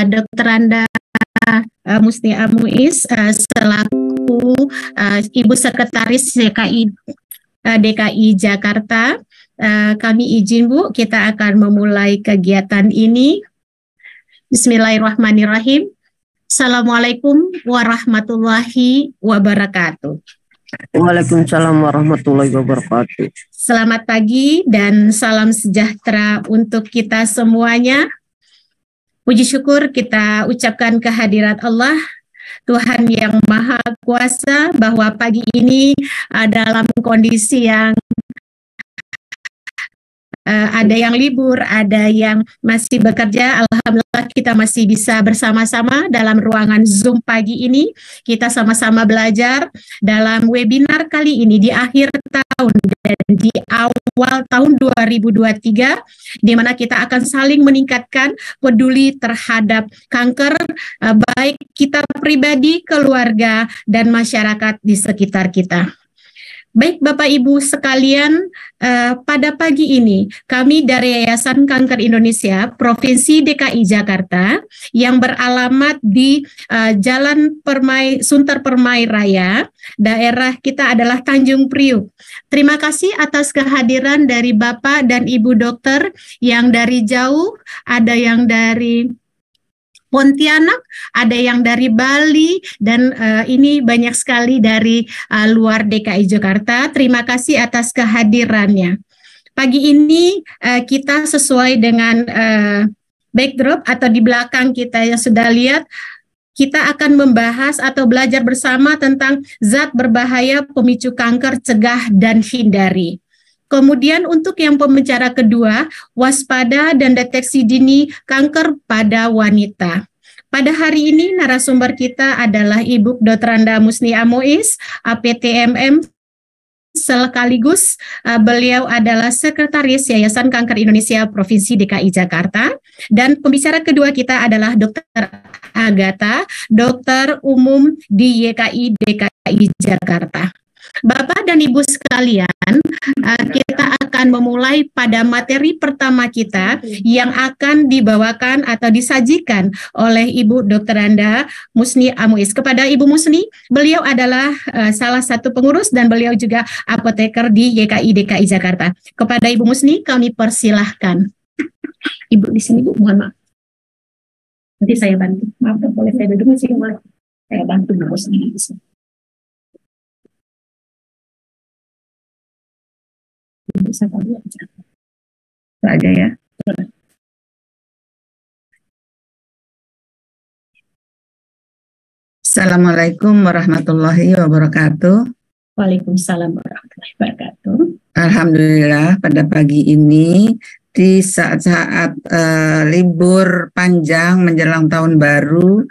Dr. Anda Musni Muiz selaku Ibu Sekretaris DKI Jakarta. Kami izin Bu, kita akan memulai kegiatan ini. Bismillahirrahmanirrahim. Assalamualaikum warahmatullahi wabarakatuh. Waalaikumsalam warahmatullahi wabarakatuh. Selamat pagi dan salam sejahtera untuk kita semuanya. Puji syukur kita ucapkan kehadirat Allah, Tuhan yang Maha Kuasa, bahwa pagi ini dalam kondisi yang ada yang libur, ada yang masih bekerja. Alhamdulillah kita masih bisa bersama-sama dalam ruangan Zoom pagi ini. Kita sama-sama belajar dalam webinar kali ini di akhir tahun dan di awal tahun 2023, di mana kita akan saling meningkatkan peduli terhadap kanker, baik kita pribadi, keluarga, dan masyarakat di sekitar kita. Baik Bapak Ibu sekalian, pada pagi ini kami dari Yayasan Kanker Indonesia Provinsi DKI Jakarta yang beralamat di Jalan Sunter Permai Raya, daerah kita adalah Tanjung Priuk. Terima kasih atas kehadiran dari Bapak dan Ibu dokter yang dari jauh, ada yang dari Pontianak, ada yang dari Bali, dan ini banyak sekali dari luar DKI Jakarta. Terima kasih atas kehadirannya. Pagi ini kita sesuai dengan backdrop atau di belakang kita yang sudah lihat, kita akan membahas atau belajar bersama tentang zat berbahaya pemicu kanker, cegah dan hindari. Kemudian untuk yang pembicara kedua, waspada dan deteksi dini kanker pada wanita. Pada hari ini narasumber kita adalah Ibu Dr. Anda Musni Muiz, APTMM, sekaligus beliau adalah Sekretaris Yayasan Kanker Indonesia Provinsi DKI Jakarta. Dan pembicara kedua kita adalah Dr. Agatha, dokter umum di YKI DKI Jakarta. Bapak dan Ibu sekalian, kita akan memulai pada materi pertama kita yang akan dibawakan atau disajikan oleh Ibu Dr. Anda Musni Muiz. Kepada Ibu Musni, beliau adalah salah satu pengurus dan beliau juga apoteker di YKI DKI Jakarta. Kepada Ibu Musni, kami persilahkan. Ibu di sini, Bu, mohon maaf. Nanti saya bantu. Maaf, boleh saya duduk di sini, boleh. Saya bantu Bu Musni di sini. Bisa kali aja. Itu aja ya. Assalamualaikum warahmatullahi wabarakatuh. Waalaikumsalam warahmatullahi wabarakatuh. Alhamdulillah pada pagi ini di saat-saat libur panjang menjelang tahun baru,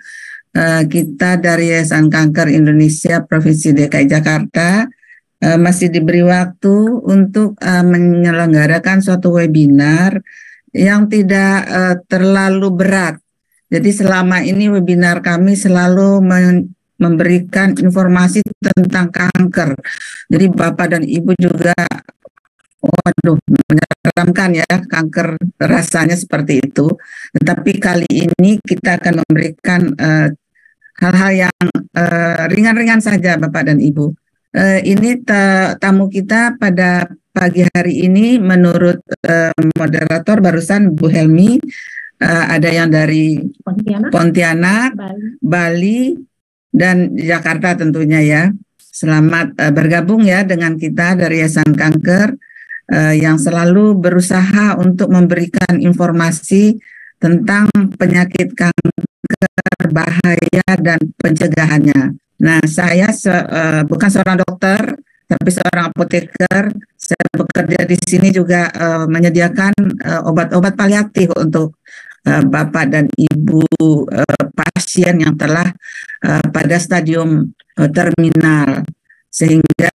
kita dari Yayasan Kanker Indonesia Provinsi DKI Jakarta masih diberi waktu untuk menyelenggarakan suatu webinar yang tidak terlalu berat. Jadi selama ini webinar kami selalu memberikan informasi tentang kanker. Jadi Bapak dan Ibu juga, waduh, menyeramkan ya, kanker rasanya seperti itu. Tetapi kali ini kita akan memberikan hal-hal yang ringan-ringan saja Bapak dan Ibu. Ini tamu kita pada pagi hari ini menurut moderator barusan Bu Helmi, ada yang dari Pontianak, Bali, dan Jakarta tentunya ya. Selamat bergabung ya dengan kita dari Yayasan Kanker yang selalu berusaha untuk memberikan informasi tentang penyakit kanker, bahaya dan pencegahannya. Nah, saya bukan seorang dokter, tapi seorang apoteker. Saya bekerja di sini juga menyediakan obat-obat paliatif untuk Bapak dan Ibu pasien yang telah pada stadium terminal. Sehingga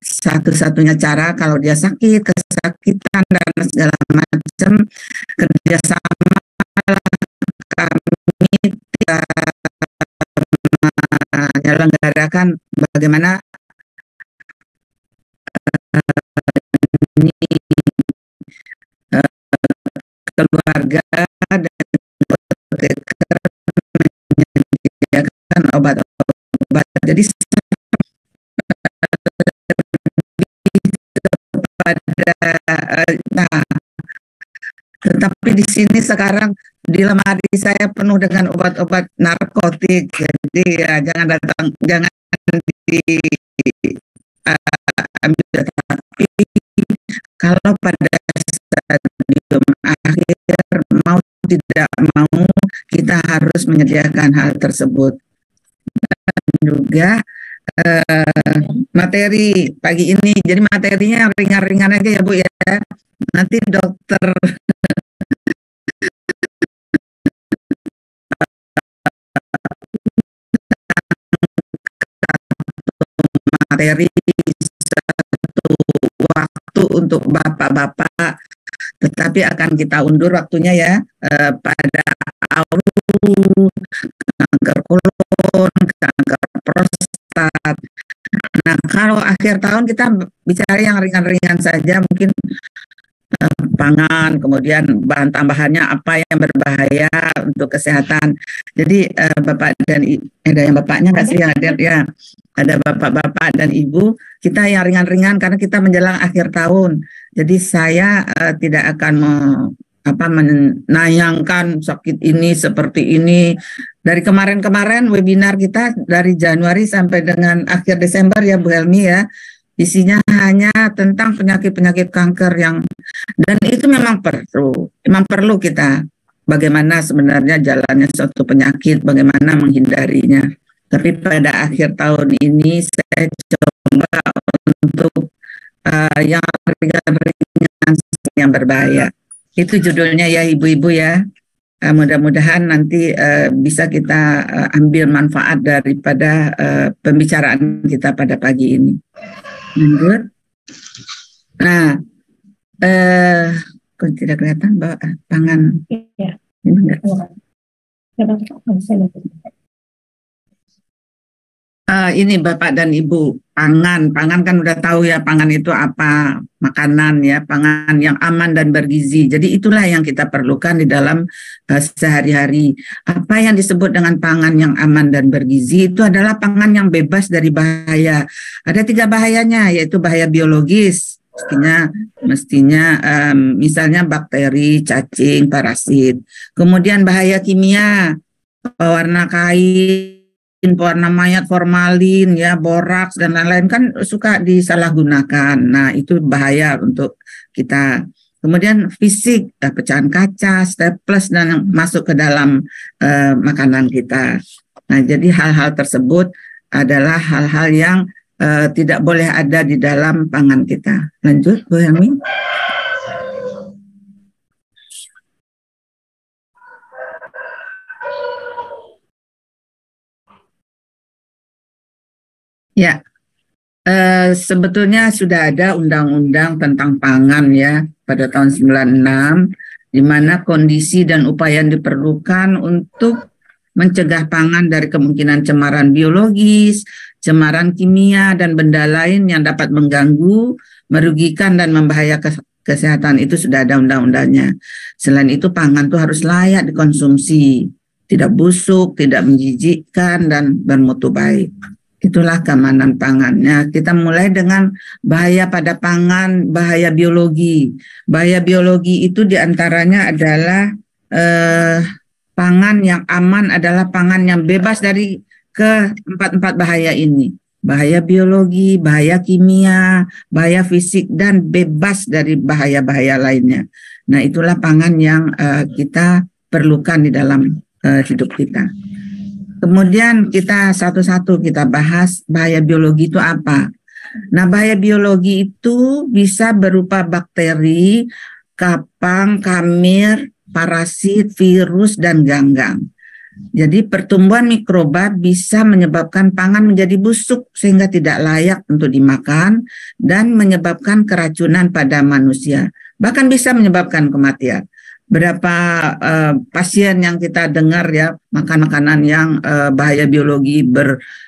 satu-satunya cara kalau dia sakit, kesakitan, dan segala macam, kerjasama kami menyelenggarakan bagaimana ini keluarga dan obat-obat. Jadi pada nah, tetapi di sini sekarang di lemari saya penuh dengan obat-obat narkotik. Jadi ya jangan diambil. Tapi kalau pada stadium akhir mau tidak mau kita harus menyediakan hal tersebut. Dan juga materi pagi ini, jadi materinya yang ringan-ringan aja ya Bu ya. Nanti dokter materi satu waktu untuk bapak-bapak, tetapi akan kita undur waktunya ya pada kanker kolon, kanker prostat. Nah, kalau akhir tahun kita bicara yang ringan-ringan saja, mungkin pangan, kemudian bahan tambahannya apa yang berbahaya untuk kesehatan. Jadi Bapak dan ada yang bapaknya nggak sih yang hadir ya? Ada bapak-bapak dan ibu, kita yang ringan-ringan karena kita menjelang akhir tahun. Jadi saya tidak akan menayangkan sakit ini seperti ini. Dari kemarin-kemarin webinar kita dari Januari sampai dengan akhir Desember ya Bu Helmi ya, isinya hanya tentang penyakit-penyakit kanker dan itu memang perlu kita bagaimana sebenarnya jalannya suatu penyakit, bagaimana menghindarinya. Tapi pada akhir tahun ini saya coba untuk yang ringan-ringan yang berbahaya. Itu judulnya ya ibu-ibu ya. Mudah-mudahan nanti bisa kita ambil manfaat daripada pembicaraan kita pada pagi ini. Lanjut. Nah, kok tidak kelihatan bahwa pangan. Ya. Ini enggak. Ini Bapak dan Ibu, pangan kan udah tahu ya, pangan itu apa, makanan ya, pangan yang aman dan bergizi. Jadi itulah yang kita perlukan di dalam sehari-hari. Apa yang disebut dengan pangan yang aman dan bergizi itu adalah pangan yang bebas dari bahaya. Ada 3 bahayanya, yaitu bahaya biologis, mestinya misalnya bakteri, cacing, parasit. Kemudian bahaya kimia, pewarna kain, pewarna mayat, formalin, ya, boraks dan lain-lain kan suka disalahgunakan. Nah, itu bahaya untuk kita. Kemudian fisik, pecahan kaca, staples dan yang masuk ke dalam makanan kita. Nah, jadi hal-hal tersebut adalah hal-hal yang tidak boleh ada di dalam pangan kita. Lanjut, Bu Helmi. Ya, sebetulnya sudah ada undang-undang tentang pangan ya pada tahun 96, di mana kondisi dan upaya yang diperlukan untuk mencegah pangan dari kemungkinan cemaran biologis, cemaran kimia, dan benda lain yang dapat mengganggu, merugikan, dan membahayakan kesehatan. Itu sudah ada undang-undangnya. Selain itu pangan itu harus layak dikonsumsi, tidak busuk, tidak menjijikkan, dan bermutu baik. Itulah keamanan pangannya. Kita mulai dengan bahaya pada pangan, bahaya biologi. Bahaya biologi itu diantaranya adalah pangan yang aman adalah pangan yang bebas dari keempat bahaya ini. Bahaya biologi, bahaya kimia, bahaya fisik, dan bebas dari bahaya-bahaya lainnya. Nah, itulah pangan yang kita perlukan di dalam hidup kita. Kemudian kita satu-satu kita bahas bahaya biologi itu apa. Nah, bahaya biologi itu bisa berupa bakteri, kapang, kamir, parasit, virus, dan ganggang. Jadi pertumbuhan mikroba bisa menyebabkan pangan menjadi busuk sehingga tidak layak untuk dimakan dan menyebabkan keracunan pada manusia. Bahkan bisa menyebabkan kematian. Berapa pasien yang kita dengar ya makan makanan yang bahaya biologi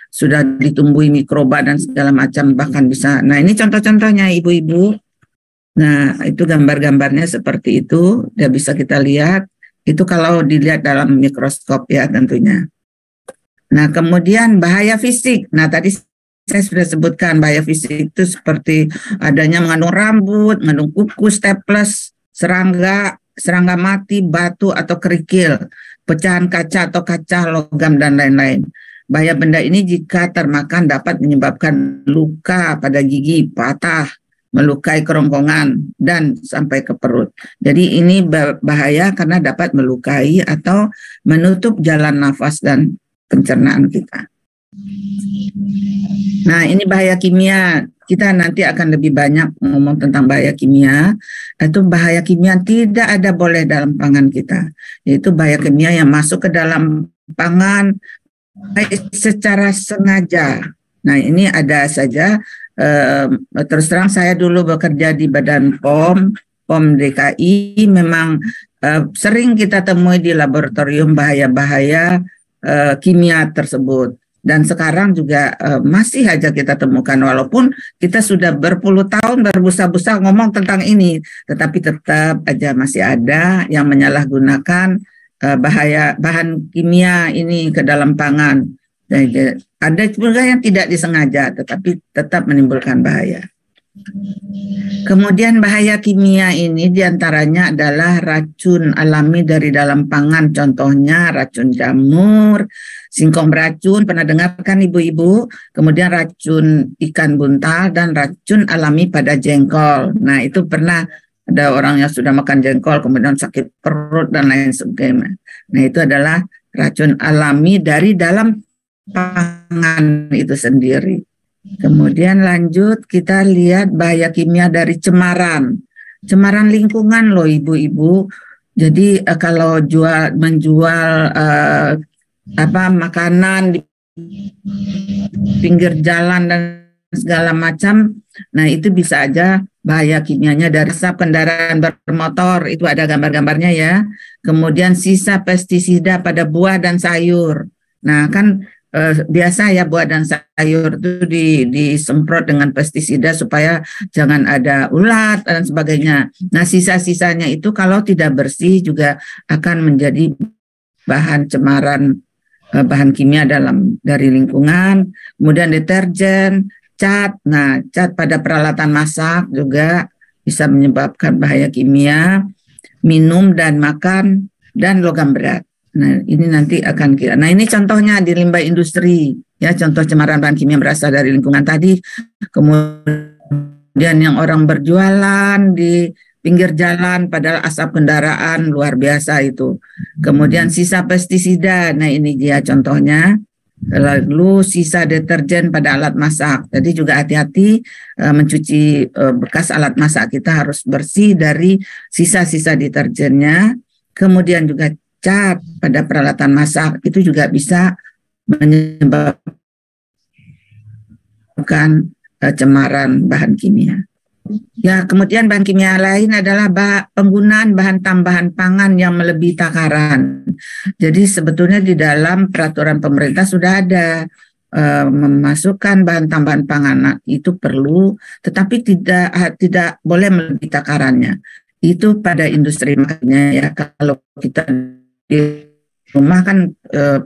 sudah ditumbuhi mikroba dan segala macam, bahkan bisa. Nah, ini contoh-contohnya ibu-ibu. Nah, itu gambar-gambarnya seperti itu, udah bisa kita lihat. Itu kalau dilihat dalam mikroskop ya tentunya. Nah, kemudian bahaya fisik. Nah, tadi saya sudah sebutkan bahaya fisik itu seperti adanya mengandung rambut, mengandung kuku, staples, serangga mati, batu atau kerikil, pecahan kaca atau kaca logam dan lain-lain. Bahaya benda ini jika termakan dapat menyebabkan luka pada gigi, patah, melukai kerongkongan dan sampai ke perut. Jadi ini bahaya karena dapat melukai atau menutup jalan nafas dan pencernaan kita. Nah, ini bahaya kimia. Kita nanti akan lebih banyak ngomong tentang bahaya kimia. Itu bahaya kimia tidak ada boleh dalam pangan kita. Yaitu bahaya kimia yang masuk ke dalam pangan baik secara sengaja. Nah, ini ada saja. Terus terang saya dulu bekerja di Badan POM DKI. Memang sering kita temui di laboratorium bahaya-bahaya kimia tersebut. Dan sekarang juga masih aja kita temukan, walaupun kita sudah berpuluh tahun berbusa-busa ngomong tentang ini, tetapi tetap aja masih ada yang menyalahgunakan bahaya bahan kimia ini ke dalam pangan. Dan ada juga yang tidak disengaja, tetapi tetap menimbulkan bahaya. Kemudian bahaya kimia ini diantaranya adalah racun alami dari dalam pangan, contohnya racun jamur, singkong beracun, pernah dengar kan ibu-ibu? Kemudian racun ikan buntal dan racun alami pada jengkol. Nah, itu pernah ada orang yang sudah makan jengkol kemudian sakit perut dan lain sebagainya. Nah, itu adalah racun alami dari dalam pangan itu sendiri. Kemudian lanjut kita lihat bahaya kimia dari cemaran lingkungan loh ibu-ibu. Jadi kalau menjual makanan di pinggir jalan dan segala macam, nah itu bisa aja bahaya kimianya dari asap kendaraan bermotor, itu ada gambar-gambarnya ya. Kemudian sisa pestisida pada buah dan sayur. Nah kan biasa ya buah dan sayur itu disemprot dengan pestisida supaya jangan ada ulat dan sebagainya. Nah sisa-sisanya itu kalau tidak bersih juga akan menjadi bahan cemaran, bahan kimia dari lingkungan. Kemudian deterjen, cat. Nah cat pada peralatan masak juga bisa menyebabkan bahaya kimia, minum dan makan, dan logam berat. Nah, ini nanti akan kita. Nah, ini contohnya di limbah industri, ya, contoh cemaran bahan kimia berasal dari lingkungan tadi. Kemudian yang orang berjualan di pinggir jalan, padahal asap kendaraan luar biasa itu. Kemudian sisa pestisida, nah ini dia contohnya. Lalu sisa deterjen pada alat masak. Jadi juga hati-hati mencuci bekas alat masak, kita harus bersih dari sisa-sisa deterjennya. Kemudian juga cat pada peralatan masak itu juga bisa menyebabkan cemaran bahan kimia. Ya, kemudian bahan kimia lain adalah penggunaan bahan tambahan pangan yang melebihi takaran. Jadi sebetulnya di dalam peraturan pemerintah sudah ada memasukkan bahan tambahan pangan itu perlu, tetapi tidak boleh melebihi takarannya. Itu pada industri makanya ya, kalau kita di rumah kan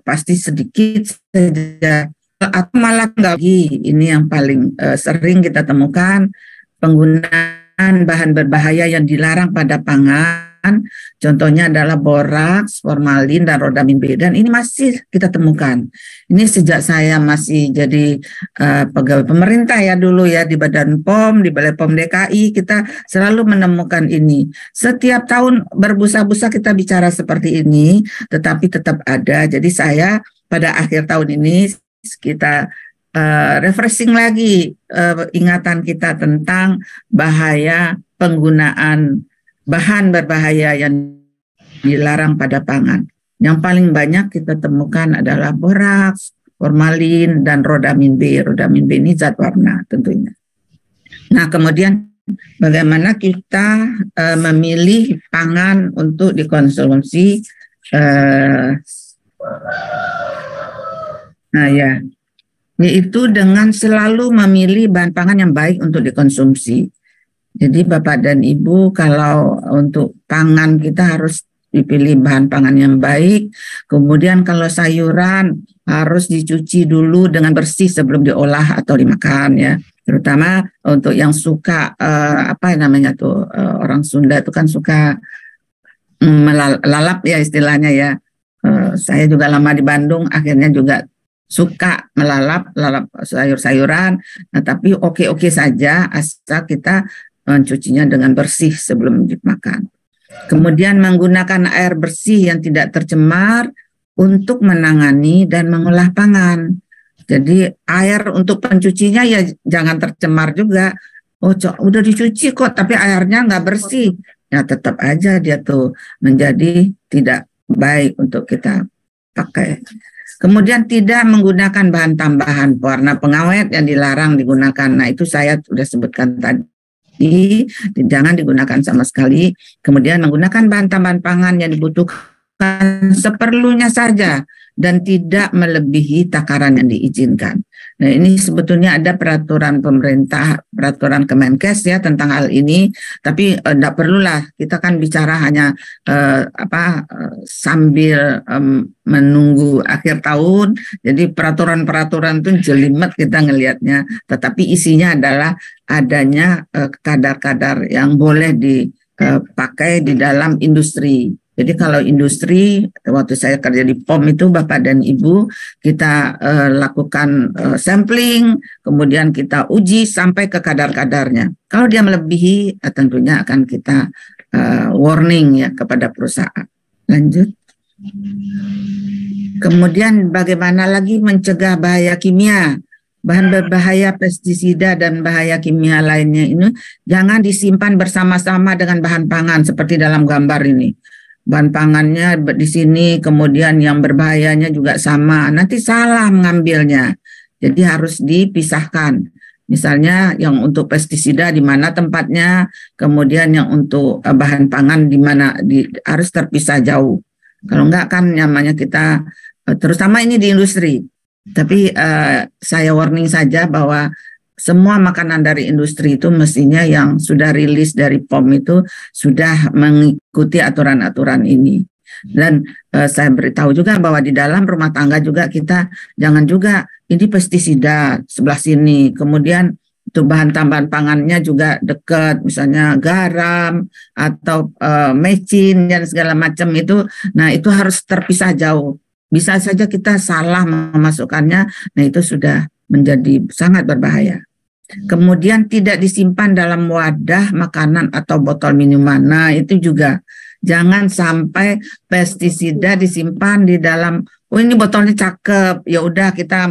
pasti sedikit saja atau malah enggak lagi. Ini yang paling sering kita temukan, penggunaan bahan berbahaya yang dilarang pada pangan. Contohnya adalah boraks, formalin, dan rodamin B. Dan ini masih kita temukan. Ini sejak saya masih jadi pegawai pemerintah ya dulu ya di Badan POM, di Balai POM DKI, kita selalu menemukan ini. Setiap tahun berbusa-busa kita bicara seperti ini, tetapi tetap ada. Jadi saya pada akhir tahun ini kita refreshing lagi ingatan kita tentang bahaya penggunaan bahan berbahaya yang dilarang pada pangan. Yang paling banyak kita temukan adalah boraks, formalin, dan rodamin B. Rodamin B ini zat warna tentunya. Nah, kemudian bagaimana kita memilih pangan untuk dikonsumsi? Nah ya, yaitu dengan selalu memilih bahan pangan yang baik untuk dikonsumsi. Jadi Bapak dan Ibu, kalau untuk pangan kita harus dipilih bahan pangan yang baik. Kemudian kalau sayuran harus dicuci dulu dengan bersih sebelum diolah atau dimakan ya. Terutama untuk yang suka apa namanya tuh orang Sunda itu kan suka melalap ya istilahnya ya. Saya juga lama di Bandung, akhirnya juga suka lalap sayur-sayuran. Nah, tapi oke-oke saja asal kita mencucinya dengan bersih sebelum dimakan. Kemudian menggunakan air bersih yang tidak tercemar untuk menangani dan mengolah pangan. Jadi air untuk pencucinya ya jangan tercemar juga. Oh, udah dicuci kok, tapi airnya nggak bersih. Ya tetap aja dia tuh menjadi tidak baik untuk kita pakai. Kemudian tidak menggunakan bahan tambahan pewarna pengawet yang dilarang digunakan. Nah, itu saya sudah sebutkan tadi, jangan digunakan sama sekali. Kemudian menggunakan bahan tambahan pangan yang dibutuhkan seperlunya saja dan tidak melebihi takaran yang diizinkan. Nah, ini sebetulnya ada peraturan pemerintah, peraturan Kemenkes ya tentang hal ini, tapi tidak perlulah kita kan bicara hanya sambil menunggu akhir tahun. Jadi peraturan-peraturan itu jelimet kita ngelihatnya, tetapi isinya adalah adanya kadar-kadar yang boleh dipakai di dalam industri. Jadi kalau industri, waktu saya kerja di POM itu Bapak dan Ibu, kita lakukan sampling, kemudian kita uji sampai ke kadar-kadarnya. Kalau dia melebihi, tentunya akan kita warning ya kepada perusahaan. Lanjut. Kemudian bagaimana lagi mencegah bahaya kimia? Bahan berbahaya pestisida dan bahaya kimia lainnya ini jangan disimpan bersama-sama dengan bahan pangan seperti dalam gambar ini. Bahan pangannya di sini, kemudian yang berbahayanya juga sama. Nanti salah mengambilnya. Jadi harus dipisahkan. Misalnya yang untuk pestisida di mana tempatnya, kemudian yang untuk bahan pangan di mana harus terpisah jauh. Kalau enggak kan namanya kita, terutama ini di industri. Tapi saya warning saja bahwa semua makanan dari industri itu mestinya yang sudah rilis dari POM itu sudah mengikuti aturan-aturan ini. Dan saya beritahu juga bahwa di dalam rumah tangga juga kita jangan juga ini pestisida sebelah sini, kemudian untuk bahan tambahan pangannya juga dekat, misalnya garam atau mecin dan segala macam itu. Nah, itu harus terpisah jauh. Bisa saja kita salah memasukkannya, nah itu sudah menjadi sangat berbahaya. Kemudian tidak disimpan dalam wadah makanan atau botol minuman. Nah, itu juga jangan sampai pestisida disimpan di dalam. Oh, ini botolnya cakep, ya udah kita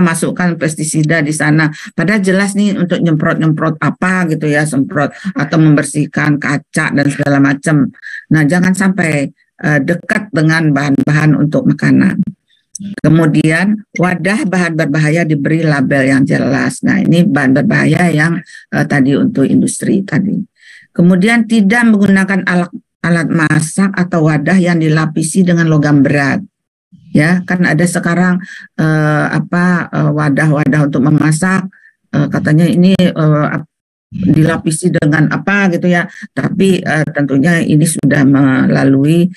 masukkan pestisida di sana. Padahal jelas nih untuk nyemprot-nyemprot apa gitu ya, semprot atau membersihkan kaca dan segala macam. Nah, jangan sampai dekat dengan bahan-bahan untuk makanan. Kemudian wadah bahan berbahaya diberi label yang jelas. Nah, ini bahan berbahaya yang tadi untuk industri tadi. Kemudian tidak menggunakan alat masak atau wadah yang dilapisi dengan logam berat. Ya, kan ada sekarang wadah-wadah untuk memasak katanya ini dilapisi dengan apa gitu ya. Tapi tentunya ini sudah melalui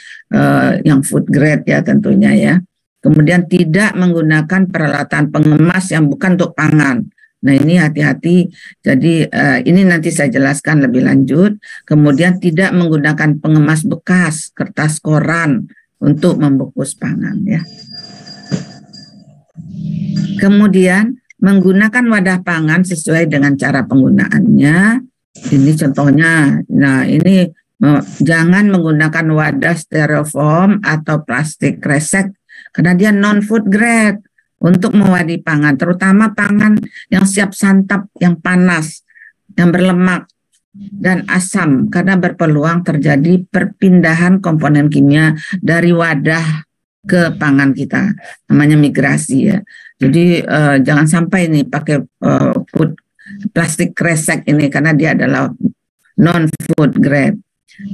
yang food grade ya tentunya ya. Kemudian tidak menggunakan peralatan pengemas yang bukan untuk pangan. Nah, ini hati-hati. Jadi ini nanti saya jelaskan lebih lanjut. Kemudian tidak menggunakan pengemas bekas, kertas koran untuk membungkus pangan ya. Kemudian menggunakan wadah pangan sesuai dengan cara penggunaannya. Ini contohnya. Nah, ini jangan menggunakan wadah styrofoam atau plastik kresek karena dia non-food grade untuk mewadahi pangan, terutama pangan yang siap santap, yang panas, yang berlemak, dan asam, karena berpeluang terjadi perpindahan komponen kimia dari wadah ke pangan kita, namanya migrasi ya. Jadi jangan sampai nih pakai food plastik kresek ini karena dia adalah non-food grade.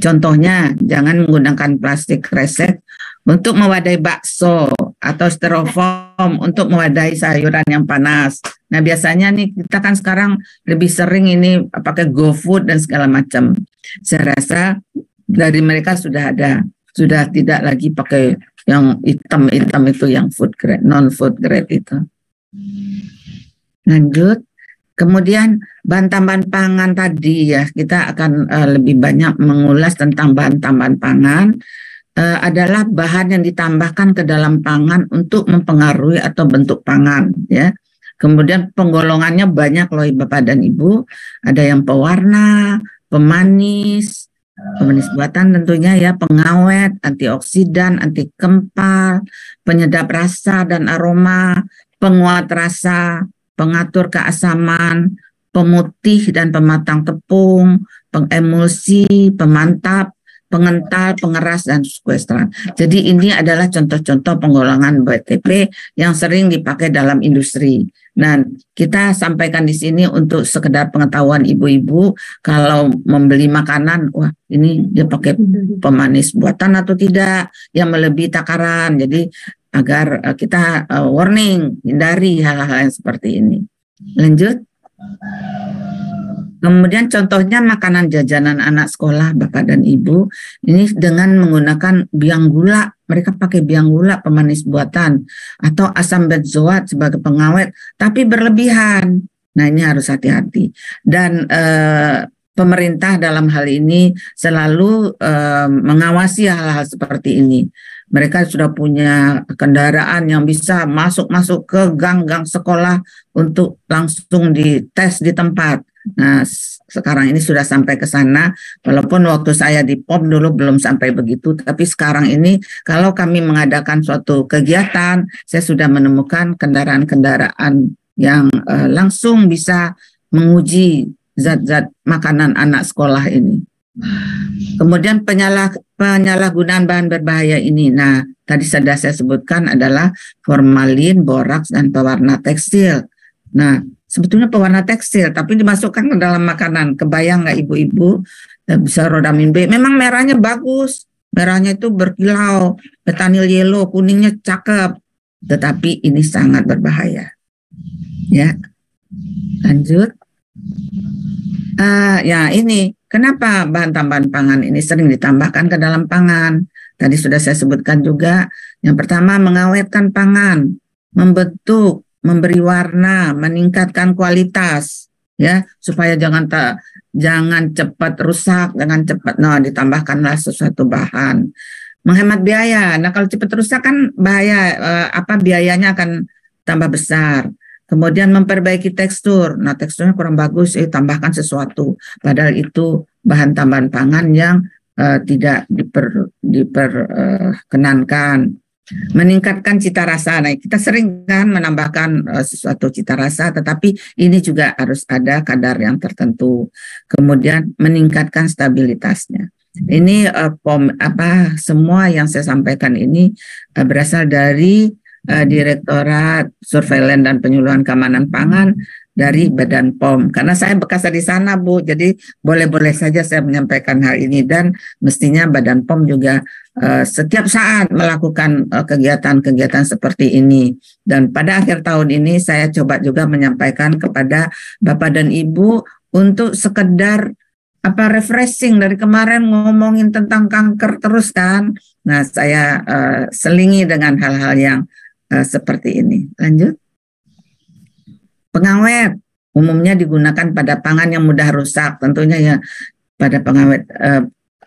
Contohnya, jangan menggunakan plastik kresek untuk mewadahi bakso atau styrofoam untuk mewadahi sayuran yang panas. Nah, biasanya nih kita kan sekarang lebih sering ini pakai GoFood dan segala macam. Saya rasa dari mereka sudah ada, sudah tidak lagi pakai yang hitam-hitam itu, yang food grade, non food grade itu. Lanjut. Kemudian bahan tambahan pangan tadi ya, kita akan lebih banyak mengulas tentang bahan tambahan pangan. Adalah bahan yang ditambahkan ke dalam pangan untuk mempengaruhi atau bentuk pangan ya. Kemudian penggolongannya banyak loh Bapak dan Ibu. Ada yang pewarna, pemanis buatan tentunya ya, pengawet, antioksidan, anti kempal, penyedap rasa dan aroma, penguat rasa, pengatur keasaman, pemutih dan pematang tepung, pengemulsi, pemantap, pengental, pengeras, dan sekuestran. Jadi ini adalah contoh-contoh penggolongan BTP yang sering dipakai dalam industri. Nah, kita sampaikan di sini untuk sekedar pengetahuan ibu-ibu, kalau membeli makanan, wah ini dia pakai pemanis buatan atau tidak, yang melebihi takaran. Jadi agar kita warning, hindari hal-hal yang seperti ini. Lanjut. Kemudian contohnya makanan jajanan anak sekolah Bapak dan Ibu, ini dengan menggunakan biang gula, mereka pakai biang gula pemanis buatan atau asam benzoat sebagai pengawet, tapi berlebihan. Nah ini harus hati-hati. Dan pemerintah dalam hal ini selalu mengawasi hal-hal seperti ini. Mereka sudah punya kendaraan yang bisa masuk-masuk ke gang-gang sekolah untuk langsung dites di tempat. Nah, sekarang ini sudah sampai ke sana, walaupun waktu saya di POM dulu belum sampai begitu, tapi sekarang ini kalau kami mengadakan suatu kegiatan, saya sudah menemukan kendaraan-kendaraan yang langsung bisa menguji zat-zat makanan anak sekolah ini. Kemudian penyalahgunaan bahan berbahaya ini. Nah, tadi sudah saya sebutkan adalah formalin, boraks, dan pewarna tekstil. Nah, sebetulnya pewarna tekstil, tapi dimasukkan ke dalam makanan. Kebayang nggak ibu-ibu? Bisa rodamin B. Memang merahnya bagus. Merahnya itu berkilau, petanil yellow, kuningnya cakep. Tetapi ini sangat berbahaya. Ya, lanjut. Ya ini. Kenapa bahan tambahan pangan ini sering ditambahkan ke dalam pangan? Tadi sudah saya sebutkan juga. Yang pertama, mengawetkan pangan, membentuk, memberi warna, meningkatkan kualitas, ya, supaya jangan cepat rusak, jangan cepat. Nah, ditambahkanlah sesuatu bahan. Menghemat biaya. Nah, kalau cepat rusak kan bahaya. Biayanya akan tambah besar. Kemudian memperbaiki tekstur. Nah, teksturnya kurang bagus, tambahkan sesuatu. Padahal itu bahan tambahan pangan yang tidak diperkenankan. Meningkatkan cita rasa. Nah, kita sering kan menambahkan sesuatu cita rasa, tetapi ini juga harus ada kadar yang tertentu. Kemudian meningkatkan stabilitasnya. Ini semua yang saya sampaikan ini berasal dari Direktorat Surveillance dan Penyuluhan Keamanan Pangan dari Badan POM. Karena saya bekas di sana, Bu, jadi boleh-boleh saja saya menyampaikan hal ini, dan mestinya Badan POM juga setiap saat melakukan kegiatan-kegiatan seperti ini. Dan pada akhir tahun ini saya coba juga menyampaikan kepada Bapak dan Ibu untuk sekedar refreshing. Dari kemarin ngomongin tentang kanker terus kan. Nah, saya selingi dengan hal-hal yang seperti ini. Lanjut. Pengawet umumnya digunakan pada pangan yang mudah rusak, tentunya ya pada pengawet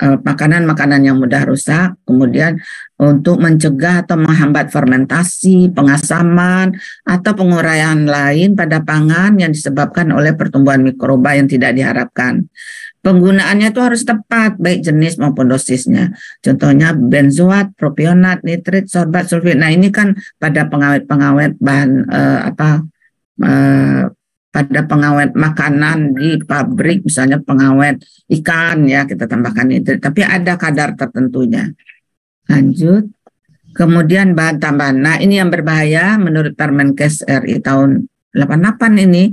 makanan-makanan yang mudah rusak. Kemudian untuk mencegah atau menghambat fermentasi, pengasaman, atau penguraian lain pada pangan yang disebabkan oleh pertumbuhan mikroba yang tidak diharapkan. Penggunaannya itu harus tepat, baik jenis maupun dosisnya. Contohnya benzoat, propionat, nitrit, sorbat, sulfit. Nah, ini kan pada pengawet-pengawet bahan pada pengawet makanan di pabrik, misalnya pengawet ikan ya, kita tambahkan nitrit, tapi ada kadar tertentunya. Lanjut. Kemudian bahan tambahan. Nah, ini yang berbahaya menurut Permenkes RI tahun 88 ini,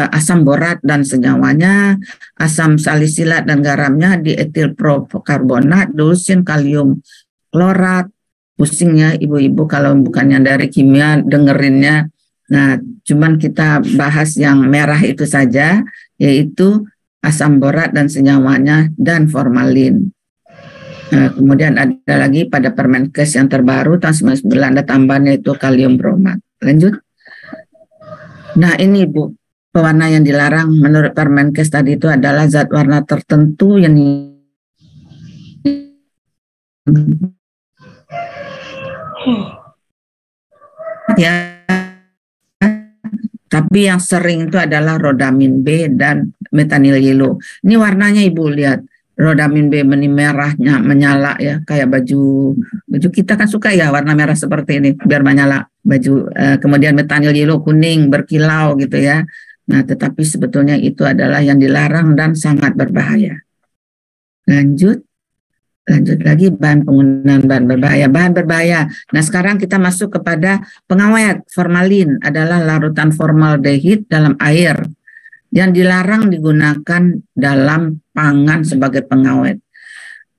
asam borat dan senyawanya, asam salisilat dan garamnya, dietil prokarbonat, dulsin, kalium klorat. Pusingnya ibu-ibu kalau bukannya dari kimia dengerinnya. Nah, cuman kita bahas yang merah itu saja, yaitu asam borat dan senyawanya, dan formalin. Kemudian ada lagi pada Permenkes yang terbaru tahun 99 ada tambahannya itu kalium bromat. Lanjut. Nah ini Bu, pewarna yang dilarang menurut Permenkes tadi itu adalah zat warna tertentu yang ya, tapi yang sering itu adalah rodamin B dan metanil yellow. Ini warnanya Ibu lihat, rodamin B ini merahnya menyala ya, kayak baju kita kan suka ya warna merah seperti ini biar menyala baju. Kemudian metanil yellow kuning berkilau gitu ya. Nah, tetapi sebetulnya itu adalah yang dilarang dan sangat berbahaya. Lanjut lagi penggunaan bahan berbahaya. Nah, sekarang kita masuk kepada pengawet. Formalin adalah larutan formaldehid dalam air yang dilarang digunakan dalam pangan sebagai pengawet.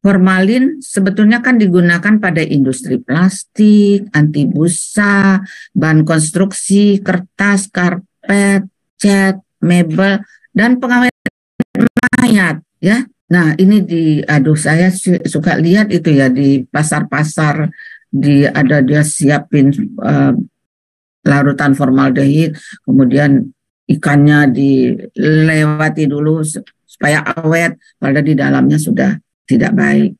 Formalin sebetulnya kan digunakan pada industri plastik, anti busa, bahan konstruksi, kertas, karpet, cat, mebel, dan pengawet mayat ya. Nah ini saya suka lihat itu ya di pasar-pasar ada dia siapin larutan formaldehid, kemudian ikannya dilewati dulu supaya awet, padahal di dalamnya sudah tidak baik.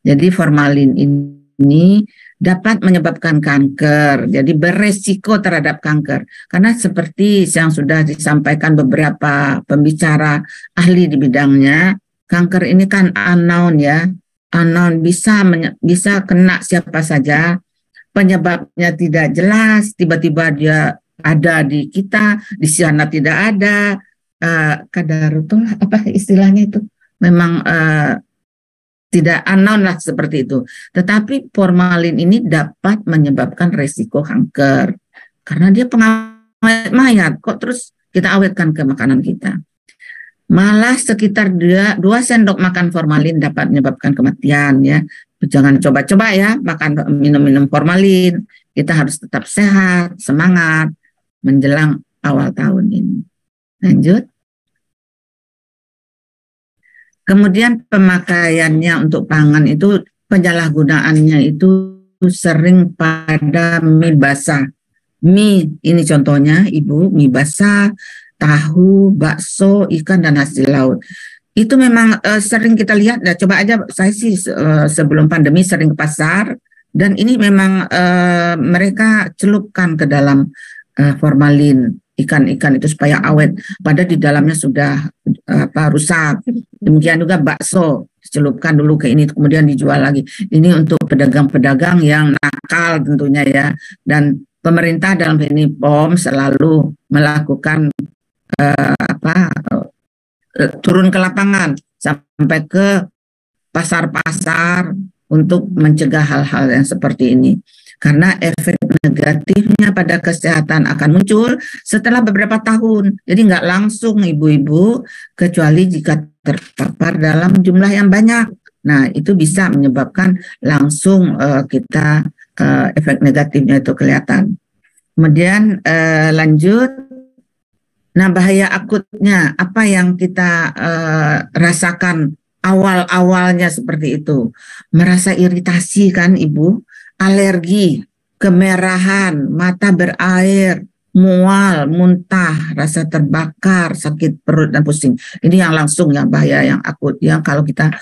Jadi formalin ini dapat menyebabkan kanker, jadi beresiko terhadap kanker. Karena seperti yang sudah disampaikan beberapa pembicara ahli di bidangnya, kanker ini kan unknown ya, unknown bisa kena siapa saja, penyebabnya tidak jelas, tiba-tiba dia ada di kita, di sana tidak ada, kadarutullah apa istilahnya itu, memang tidak unknown lah seperti itu. Tetapi formalin ini dapat menyebabkan resiko kanker karena dia pengawet mayat, kok terus kita awetkan ke makanan kita. Malah sekitar 2 sendok makan formalin dapat menyebabkan kematian ya. Jangan coba-coba ya minum formalin. Kita harus tetap sehat, semangat menjelang awal tahun ini. Lanjut. Kemudian pemakaiannya untuk pangan itu, penyalahgunaannya itu sering pada mie basah. Mie ini contohnya Ibu, mie basah, tahu, bakso, ikan, dan hasil laut. Itu memang sering kita lihat. Nah, coba aja saya sih sebelum pandemi sering ke pasar, dan ini memang mereka celupkan ke dalam formalin ikan-ikan itu supaya awet, padahal di dalamnya sudah rusak. Demikian juga bakso dicelupkan dulu ke ini, kemudian dijual lagi. Ini untuk pedagang-pedagang yang nakal tentunya ya. Dan pemerintah dalam ini POM selalu melakukan turun ke lapangan sampai ke pasar-pasar untuk mencegah hal-hal yang seperti ini. Karena efek negatifnya pada kesehatan akan muncul setelah beberapa tahun. Jadi nggak langsung ibu-ibu, kecuali jika terpapar dalam jumlah yang banyak. Nah itu bisa menyebabkan langsung kita efek negatifnya itu kelihatan. Kemudian lanjut. Nah bahaya akutnya apa yang kita rasakan awal-awalnya seperti itu. Merasa iritasi kan Ibu, alergi, kemerahan, mata berair, mual, muntah, rasa terbakar, sakit perut dan pusing. Ini yang langsung yang bahaya, yang akut, yang kalau kita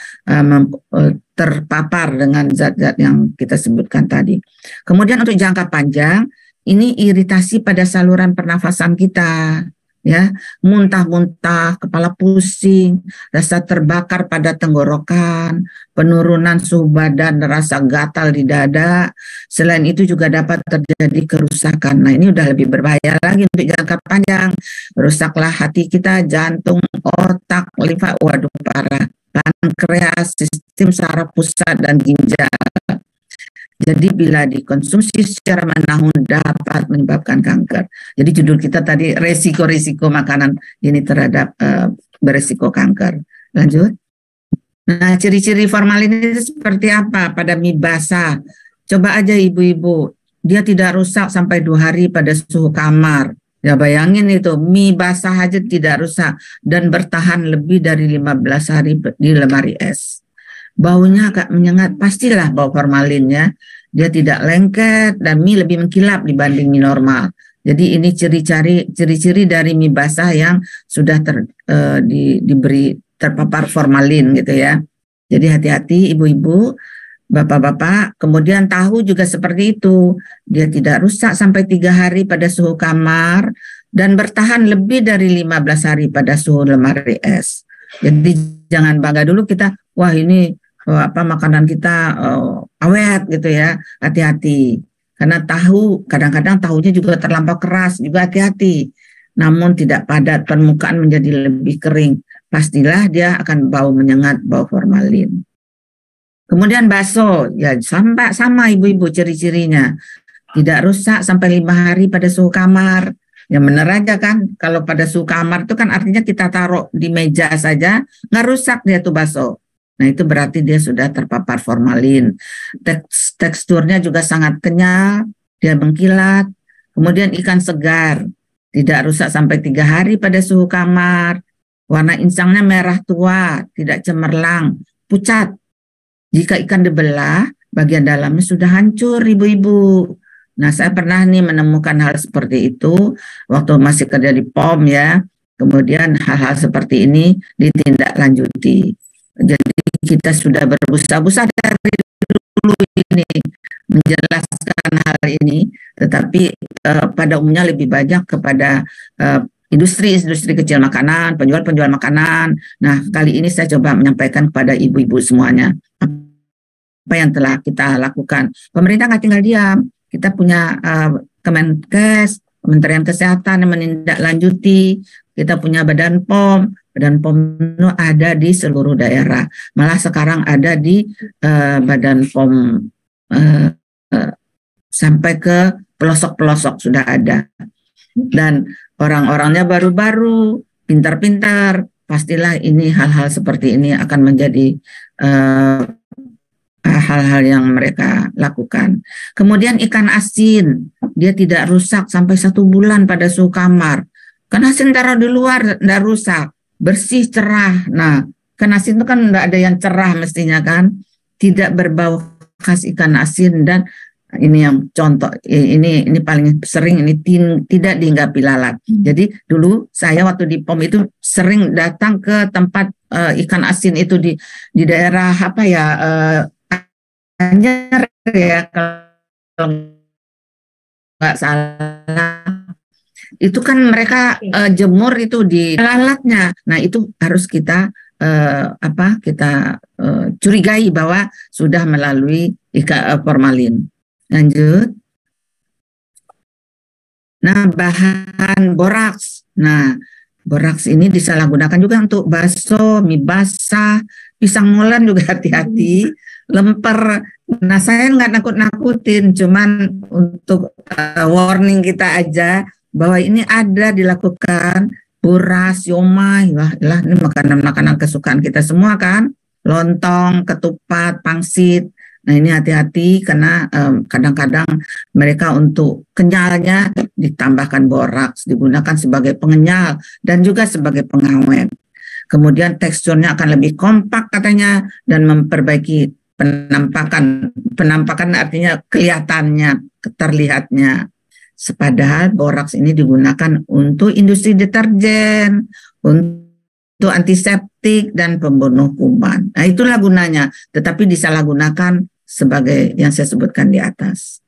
terpapar dengan zat-zat yang kita sebutkan tadi. Kemudian untuk jangka panjang, ini iritasi pada saluran pernafasan kita. Ya, muntah-muntah, kepala pusing, rasa terbakar pada tenggorokan, penurunan suhu badan, rasa gatal di dada. Selain itu juga dapat terjadi kerusakan. Nah, ini udah lebih berbahaya lagi untuk jangka panjang. Rusaklah hati kita, jantung, otak, limfa, waduh parah. Pankreas, sistem saraf pusat dan ginjal. Jadi bila dikonsumsi secara menahun dapat menyebabkan kanker. Jadi judul kita tadi resiko-resiko makanan ini terhadap beresiko kanker. Lanjut. Nah ciri-ciri formalin itu seperti apa pada mie basah? Coba aja ibu-ibu, dia tidak rusak sampai 2 hari pada suhu kamar. Ya bayangin itu, mie basah aja tidak rusak dan bertahan lebih dari 15 hari di lemari es. Baunya agak menyengat, pastilah bau formalinnya. Dia tidak lengket dan mie lebih mengkilap dibanding mie normal. Jadi ini ciri-ciri dari mie basah yang sudah diberi terpapar formalin gitu ya. Jadi hati-hati ibu-ibu, bapak-bapak. Kemudian tahu juga seperti itu. Dia tidak rusak sampai 3 hari pada suhu kamar dan bertahan lebih dari 15 hari pada suhu lemari es. Jadi jangan bangga dulu kita, wah ini makanan kita awet gitu ya. Hati-hati. Karena tahu kadang-kadang tahunya juga terlampau keras, juga hati-hati. Namun tidak padat, permukaan menjadi lebih kering. Pastilah dia akan bau menyengat, bau formalin. Kemudian bakso, ya sama ibu-ibu ciri-cirinya. Tidak rusak sampai 5 hari pada suhu kamar. Ya benar aja kan, kalau pada suhu kamar itu kan artinya kita taruh di meja saja, nggak rusak dia tuh bakso. Nah itu berarti dia sudah terpapar formalin. Teksturnya juga sangat kenyal, dia mengkilat. Kemudian ikan segar, tidak rusak sampai 3 hari pada suhu kamar. Warna insangnya merah tua, tidak cemerlang, pucat. Jika ikan dibelah, bagian dalamnya sudah hancur, ibu-ibu. Nah, saya pernah nih menemukan hal seperti itu waktu masih kerja di POM ya. Kemudian hal-hal seperti ini ditindaklanjuti. Jadi kita sudah berusaha dari dulu ini menjelaskan hal ini, tetapi pada umumnya lebih banyak kepada industri kecil makanan, penjual makanan. Nah, kali ini saya coba menyampaikan kepada ibu-ibu semuanya apa yang telah kita lakukan. Pemerintah nggak tinggal diam. Kita punya Kemenkes, Kementerian Kesehatan yang menindaklanjuti. Kita punya Badan POM. Badan POM itu ada di seluruh daerah. Malah sekarang ada di Badan POM sampai ke pelosok-pelosok sudah ada. Dan orang-orangnya baru-baru, pintar-pintar. Pastilah ini hal-hal seperti ini akan menjadi hal-hal yang mereka lakukan. Kemudian ikan asin, dia tidak rusak sampai 1 bulan pada suhu kamar. Ikan asin taruh di luar, tidak rusak, bersih, cerah. Nah, ikan asin itu kan tidak ada yang cerah mestinya kan, tidak berbau khas ikan asin. Dan ini yang contoh, ini paling sering, ini tidak dihinggapi lalat. Jadi dulu saya waktu di POM itu sering datang ke tempat ikan asin itu di daerah apa ya, Anyer ya kalau nggak salah. Itu kan mereka jemur itu di lalatnya. Nah itu harus kita curigai bahwa sudah melalui formalin. Lanjut. Nah bahan boraks. Nah boraks ini disalahgunakan juga untuk bakso, mie basah, pisang molen juga hati-hati. Lemper. Nah saya nggak nakut-nakutin, cuman untuk warning kita aja bahwa ini ada dilakukan. Buras, siomay, lah ini makanan-makanan kesukaan kita semua kan, lontong, ketupat, pangsit. Nah ini hati-hati karena kadang-kadang mereka untuk kenyalnya ditambahkan boraks, digunakan sebagai pengenyal dan juga sebagai pengawet. Kemudian teksturnya akan lebih kompak katanya dan memperbaiki penampakan artinya kelihatannya, terlihatnya. Padahal boraks ini digunakan untuk industri deterjen, untuk antiseptik dan pembunuh kuman. Nah itulah gunanya, tetapi disalahgunakan sebagai yang saya sebutkan di atas.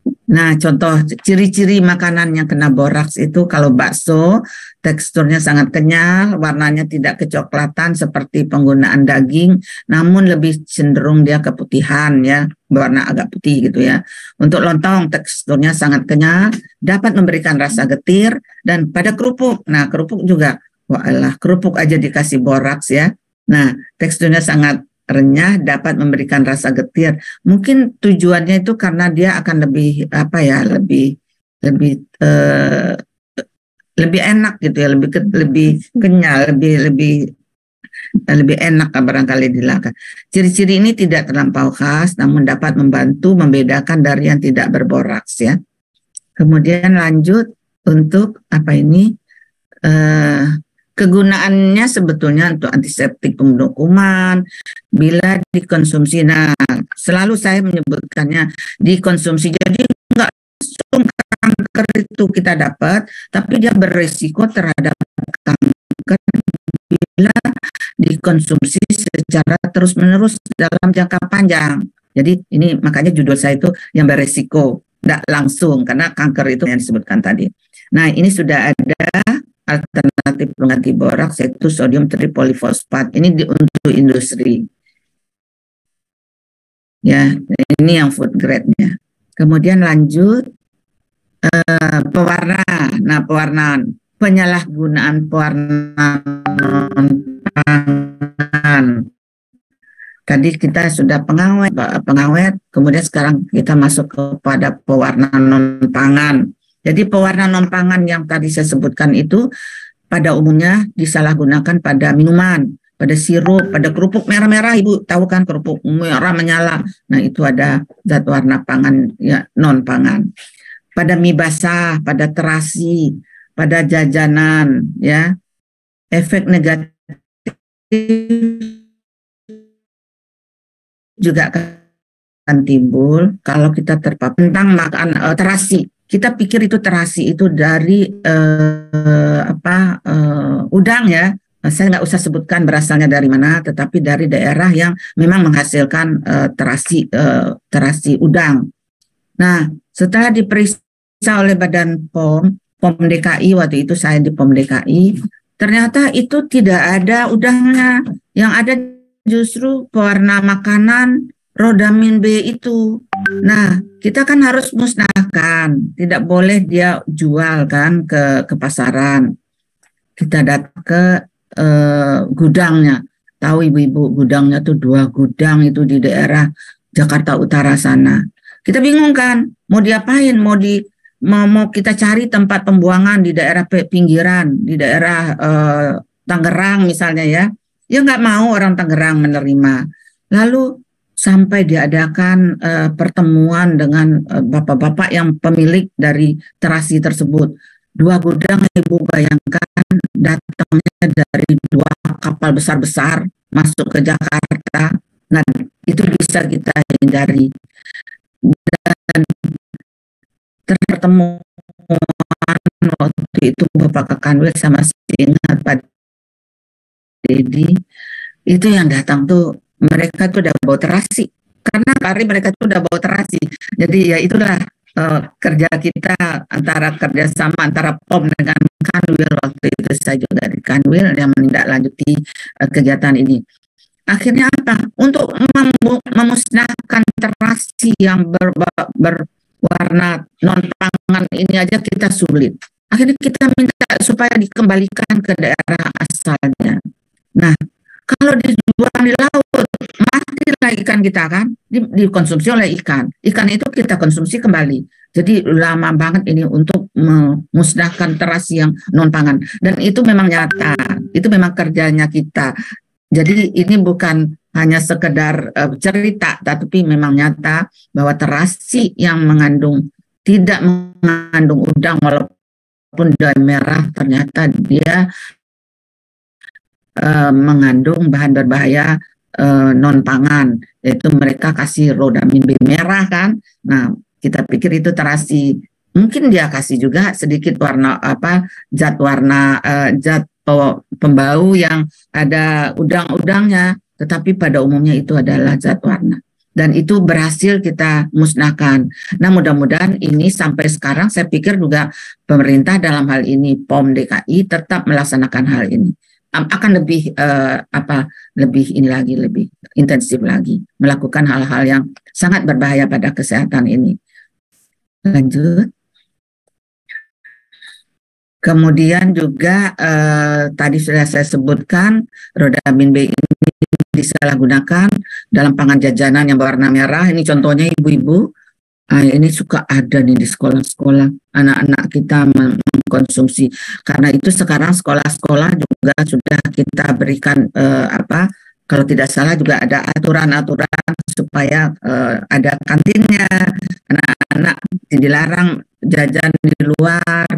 Nah contoh ciri-ciri makanan yang kena boraks itu kalau bakso teksturnya sangat kenyal, warnanya tidak kecoklatan seperti penggunaan daging, namun lebih cenderung dia keputihan ya, berwarna agak putih gitu ya. Untuk lontong teksturnya sangat kenyal, dapat memberikan rasa getir. Dan pada kerupuk, nah kerupuk juga, walah kerupuk aja dikasih boraks ya. Nah teksturnya sangat renyah, dapat memberikan rasa getir. Mungkin tujuannya itu karena dia akan lebih lebih enak gitu ya, lebih kenyal, lebih enak barangkali dilakukan. Ciri-ciri ini tidak terlampau khas, namun dapat membantu membedakan dari yang tidak berboraks ya. Kemudian lanjut, untuk apa ini? Kegunaannya sebetulnya untuk antiseptik pembunuh kuman bila dikonsumsi. Nah, selalu saya menyebutkannya dikonsumsi. Jadi enggak langsung kanker itu kita dapat, tapi dia beresiko terhadap kanker bila dikonsumsi secara terus-menerus dalam jangka panjang. Jadi ini makanya judul saya itu yang beresiko, tidak langsung, karena kanker itu yang disebutkan tadi. Nah, ini sudah ada alternatif pengganti boraks yaitu sodium tripolifosfat. Ini untuk industri. Ya, ini yang food grade-nya. Kemudian lanjut pewarna. Nah, pewarnaan, penyalahgunaan pewarna non-pangan. Tadi kita sudah pengawet, kemudian sekarang kita masuk kepada pewarna non-pangan. Jadi pewarna non-pangan yang tadi saya sebutkan itu pada umumnya disalahgunakan pada minuman, pada sirup, pada kerupuk merah-merah. Ibu tahu kan kerupuk merah menyala. Nah, itu ada zat warna pangan ya, non-pangan. Pada mie basah, pada terasi, pada jajanan ya. Efek negatif juga akan timbul kalau kita terpapar tentang makan terasi. Kita pikir itu terasi itu dari udang ya. Saya nggak usah sebutkan berasalnya dari mana, tetapi dari daerah yang memang menghasilkan terasi udang. Nah, setelah diperiksa oleh Badan POM DKI, waktu itu saya di POM DKI, ternyata itu tidak ada udangnya. Yang ada justru pewarna makanan rodamin B itu. Nah, kita kan harus musnahkan, tidak boleh dia jual kan ke pasaran. Kita datang ke gudangnya. Tahu ibu-ibu, gudangnya tuh 2 gudang itu di daerah Jakarta Utara sana. Kita bingung kan, mau diapain, mau kita cari tempat pembuangan di daerah pinggiran, di daerah Tangerang misalnya ya. Ya nggak mau orang Tangerang menerima. Lalu sampai diadakan pertemuan dengan bapak-bapak yang pemilik dari terasi tersebut. 2 gudang, ibu bayangkan datangnya dari 2 kapal besar-besar masuk ke Jakarta. Nah, itu bisa kita hindari. Dan pertemuan waktu itu Bapak Kanwil sama ingat Pak Dedi, itu yang datang tuh mereka tuh udah bawa terasi, karena kari mereka tuh udah bawa terasi. Jadi ya itulah kerja kita kerjasama antara POM dengan Kanwil. Waktu itu saya juga dari Kanwil yang menindaklanjuti kegiatan ini. Akhirnya apa? Untuk memusnahkan terasi yang berwarna non-pangan ini aja kita sulit. Akhirnya kita minta supaya dikembalikan ke daerah asalnya. Nah, kalau dijual di laut, matilah ikan kita kan, dikonsumsi oleh ikan. Ikan itu kita konsumsi kembali. Jadi lama banget ini untuk memusnahkan terasi yang non-pangan. Dan itu memang nyata, itu memang kerjanya kita. Jadi ini bukan hanya sekedar cerita, tapi memang nyata bahwa terasi yang tidak mengandung udang walaupun dia merah, ternyata dia mengandung bahan berbahaya non-pangan, yaitu mereka kasih rodamin B merah kan. Nah, kita pikir itu terasi. Mungkin dia kasih juga sedikit warna zat pembau yang ada udang-udangnya, tetapi pada umumnya itu adalah zat warna. Dan itu berhasil kita musnahkan. Nah, mudah-mudahan ini sampai sekarang saya pikir juga pemerintah dalam hal ini POM DKI tetap melaksanakan hal ini. Akan lebih lebih intensif lagi melakukan hal-hal yang sangat berbahaya pada kesehatan ini. Lanjut. Kemudian juga tadi sudah saya sebutkan rodamin B ini disalahgunakan dalam pangan jajanan yang berwarna merah. Ini contohnya ibu-ibu. Ini suka ada nih di sekolah-sekolah, anak-anak kita mengkonsumsi. Karena itu sekarang sekolah-sekolah juga sudah kita berikan kalau tidak salah juga ada aturan-aturan supaya ada kantinnya. Anak-anak dilarang jajan di luar.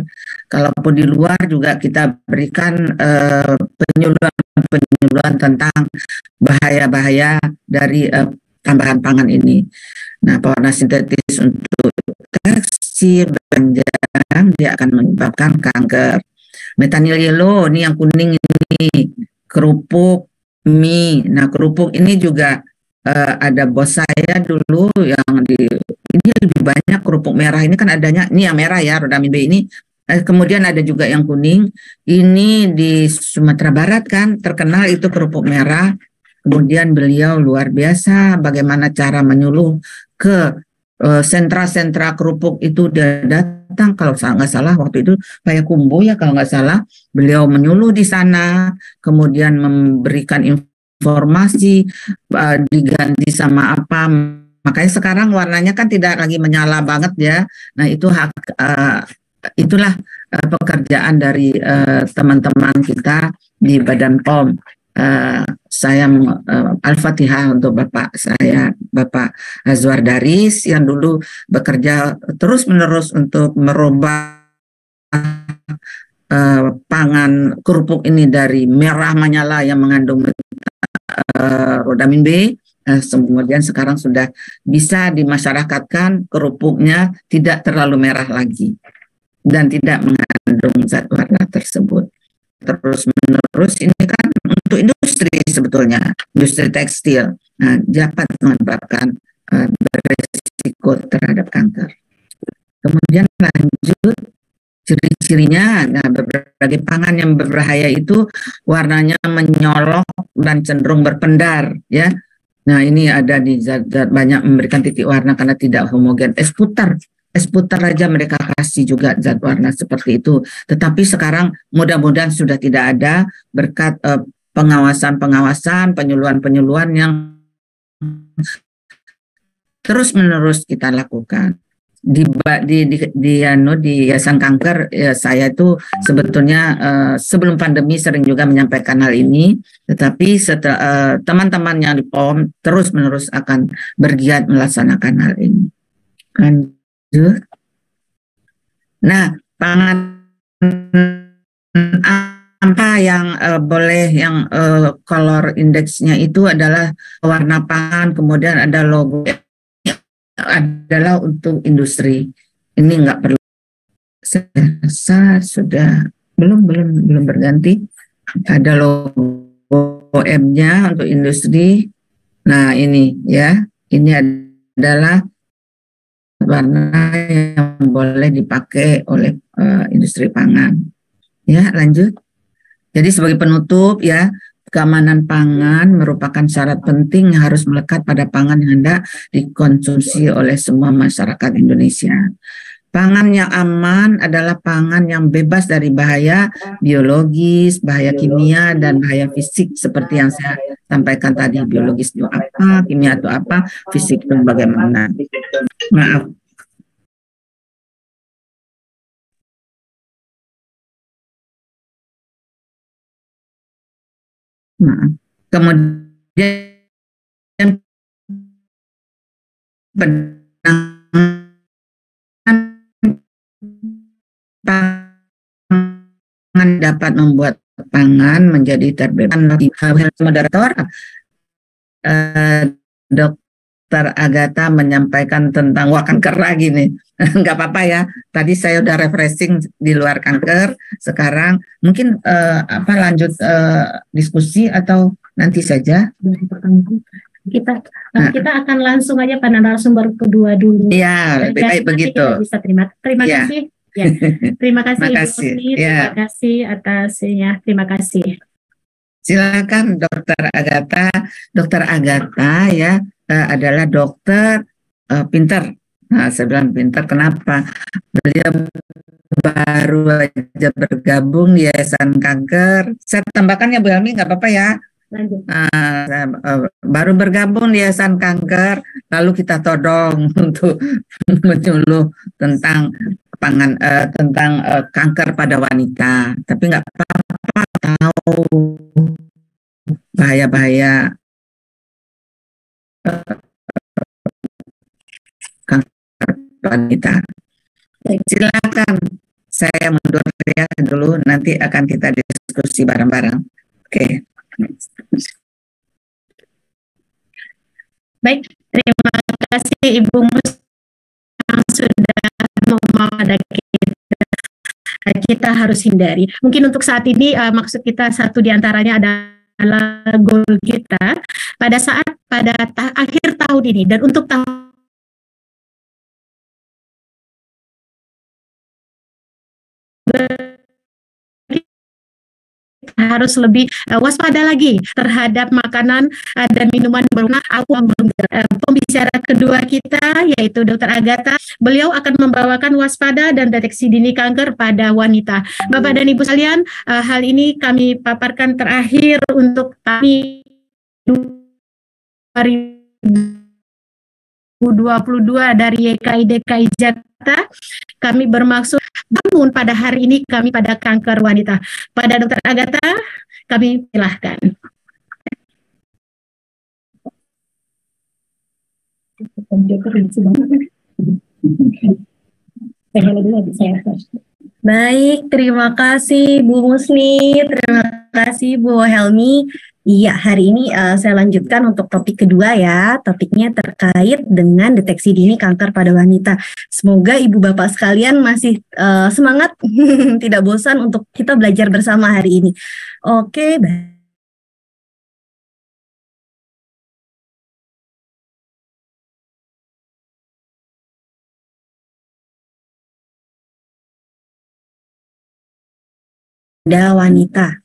Kalaupun di luar juga kita berikan penyuluhan tentang bahaya-bahahaya dari tambahan pangan ini. Nah, pewarna sintetis untuk tekstil dan dia akan menyebabkan kanker. Methanol yellow ini yang kuning ini, kerupuk, mie. Nah, kerupuk ini juga ada bos saya dulu yang ini lebih banyak kerupuk merah ini kan adanya, ini yang merah ya, Rodamin B ini. Kemudian ada juga yang kuning. Ini di Sumatera Barat kan terkenal itu kerupuk merah. Kemudian beliau luar biasa bagaimana cara menyuluh ke sentra-sentra kerupuk itu. Dia datang kalau nggak salah waktu itu Payakumbuh ya kalau nggak salah, beliau menyuluh di sana, kemudian memberikan informasi diganti sama apa. Makanya sekarang warnanya kan tidak lagi menyala banget ya. Nah itu itulah pekerjaan dari teman-teman kita di Badan POM. Saya Al-Fatihah untuk Bapak saya, Bapak Azwar Daris yang dulu bekerja terus-menerus untuk merubah pangan kerupuk ini dari merah menyala yang mengandung rodamin B. Kemudian sekarang sudah bisa dimasyarakatkan kerupuknya tidak terlalu merah lagi dan tidak mengandung zat warna tersebut. Terus menerus ini kan untuk industri sebetulnya, industri tekstil, dapat menyebabkan beresiko terhadap kanker. Kemudian lanjut ciri-cirinya, nah berbagai pangan yang berbahaya itu warnanya menyolok dan cenderung berpendar ya. Nah ini ada di zat-zat banyak memberikan titik warna karena tidak homogen. Es putar aja mereka kasih juga zat warna seperti itu. Tetapi sekarang mudah-mudahan sudah tidak ada berkat pengawasan-pengawasan, penyuluhan-penyuluhan yang terus-menerus kita lakukan. Di Yayasan Kanker ya, saya itu sebetulnya sebelum pandemi sering juga menyampaikan hal ini, tetapi setelah teman-teman yang di POM terus-menerus akan bergiat melaksanakan hal ini. Lanjut. Nah, pangan apa yang boleh yang color indeksnya itu adalah warna pangan, kemudian ada logo adalah untuk industri. Ini nggak perlu. Saya sudah belum berganti. Ada logo M-nya untuk industri. Nah ini ya, ini adalah warna yang boleh dipakai oleh industri pangan. Ya lanjut. Jadi sebagai penutup ya, keamanan pangan merupakan syarat penting yang harus melekat pada pangan yang hendak dikonsumsi oleh semua masyarakat Indonesia. Pangan yang aman adalah pangan yang bebas dari bahaya biologis, bahaya kimia, dan bahaya fisik seperti yang saya sampaikan tadi. Biologis itu apa, kimia itu apa, fisik itu bagaimana. Maaf. Nah, kemudian pangan dapat membuat pangan menjadi terbebas. Moderator Dokter Agatha menyampaikan tentang kanker lagi nih. Nggak apa-apa ya. Tadi saya udah refreshing di luar kanker. Sekarang mungkin lanjut diskusi atau nanti saja. Kita akan langsung aja pada narasumber kedua dulu. Iya, lebih baik begitu. Bisa terima Ya. kasih. Ya, terima kasih Terima Ibu kasih. Husni, Ya. terima kasih atasnya. Terima kasih. Silakan Dokter Agatha. Dokter Agatha ya adalah dokter pinter. Nah, saya bilang pinter kenapa? Beliau baru aja bergabung di Yayasan Kanker. Saya tambahkan ya Bu Helmi, nggak apa-apa ya. Lanjut. Baru bergabung di Yayasan Kanker, lalu kita todong untuk menyuluh tentang pangan tentang kanker pada wanita. Tapi nggak apa-apa, tahu bahaya-bahaya kanker wanita. Silakan, saya mundur ya dulu, nanti akan kita diskusi bareng-bareng. Oke. Baik, terima kasih Ibu Mus yang sudah mau pada kita harus hindari. Mungkin untuk saat ini maksud kita satu diantaranya adalah goal kita pada saat akhir tahun ini dan untuk tahun harus lebih waspada lagi terhadap makanan dan minuman berwarna aqua. Pembicara kedua kita yaitu Dr. Agatha, beliau akan membawakan waspada dan deteksi dini kanker pada wanita. Bapak dan Ibu sekalian, hal ini kami paparkan terakhir untuk kami 2022 dari YKI DKI Jakarta. Kami bermaksud bangun pada hari ini kami pada kanker wanita. Pada Dr. Agatha, kami silahkan. Baik, terima kasih Bu Musni, terima kasih Bu Helmi. Iya, hari ini saya lanjutkan untuk topik kedua ya. Topiknya terkait dengan deteksi dini kanker pada wanita. Semoga ibu bapak sekalian masih semangat, tidak bosan untuk kita belajar bersama hari ini. Oke, baik. Pada wanita.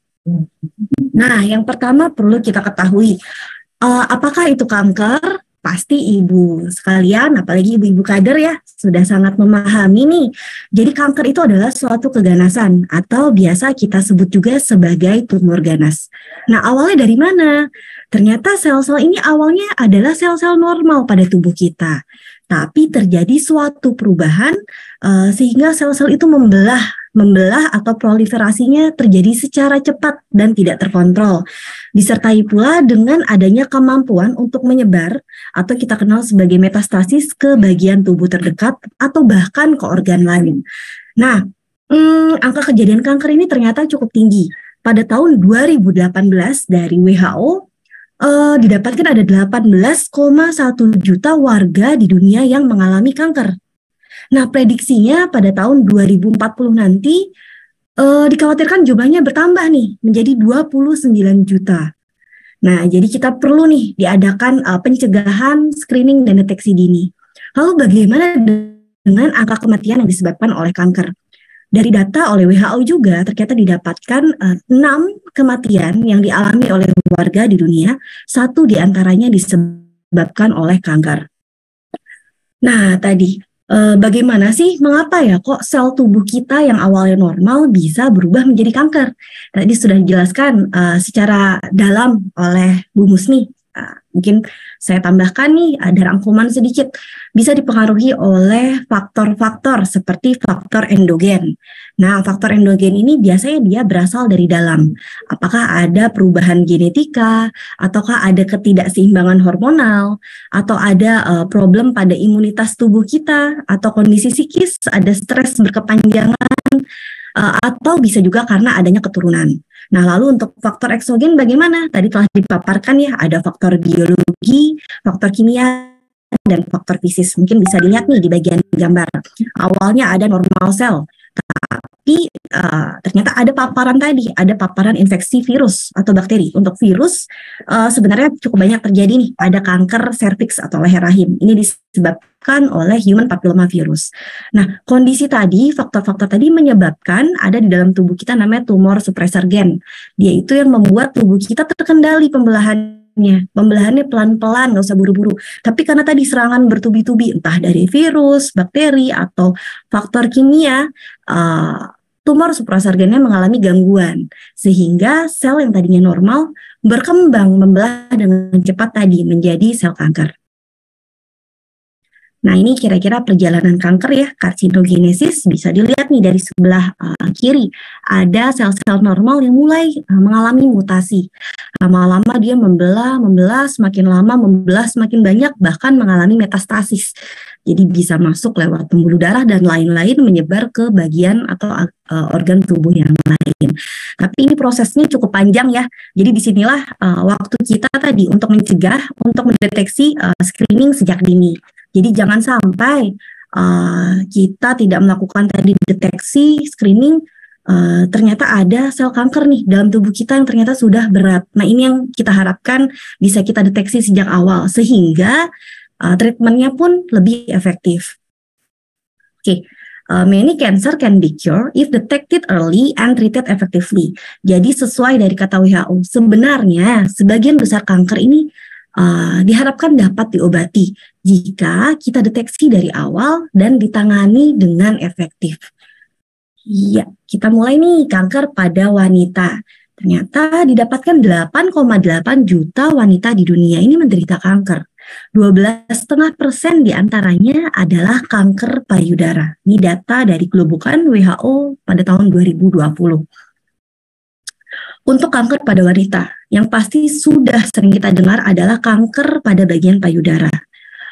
Nah, yang pertama perlu kita ketahui, apakah itu kanker? Pasti ibu sekalian, apalagi ibu-ibu kader ya, sudah sangat memahami nih. Jadi kanker itu adalah suatu keganasan atau biasa kita sebut juga sebagai tumor ganas. Nah, awalnya dari mana? Ternyata sel-sel ini awalnya adalah sel-sel normal pada tubuh kita. Tapi terjadi suatu perubahan sehingga sel-sel itu membelah atau proliferasinya terjadi secara cepat dan tidak terkontrol. Disertai pula dengan adanya kemampuan untuk menyebar atau kita kenal sebagai metastasis ke bagian tubuh terdekat atau bahkan ke organ lain. Nah, angka kejadian kanker ini ternyata cukup tinggi. Pada tahun 2018 dari WHO, didapatkan ada 18,1 juta warga di dunia yang mengalami kanker. Nah, prediksinya pada tahun 2040 nanti dikhawatirkan jumlahnya bertambah nih menjadi 29 juta. Nah, jadi kita perlu nih diadakan pencegahan, screening, dan deteksi dini. Lalu bagaimana dengan angka kematian yang disebabkan oleh kanker? Dari data oleh WHO juga ternyata didapatkan 6 kematian yang dialami oleh warga di dunia, 1 diantaranya disebabkan oleh kanker. Nah, tadi bagaimana sih, mengapa ya kok sel tubuh kita yang awalnya normal bisa berubah menjadi kanker? Tadi sudah dijelaskan secara dalam oleh Bu Musni. Mungkin saya tambahkan nih, ada rangkuman sedikit. Bisa dipengaruhi oleh faktor-faktor seperti faktor endogen. Nah, faktor endogen ini biasanya dia berasal dari dalam. Apakah ada perubahan genetika, ataukah ada ketidakseimbangan hormonal, atau ada problem pada imunitas tubuh kita, atau kondisi psikis, ada stres berkepanjangan, atau bisa juga karena adanya keturunan. Nah, lalu untuk faktor eksogen bagaimana? Tadi telah dipaparkan ya, ada faktor biologi, faktor kimia, dan faktor fisik. Mungkin bisa dilihat nih di bagian gambar. Awalnya ada normal sel, tapi ternyata ada paparan tadi, ada paparan infeksi virus atau bakteri. Untuk virus sebenarnya cukup banyak terjadi nih, ada kanker serviks atau leher rahim. Ini disebabkan oleh human papilloma virus. Nah, kondisi tadi, faktor-faktor tadi menyebabkan ada di dalam tubuh kita namanya tumor suppressor gen. Dia itu yang membuat tubuh kita terkendali pembelahannya pelan-pelan, nggak usah buru-buru. Tapi karena tadi serangan bertubi-tubi, entah dari virus, bakteri, atau faktor kimia, tumor suppressor gennya mengalami gangguan, sehingga sel yang tadinya normal berkembang membelah dengan cepat tadi menjadi sel kanker. Nah, ini kira-kira perjalanan kanker ya, karsinogenesis bisa dilihat nih dari sebelah kiri. Ada sel-sel normal yang mulai mengalami mutasi. Lama-lama dia membelah, semakin lama membelah semakin banyak, bahkan mengalami metastasis. Jadi bisa masuk lewat pembuluh darah dan lain-lain menyebar ke bagian atau organ tubuh yang lain. Tapi ini prosesnya cukup panjang ya. Jadi disinilah waktu kita tadi untuk mencegah, untuk mendeteksi screening sejak dini. Jadi jangan sampai kita tidak melakukan tadi deteksi, screening, ternyata ada sel kanker nih dalam tubuh kita yang ternyata sudah berat. Nah, ini yang kita harapkan bisa kita deteksi sejak awal, sehingga treatmentnya pun lebih efektif. Oke. Many cancer can be cured if detected early and treated effectively. Jadi sesuai dari kata WHO, sebenarnya sebagian besar kanker ini diharapkan dapat diobati jika kita deteksi dari awal dan ditangani dengan efektif. Iya, kita mulai nih kanker pada wanita. Ternyata didapatkan 8,8 juta wanita di dunia ini menderita kanker. 12,5% diantaranya adalah kanker payudara. Ini data dari Globokan WHO pada tahun 2020. Untuk kanker pada wanita, yang pasti sudah sering kita dengar adalah kanker pada bagian payudara.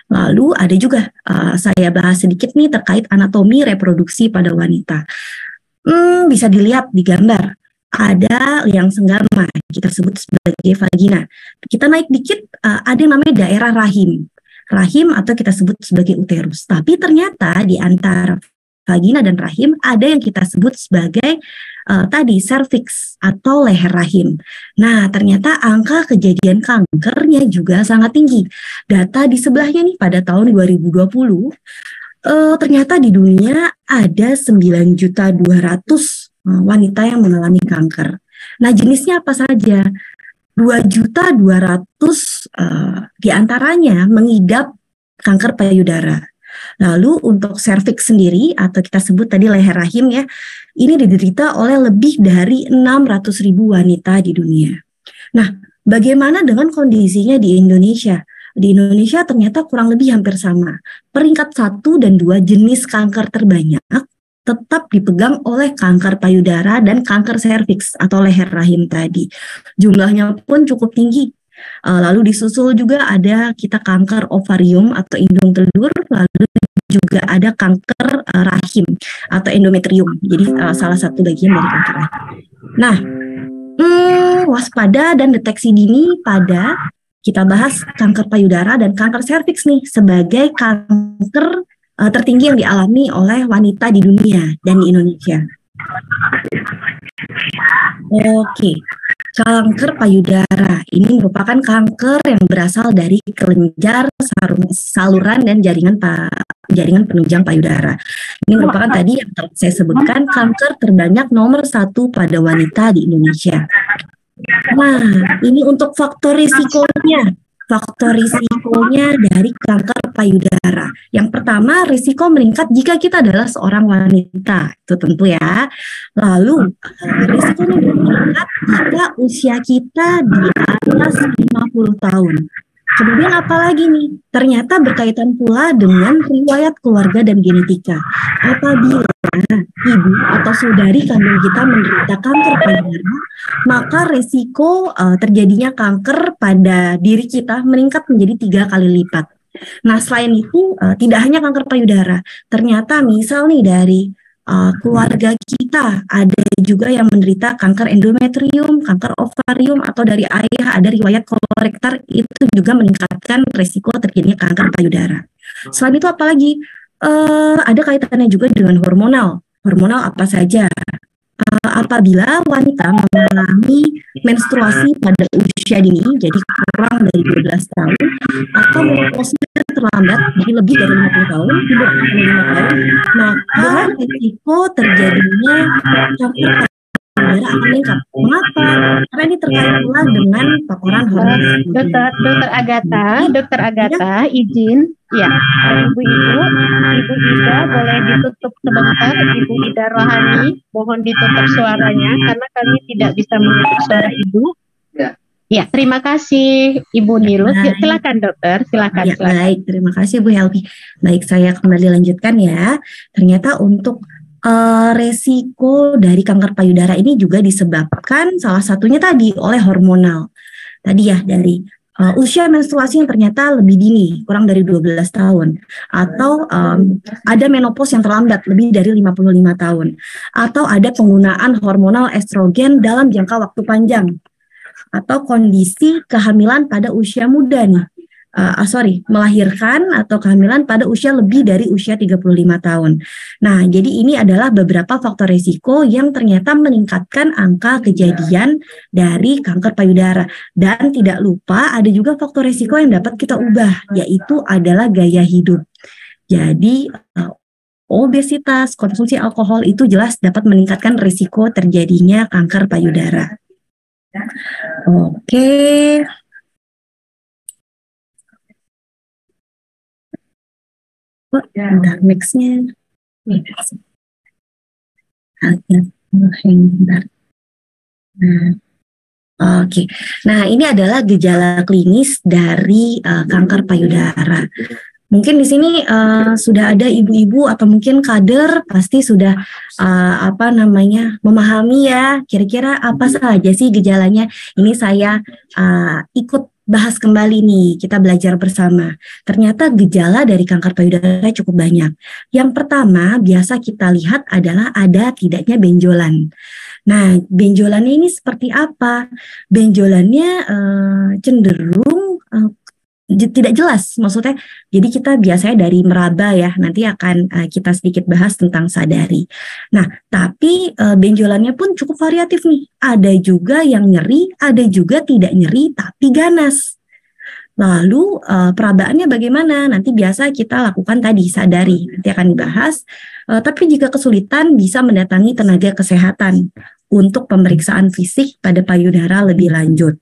Lalu ada juga, saya bahas sedikit nih terkait anatomi reproduksi pada wanita. Bisa dilihat di gambar, ada yang senggama, kita sebut sebagai vagina. Kita naik dikit, ada yang namanya daerah rahim. Rahim atau kita sebut sebagai uterus. Tapi ternyata di antara vagina dan rahim ada yang kita sebut sebagai tadi cervix atau leher rahim. Nah, ternyata angka kejadian kankernya juga sangat tinggi. Data di sebelahnya nih pada tahun 2020 ternyata di dunia ada 9.200.000 wanita yang mengalami kanker. Nah, jenisnya apa saja? 2.200.000 diantaranya mengidap kanker payudara. Lalu untuk serviks sendiri atau kita sebut tadi leher rahim ya, ini diderita oleh lebih dari 600.000 wanita di dunia. Nah, bagaimana dengan kondisinya di Indonesia? Di Indonesia ternyata kurang lebih hampir sama. Peringkat 1 dan 2 jenis kanker terbanyak tetap dipegang oleh kanker payudara dan kanker serviks atau leher rahim tadi. Jumlahnya pun cukup tinggi. Lalu disusul juga ada kita kanker ovarium atau indung telur, lalu juga ada kanker rahim atau endometrium. Jadi salah satu bagian dari kanker rahim. Nah, waspada dan deteksi dini pada kita bahas kanker payudara dan kanker serviks nih sebagai kanker tertinggi yang dialami oleh wanita di dunia dan di Indonesia. Oke. Kanker payudara ini merupakan kanker yang berasal dari kelenjar, saluran dan jaringan penunjang payudara. Ini merupakan tadi yang saya sebutkan kanker terbanyak nomor 1 pada wanita di Indonesia. Nah, ini untuk faktor risikonya. Faktor risikonya dari kanker payudara. Yang pertama, risiko meningkat jika kita adalah seorang wanita. Itu tentu ya. Lalu, risikonya meningkat jika usia kita di atas 50 tahun. Kemudian apalagi nih? Ternyata berkaitan pula dengan riwayat keluarga dan genetika. Apabila ibu atau saudari kandung kita menderita kanker payudara, maka resiko terjadinya kanker pada diri kita meningkat menjadi 3 kali lipat. Nah, selain itu tidak hanya kanker payudara, ternyata misal nih dari keluarga kita ada juga yang menderita kanker endometrium, kanker ovarium, atau dari ayah ada riwayat kolorektal, itu juga meningkatkan resiko terjadinya kanker payudara. Selain itu apalagi ada kaitannya juga dengan hormonal. Hormonal apa saja? Apabila wanita mengalami menstruasi pada usia dini, jadi kurang dari 12 tahun, atau menopausnya terlambat, jadi lebih dari 50 tahun, tidak 55 tahun, maka risiko terjadinya kanker payudara akan meningkat. Mengapa? Karena ini terkait pula dengan paparan hormon. Dokter Agatha, izin. Ya, Ibu Ida boleh ditutup sebentar. Ibu Ida Rohani, mohon ditutup suaranya karena kami tidak bisa mendengar suara Ibu. Ya, terima kasih Ibu Nilus. Ya, silakan dokter, silakan. Ya, baik, terima kasih Bu Helvi. Baik, saya kembali lanjutkan ya. Ternyata untuk resiko dari kanker payudara ini juga disebabkan salah satunya tadi oleh hormonal. Tadi ya dari usia menstruasi yang ternyata lebih dini, kurang dari 12 tahun. Atau ada menopause yang terlambat, lebih dari 55 tahun. Atau ada penggunaan hormonal estrogen dalam jangka waktu panjang. Atau kondisi kehamilan pada usia muda nih. Melahirkan atau kehamilan pada usia lebih dari usia 35 tahun. Nah, jadi ini adalah beberapa faktor risiko yang ternyata meningkatkan angka kejadian dari kanker payudara. Dan tidak lupa ada juga faktor risiko yang dapat kita ubah, yaitu adalah gaya hidup. Jadi, obesitas, konsumsi alkohol itu jelas dapat meningkatkan risiko terjadinya kanker payudara. Oke. Bentar, next-nya. Oke. Nah, ini adalah gejala klinis dari kanker payudara. Mungkin di sini sudah ada ibu-ibu atau mungkin kader pasti sudah memahami ya kira-kira apa saja sih gejalanya. Ini saya ikut bahas kembali nih, kita belajar bersama. Ternyata gejala dari kanker payudara cukup banyak. Yang pertama biasa kita lihat adalah ada tidaknya benjolan. Nah, benjolannya ini seperti apa? Benjolannya cenderung tidak jelas, maksudnya jadi kita biasanya dari meraba ya, nanti akan kita sedikit bahas tentang sadari. Nah, tapi benjolannya pun cukup variatif nih, ada juga yang nyeri, ada juga tidak nyeri tapi ganas. Lalu perabaannya bagaimana? Nanti biasa kita lakukan tadi sadari, nanti akan dibahas. Tapi jika kesulitan bisa mendatangi tenaga kesehatan untuk pemeriksaan fisik pada payudara lebih lanjut.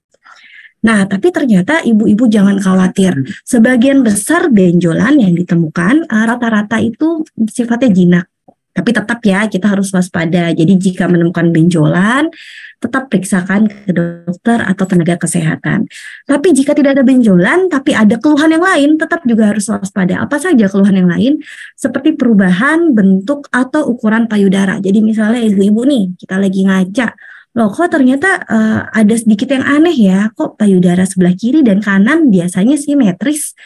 Nah, tapi ternyata ibu-ibu jangan khawatir. Sebagian besar benjolan yang ditemukan rata-rata itu sifatnya jinak. Tapi tetap ya kita harus waspada. Jadi jika menemukan benjolan, tetap periksakan ke dokter atau tenaga kesehatan. Tapi jika tidak ada benjolan, tapi ada keluhan yang lain, tetap juga harus waspada. Apa saja keluhan yang lain? Seperti perubahan bentuk atau ukuran payudara. Jadi misalnya ibu-ibu nih, kita lagi ngaca. Loh kok ternyata ada sedikit yang aneh ya, kok payudara sebelah kiri dan kanan biasanya simetris,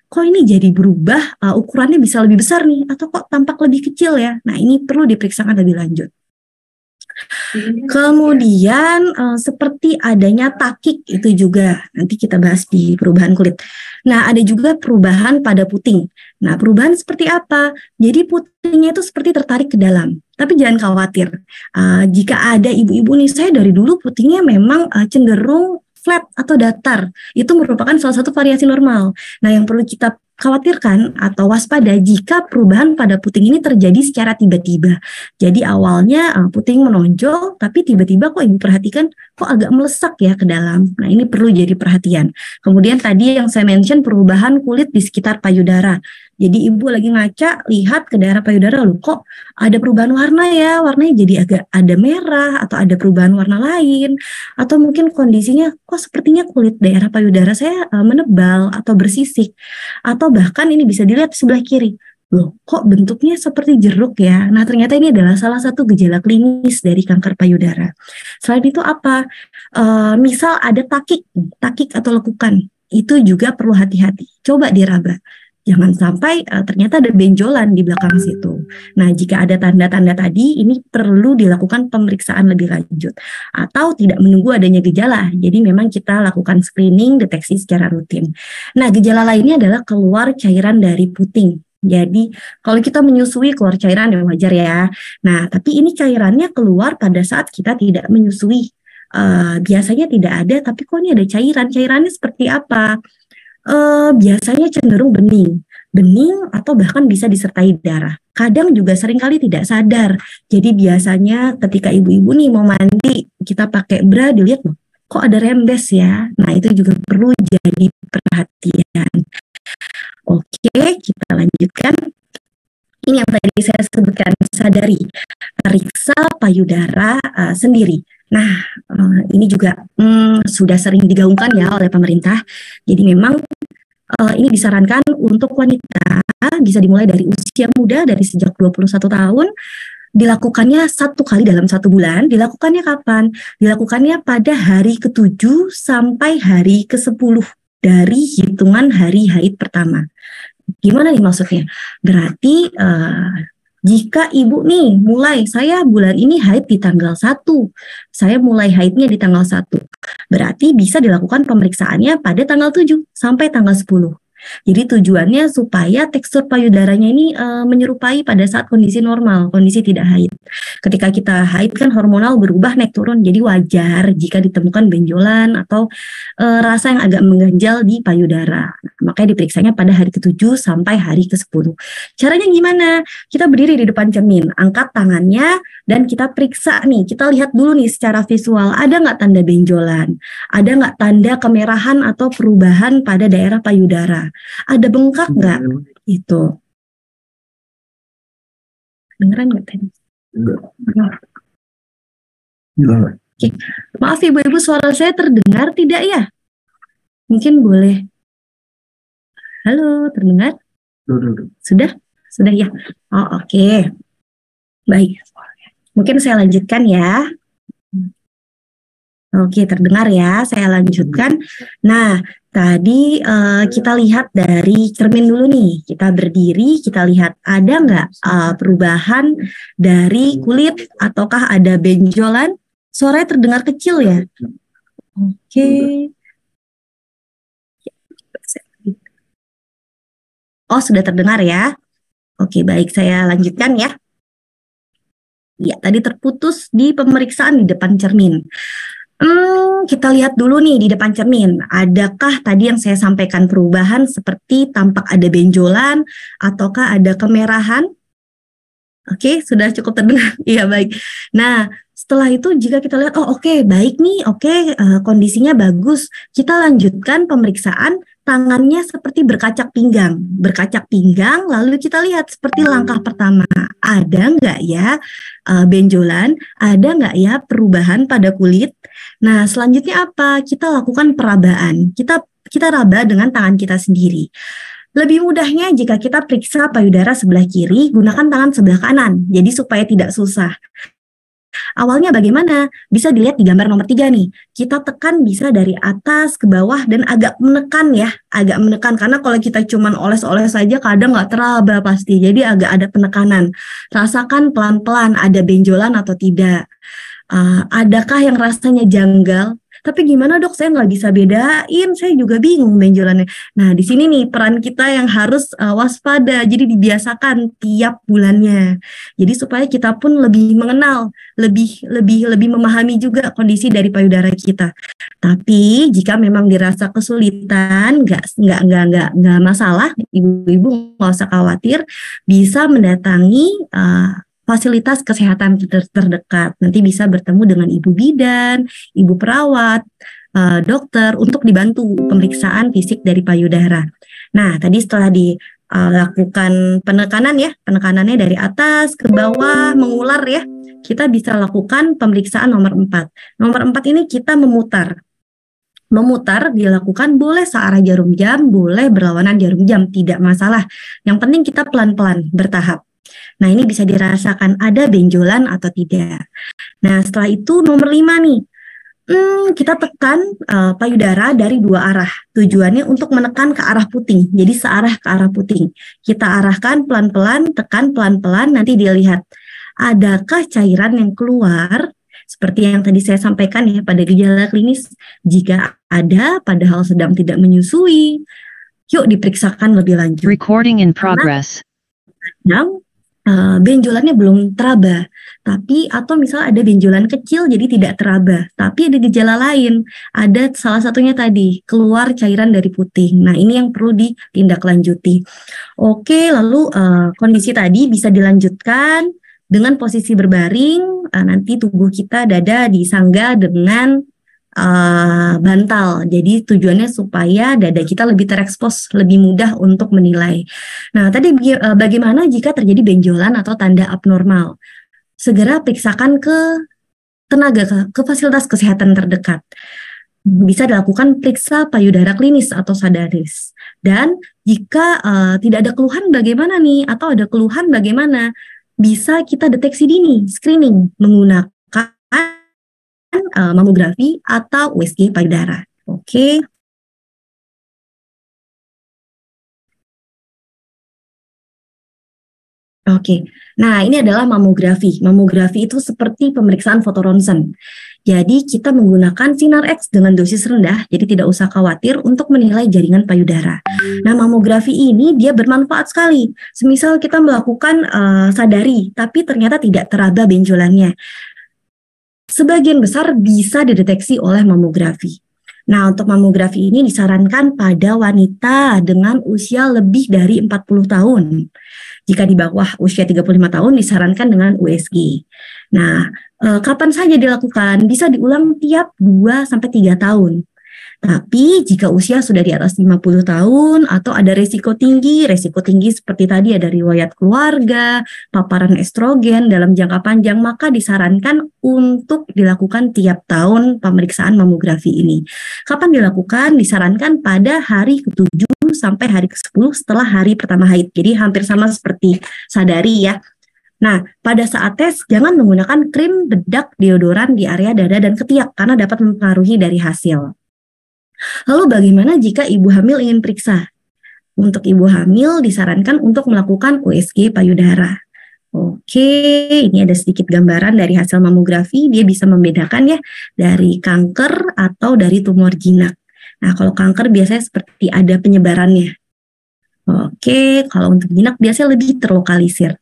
kok ini jadi berubah, ukurannya bisa lebih besar nih, atau kok tampak lebih kecil ya. Nah ini perlu diperiksakan lebih lanjut. Kemudian seperti adanya takik itu juga nanti kita bahas di perubahan kulit. Nah ada juga perubahan pada puting. Nah perubahan seperti apa? Jadi putingnya itu seperti tertarik ke dalam. Tapi jangan khawatir. Jika ada ibu-ibu nih, saya dari dulu putingnya memang cenderung flat atau datar. Itu merupakan salah satu variasi normal. Nah yang perlu kita khawatirkan atau waspada jika perubahan pada puting ini terjadi secara tiba-tiba. Jadi awalnya puting menonjol, tapi tiba-tiba kok ibu perhatikan kok agak melesak ya ke dalam. Nah ini perlu jadi perhatian. Kemudian tadi yang saya mention perubahan kulit di sekitar payudara. Jadi ibu lagi ngaca, lihat ke daerah payudara, loh kok ada perubahan warna ya, warnanya jadi agak ada merah atau ada perubahan warna lain, atau mungkin kondisinya kok sepertinya kulit daerah payudara saya menebal atau bersisik, atau bahkan ini bisa dilihat di sebelah kiri, loh kok bentuknya seperti jeruk ya. Nah ternyata ini adalah salah satu gejala klinis dari kanker payudara. Selain itu apa? Misal ada takik atau lekukan, itu juga perlu hati-hati, coba diraba. Jangan sampai ternyata ada benjolan di belakang situ. Nah, jika ada tanda-tanda tadi, ini perlu dilakukan pemeriksaan lebih lanjut. Atau tidak menunggu adanya gejala. Jadi memang kita lakukan screening, deteksi secara rutin. Nah, gejala lainnya adalah keluar cairan dari puting. Jadi, kalau kita menyusui keluar cairan ya wajar ya. Nah, tapi ini cairannya keluar pada saat kita tidak menyusui. Biasanya tidak ada, tapi kok ini ada cairan. Cairannya seperti apa? Biasanya cenderung bening atau bahkan bisa disertai darah. Kadang juga seringkali tidak sadar. Jadi biasanya ketika ibu-ibu nih mau mandi, kita pakai bra, dilihat loh, kok ada rembes ya. Nah itu juga perlu jadi perhatian. Oke, kita lanjutkan. Ini yang tadi saya sebutkan, sadari, periksa payudara sendiri. Nah, ini juga sudah sering digaungkan ya oleh pemerintah. Jadi memang ini disarankan untuk wanita bisa dimulai dari usia muda, dari sejak 21 tahun, dilakukannya 1 kali dalam 1 bulan. Dilakukannya kapan? Dilakukannya pada hari ke-7 sampai hari ke-10 dari hitungan hari haid pertama. Gimana nih maksudnya? Berarti jika ibu nih mulai, saya bulan ini haid di tanggal 1, saya mulai haidnya di tanggal 1, berarti bisa dilakukan pemeriksaannya pada tanggal 7 sampai tanggal 10. Jadi tujuannya supaya tekstur payudaranya ini menyerupai pada saat kondisi normal, kondisi tidak haid. Ketika kita haid kan hormonal berubah naik turun, jadi wajar jika ditemukan benjolan atau rasa yang agak mengganjal di payudara. Makanya diperiksanya pada hari ke-7 sampai hari ke-10. Caranya gimana? Kita berdiri di depan cermin, angkat tangannya, dan kita periksa nih, kita lihat dulu nih secara visual, ada nggak tanda benjolan? Ada nggak tanda kemerahan atau perubahan pada daerah payudara? Ada bengkak nggak? Itu. Dengeran nggak tadi? Enggak. Oke. Maaf ibu-ibu, suara saya terdengar tidak ya? Mungkin boleh. Halo, terdengar? Sudah? Sudah ya? Oh, oke. Baik. Mungkin saya lanjutkan ya. Oke, terdengar ya. Saya lanjutkan. Nah, tadi kita lihat dari cermin dulu nih. Kita berdiri, kita lihat ada nggak perubahan dari kulit ataukah ada benjolan? Suaranya terdengar kecil ya? Oke. Oh, sudah terdengar ya? Oke, baik. Saya lanjutkan ya. Ya, tadi terputus di pemeriksaan di depan cermin. Kita lihat dulu nih di depan cermin. Adakah tadi yang saya sampaikan perubahan seperti tampak ada benjolan ataukah ada kemerahan? Oke, sudah cukup terdengar. Iya, baik. Nah, setelah itu jika kita lihat, oh oke, baik nih, kondisinya bagus. Kita lanjutkan pemeriksaan. Tangannya seperti berkacak pinggang, lalu kita lihat seperti langkah pertama, ada nggak ya benjolan, ada nggak ya perubahan pada kulit. Nah, selanjutnya apa? Kita lakukan perabaan, kita raba dengan tangan kita sendiri. Lebih mudahnya jika kita periksa payudara sebelah kiri, gunakan tangan sebelah kanan, jadi supaya tidak susah. Awalnya bagaimana? Bisa dilihat di gambar nomor 3 nih. Kita tekan bisa dari atas ke bawah dan agak menekan ya. Agak menekan karena kalau kita cuman oles-oles saja kadang nggak teraba pasti. Jadi agak ada penekanan. Rasakan pelan-pelan ada benjolan atau tidak. Adakah yang rasanya janggal? Tapi gimana dok, saya nggak bisa bedain, saya juga bingung benjolannya. Nah, di sini nih peran kita yang harus waspada, jadi dibiasakan tiap bulannya. Jadi supaya kita pun lebih mengenal, lebih memahami juga kondisi dari payudara kita. Tapi jika memang dirasa kesulitan, nggak masalah, ibu-ibu nggak usah khawatir, bisa mendatangi fasilitas kesehatan terdekat. Nanti bisa bertemu dengan ibu bidan, ibu perawat, dokter untuk dibantu pemeriksaan fisik dari payudara. Nah, tadi setelah dilakukan penekanannya dari atas ke bawah, mengular ya, kita bisa lakukan pemeriksaan nomor 4. Nomor 4 ini kita memutar. Memutar dilakukan boleh searah jarum jam, boleh berlawanan jarum jam, tidak masalah. Yang penting kita pelan-pelan, bertahap. Nah, ini bisa dirasakan ada benjolan atau tidak. Nah, setelah itu nomor 5 nih. Kita tekan payudara dari 2 arah. Tujuannya untuk menekan ke arah puting. Jadi searah ke arah puting. Kita arahkan pelan-pelan, tekan pelan-pelan, nanti dilihat adakah cairan yang keluar seperti yang tadi saya sampaikan ya pada gejala klinis. Jika ada padahal sedang tidak menyusui, yuk diperiksakan lebih lanjut. Recording in progress. Nah, benjolannya belum teraba, tapi atau misal ada benjolan kecil jadi tidak teraba, tapi ada gejala lain, ada salah satunya tadi keluar cairan dari puting. Nah, ini yang perlu ditindaklanjuti. Oke, lalu kondisi tadi bisa dilanjutkan dengan posisi berbaring, nanti tubuh kita dada disangga dengan bantal. Jadi tujuannya supaya dada kita lebih terekspos, lebih mudah untuk menilai. Nah, tadi bagaimana jika terjadi benjolan atau tanda abnormal? Segera periksakan ke tenaga ke fasilitas kesehatan terdekat. Bisa dilakukan periksa payudara klinis atau sadaris. Dan jika tidak ada keluhan bagaimana nih, atau ada keluhan bagaimana, bisa kita deteksi dini, screening menggunakan mamografi atau USG payudara. Oke. Oke, nah ini adalah mamografi. Mamografi itu seperti pemeriksaan foto ronsen. Jadi kita menggunakan sinar X dengan dosis rendah, jadi tidak usah khawatir untuk menilai jaringan payudara. Nah, mamografi ini dia bermanfaat sekali. Semisal kita melakukan sadari, tapi ternyata tidak teraba benjolannya. Sebagian besar bisa dideteksi oleh mamografi. Nah, untuk mamografi ini disarankan pada wanita dengan usia lebih dari 40 tahun. Jika di bawah usia 35 tahun disarankan dengan USG. Nah, kapan saja dilakukan? Bisa diulang tiap 2-3 tahun. Tapi jika usia sudah di atas 50 tahun atau ada resiko tinggi seperti tadi ada riwayat keluarga, paparan estrogen dalam jangka panjang, maka disarankan untuk dilakukan tiap tahun pemeriksaan mamografi ini. Kapan dilakukan? Disarankan pada hari ke-7 sampai hari ke-10 setelah hari pertama haid. Jadi hampir sama seperti sadari ya. Nah, pada saat tes jangan menggunakan krim, bedak, deodoran di area dada dan ketiak karena dapat mempengaruhi dari hasil. Lalu bagaimana jika ibu hamil ingin periksa? Untuk ibu hamil disarankan untuk melakukan USG payudara. Oke, ini ada sedikit gambaran dari hasil mamografi. Dia bisa membedakan ya dari kanker atau dari tumor jinak. Nah, kalau kanker biasanya seperti ada penyebarannya. Oke, kalau untuk jinak biasanya lebih terlokalisir.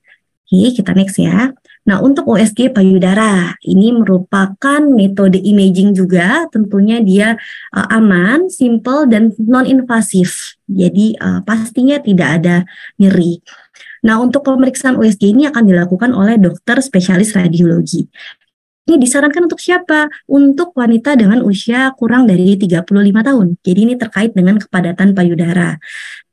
Oke, kita next ya. Nah, untuk USG payudara, ini merupakan metode imaging juga, tentunya dia aman, simple, dan non-invasif. Jadi, pastinya tidak ada nyeri. Nah, untuk pemeriksaan USG ini akan dilakukan oleh dokter spesialis radiologi. Ini disarankan untuk siapa? Untuk wanita dengan usia kurang dari 35 tahun. Jadi ini terkait dengan kepadatan payudara.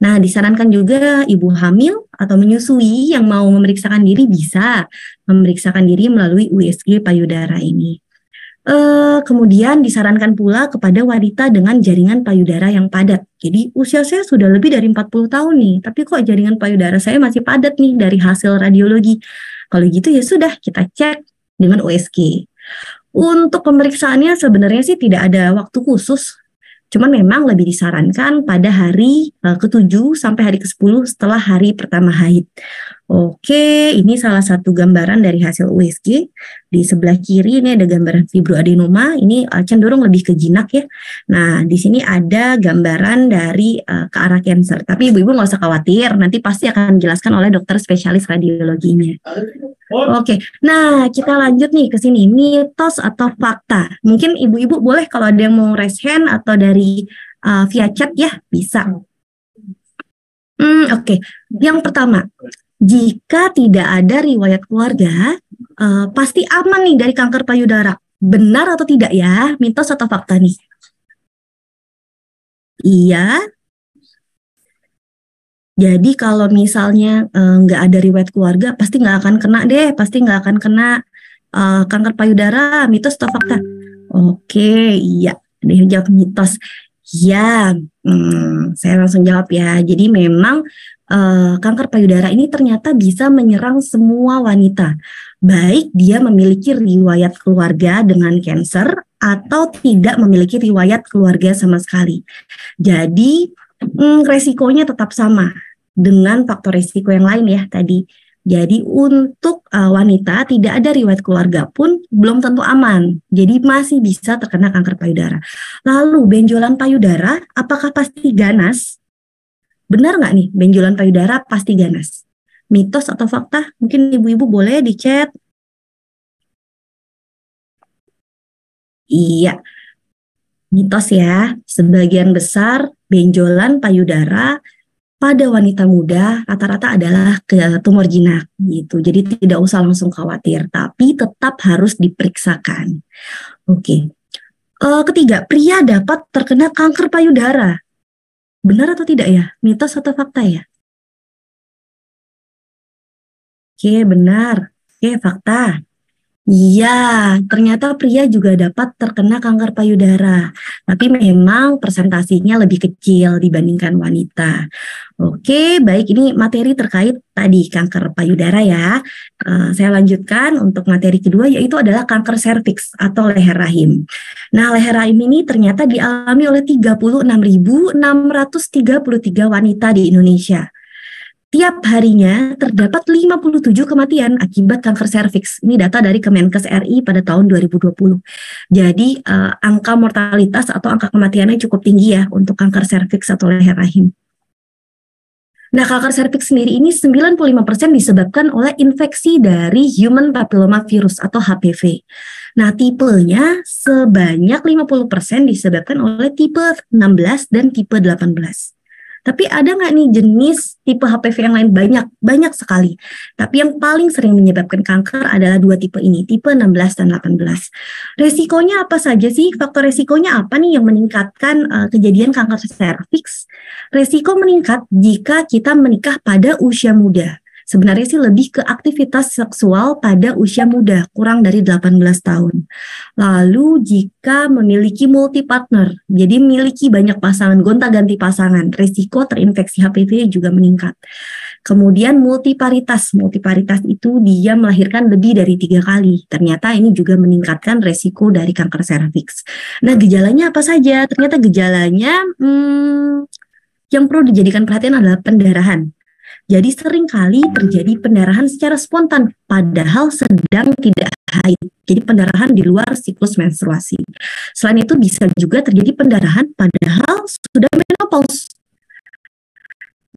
Nah, disarankan juga ibu hamil atau menyusui yang mau memeriksakan diri bisa memeriksakan diri melalui USG payudara ini. Kemudian disarankan pula kepada wanita dengan jaringan payudara yang padat. Jadi usia saya sudah lebih dari 40 tahun nih, tapi kok jaringan payudara saya masih padat nih dari hasil radiologi. Kalau gitu ya sudah kita cek dengan USG. Untuk pemeriksaannya sebenarnya sih tidak ada waktu khusus, cuman memang lebih disarankan pada hari ke-7 sampai hari ke-10 setelah hari pertama haid. Oke, ini salah satu gambaran dari hasil USG. Di sebelah kiri ini ada gambaran fibroadenoma, ini cenderung lebih ke jinak ya. Nah, di sini ada gambaran dari ke arah cancer. Tapi ibu-ibu nggak usah khawatir, nanti pasti akan dijelaskan oleh dokter spesialis radiologinya. Oke, nah kita lanjut nih ke sini, mitos atau fakta. Mungkin ibu-ibu boleh kalau ada yang mau raise hand atau dari via chat ya, bisa. Oke. Yang pertama, jika tidak ada riwayat keluarga, pasti aman nih dari kanker payudara. Benar atau tidak ya? Mitos atau fakta nih? Iya. Jadi kalau misalnya nggak ada riwayat keluarga, pasti nggak akan kena deh, pasti nggak akan kena kanker payudara. Mitos atau fakta? Oke, iya. Ada yang jawab mitos. Ya, saya langsung jawab ya. Jadi memang kanker payudara ini ternyata bisa menyerang semua wanita, baik dia memiliki riwayat keluarga dengan kanker atau tidak memiliki riwayat keluarga sama sekali. Jadi resikonya tetap sama dengan faktor resiko yang lain ya tadi. Jadi untuk wanita tidak ada riwayat keluarga pun belum tentu aman. Jadi masih bisa terkena kanker payudara. Lalu benjolan payudara apakah pasti ganas? Benar nggak nih benjolan payudara pasti ganas? Mitos atau fakta? Mungkin ibu-ibu boleh di chat. Iya, mitos ya. Sebagian besar benjolan payudara pada wanita muda rata-rata adalah ke tumor jinak gitu. Jadi tidak usah langsung khawatir, tapi tetap harus diperiksakan. Oke. Ketiga, pria dapat terkena kanker payudara. Benar atau tidak ya? Mitos atau fakta ya? Oke, benar. Oke, fakta. Iya, ternyata pria juga dapat terkena kanker payudara, tapi memang persentasinya lebih kecil dibandingkan wanita. Oke, baik, ini materi terkait tadi kanker payudara ya. Saya lanjutkan untuk materi kedua, yaitu adalah kanker serviks atau leher rahim. Nah, leher rahim ini ternyata dialami oleh 36.633 wanita di Indonesia. Tiap harinya terdapat 57 kematian akibat kanker serviks. Ini data dari Kemenkes RI pada tahun 2020. Jadi angka mortalitas atau angka kematiannya cukup tinggi ya untuk kanker serviks atau leher rahim. Nah, kanker serviks sendiri ini 95% disebabkan oleh infeksi dari human papilloma virus atau HPV. Nah, tipenya sebanyak 50% disebabkan oleh tipe 16 dan tipe 18. Tapi ada nggak nih jenis tipe HPV yang lain? Banyak sekali. Tapi yang paling sering menyebabkan kanker adalah dua tipe ini, tipe 16 dan 18. Resikonya apa saja sih? Faktor resikonya apa nih yang meningkatkan kejadian kanker serviks? Resiko meningkat jika kita menikah pada usia muda. Sebenarnya sih lebih ke aktivitas seksual pada usia muda, kurang dari 18 tahun. Lalu jika memiliki multi partner, jadi memiliki banyak pasangan, gonta-ganti pasangan, risiko terinfeksi HPV juga meningkat. Kemudian multiparitas itu dia melahirkan lebih dari 3 kali. Ternyata ini juga meningkatkan resiko dari kanker serviks. Nah, gejalanya apa saja? Ternyata gejalanya yang perlu dijadikan perhatian adalah pendarahan. Jadi seringkali terjadi pendarahan secara spontan, padahal sedang tidak haid. Jadi pendarahan di luar siklus menstruasi. Selain itu bisa juga terjadi pendarahan padahal sudah menopause.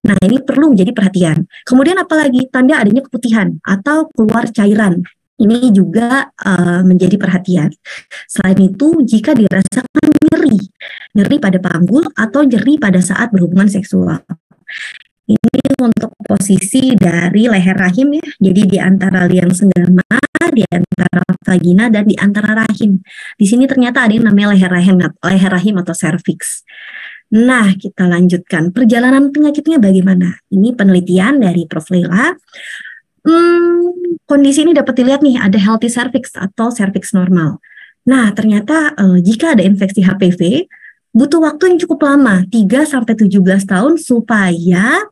Nah, ini perlu menjadi perhatian. Kemudian apalagi tanda adanya keputihan atau keluar cairan. Ini juga menjadi perhatian. Selain itu, jika dirasakan nyeri pada panggul atau nyeri pada saat berhubungan seksual. Ini untuk posisi dari leher rahim ya, jadi di antara liang senggama, di antara vagina, dan di antara rahim. Di sini ternyata ada yang namanya leher rahim atau serviks. Nah, kita lanjutkan. Perjalanan penyakitnya bagaimana? Ini penelitian dari Prof. Leila. Kondisi ini dapat dilihat nih, ada healthy cervix atau cervix normal. Nah, ternyata jika ada infeksi HPV, butuh waktu yang cukup lama, 3-17 tahun supaya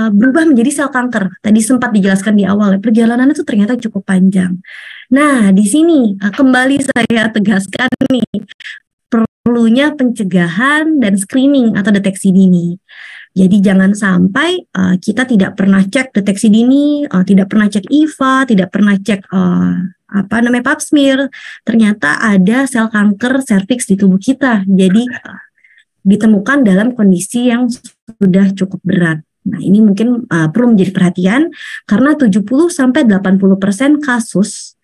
berubah menjadi sel kanker. Tadi sempat dijelaskan di awal, perjalanan itu ternyata cukup panjang. Nah, di sini kembali saya tegaskan nih, perlunya pencegahan dan screening atau deteksi dini. Jadi jangan sampai kita tidak pernah cek deteksi dini, tidak pernah cek IVA, tidak pernah cek pap smear, ternyata ada sel kanker serviks di tubuh kita. Jadi ditemukan dalam kondisi yang sudah cukup berat. Nah, ini mungkin perlu menjadi perhatian karena 70-80% kasus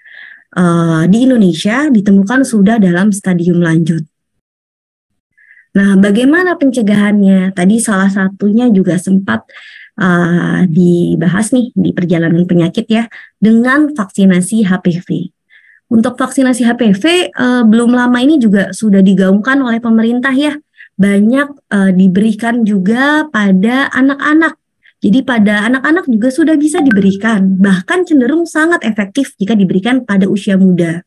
di Indonesia ditemukan sudah dalam stadium lanjut. Nah, bagaimana pencegahannya? Tadi salah satunya juga sempat dibahas nih di perjalanan penyakit ya, dengan vaksinasi HPV. Untuk vaksinasi HPV belum lama ini juga sudah digaungkan oleh pemerintah ya. Banyak diberikan juga pada anak-anak. Jadi pada anak-anak juga sudah bisa diberikan, bahkan cenderung sangat efektif jika diberikan pada usia muda.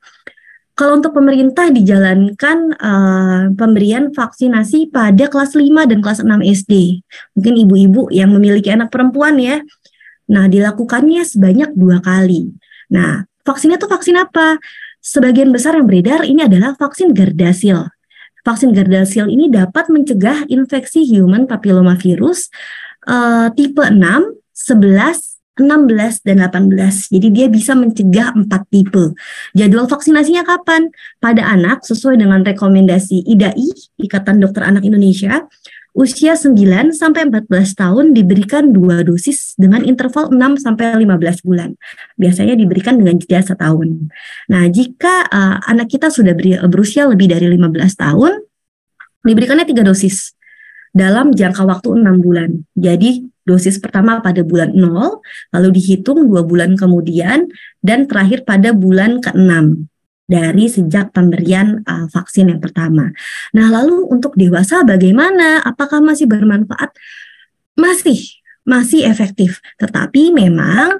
Kalau untuk pemerintah dijalankan pemberian vaksinasi pada kelas 5 dan kelas 6 SD. Mungkin ibu-ibu yang memiliki anak perempuan ya. Nah, dilakukannya sebanyak 2 kali. Nah, vaksinnya itu vaksin apa? Sebagian besar yang beredar ini adalah vaksin Gardasil. Vaksin Gardasil ini dapat mencegah infeksi human papillomavirus tipe 6, 11, 16, dan 18. Jadi dia bisa mencegah 4 tipe. Jadwal vaksinasinya kapan? Pada anak sesuai dengan rekomendasi IDAI, Ikatan Dokter Anak Indonesia, usia 9 sampai 14 tahun diberikan 2 dosis dengan interval 6 sampai 15 bulan. Biasanya diberikan dengan jeda 1 tahun. Nah, jika anak kita sudah berusia lebih dari 15 tahun, diberikannya 3 dosis dalam jangka waktu 6 bulan. Jadi dosis pertama pada bulan 0, lalu dihitung 2 bulan kemudian, dan terakhir pada bulan ke-6 dari sejak pemberian vaksin yang pertama. Nah, lalu untuk dewasa bagaimana? Apakah masih bermanfaat? Masih. masih efektif. Tetapi memang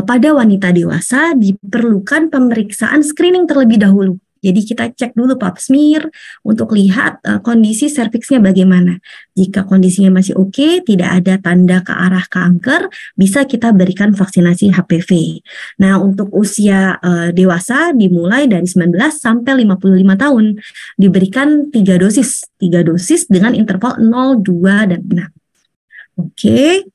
pada wanita dewasa diperlukan pemeriksaan screening terlebih dahulu. Jadi kita cek dulu pap smear untuk lihat kondisi serviksnya bagaimana. Jika kondisinya masih oke, tidak ada tanda ke arah kanker, bisa kita berikan vaksinasi HPV. Nah, untuk usia dewasa dimulai dari 19 sampai 55 tahun. Diberikan 3 dosis dengan interval 0, 2, dan 6. Oke.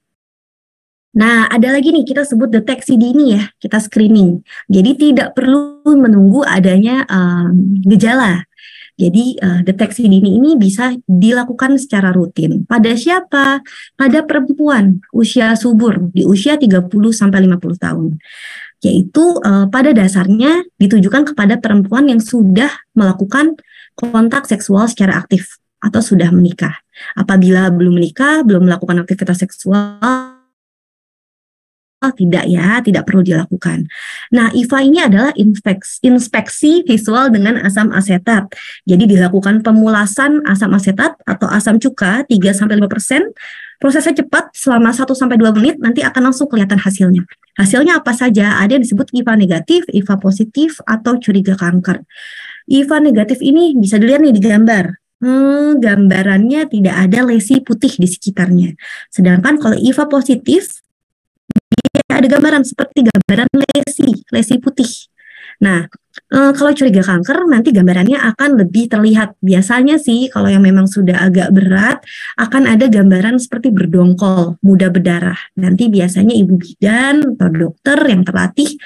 Nah, ada lagi nih kita sebut deteksi dini ya, kita screening. Jadi tidak perlu menunggu adanya gejala. Jadi deteksi dini ini bisa dilakukan secara rutin. Pada siapa? Pada perempuan usia subur di usia 30 sampai 50 tahun. Yaitu pada dasarnya ditujukan kepada perempuan yang sudah melakukan kontak seksual secara aktif atau sudah menikah. Apabila belum menikah, belum melakukan aktivitas seksual, tidak perlu dilakukan. Nah, IVA ini adalah inspeksi visual dengan asam asetat. Jadi dilakukan pemulasan asam asetat atau asam cuka 3-5%. Prosesnya cepat, selama 1-2 menit, nanti akan langsung kelihatan hasilnya. Hasilnya apa saja? Ada yang disebut IVA negatif, IVA positif, atau curiga kanker. IVA negatif ini bisa dilihat nih di gambar. Gambarannya tidak ada lesi putih di sekitarnya. Sedangkan kalau IVA positif, ada gambaran seperti gambaran lesi putih. Nah, kalau curiga kanker nanti gambarannya akan lebih terlihat. Biasanya sih kalau yang memang sudah agak berat akan ada gambaran seperti berdongkol, mudah berdarah. Nanti biasanya ibu bidan atau dokter yang terlatih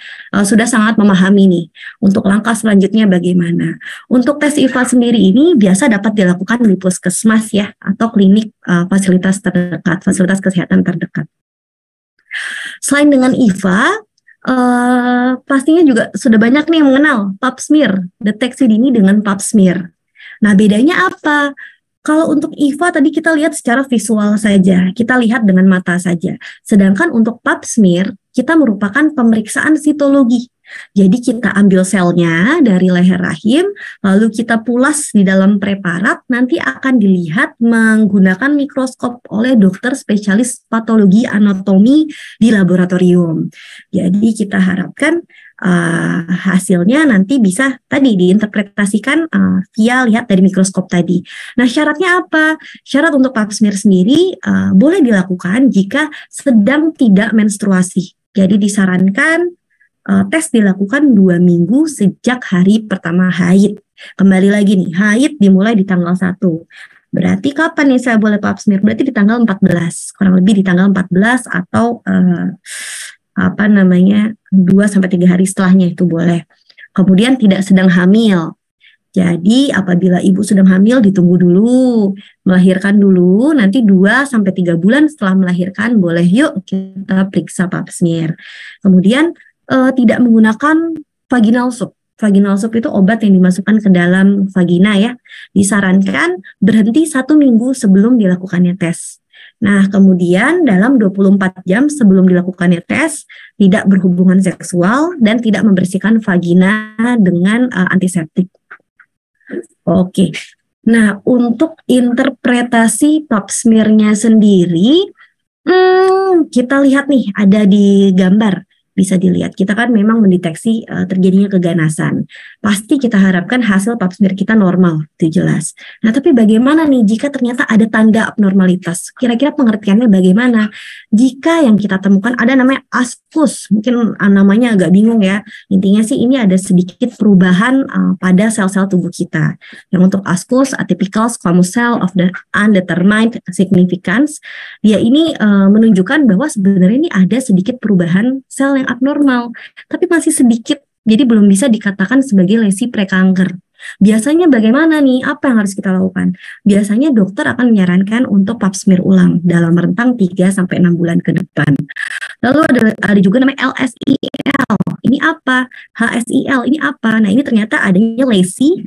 sudah sangat memahami nih untuk langkah selanjutnya bagaimana. Untuk tes IVA sendiri ini biasa dapat dilakukan di puskesmas ya atau klinik fasilitas terdekat, fasilitas kesehatan terdekat. Selain dengan IVA, pastinya juga sudah banyak nih yang mengenal pap smear, deteksi dini dengan pap smear. Nah, bedanya apa? Kalau untuk IVA tadi kita lihat secara visual saja, kita lihat dengan mata saja. Sedangkan untuk pap smear, kita merupakan pemeriksaan sitologi. Jadi kita ambil selnya dari leher rahim, lalu kita pulas di dalam preparat, nanti akan dilihat menggunakan mikroskop oleh dokter spesialis patologi anatomi di laboratorium. Jadi kita harapkan hasilnya nanti bisa tadi diinterpretasikan via lihat dari mikroskop tadi. Nah, syaratnya apa? Syarat untuk pap smear sendiri boleh dilakukan jika sedang tidak menstruasi. Jadi disarankan tes dilakukan 2 minggu sejak hari pertama haid. Kembali lagi nih, haid dimulai di tanggal 1. Berarti kapan nih saya boleh pap smear? Berarti di tanggal 14, kurang lebih di tanggal 14 atau 2-3 hari setelahnya itu boleh. Kemudian tidak sedang hamil. Jadi apabila ibu sedang hamil ditunggu dulu, melahirkan dulu, nanti 2-3 bulan setelah melahirkan boleh yuk kita periksa pap smear. Kemudian tidak menggunakan vaginal soap. Vaginal soap itu obat yang dimasukkan ke dalam vagina ya. Disarankan berhenti 1 minggu sebelum dilakukannya tes. Nah, kemudian dalam 24 jam sebelum dilakukannya tes, tidak berhubungan seksual dan tidak membersihkan vagina dengan antiseptik. Oke. Nah, untuk interpretasi pap smear-nya sendiri, kita lihat nih ada di gambar. Bisa dilihat, kita kan memang mendeteksi terjadinya keganasan. Pasti kita harapkan hasil pap smear kita normal, itu jelas. Nah, tapi bagaimana nih jika ternyata ada tanda abnormalitas? Kira-kira pengertiannya bagaimana? Jika yang kita temukan ada namanya askus, mungkin namanya agak bingung ya. Intinya sih ini ada sedikit perubahan pada sel-sel tubuh kita. Yang untuk askus, atypical squamous cell of the undetermined significance, dia ini menunjukkan bahwa sebenarnya ini ada sedikit perubahan sel yang abnormal, tapi masih sedikit, jadi belum bisa dikatakan sebagai lesi prekanker. Biasanya bagaimana nih? Apa yang harus kita lakukan? Biasanya dokter akan menyarankan untuk pap smear ulang dalam rentang 3-6 bulan ke depan. Lalu ada juga namanya LSIL. Ini apa? HSIL ini apa? Nah, ini ternyata adanya lesi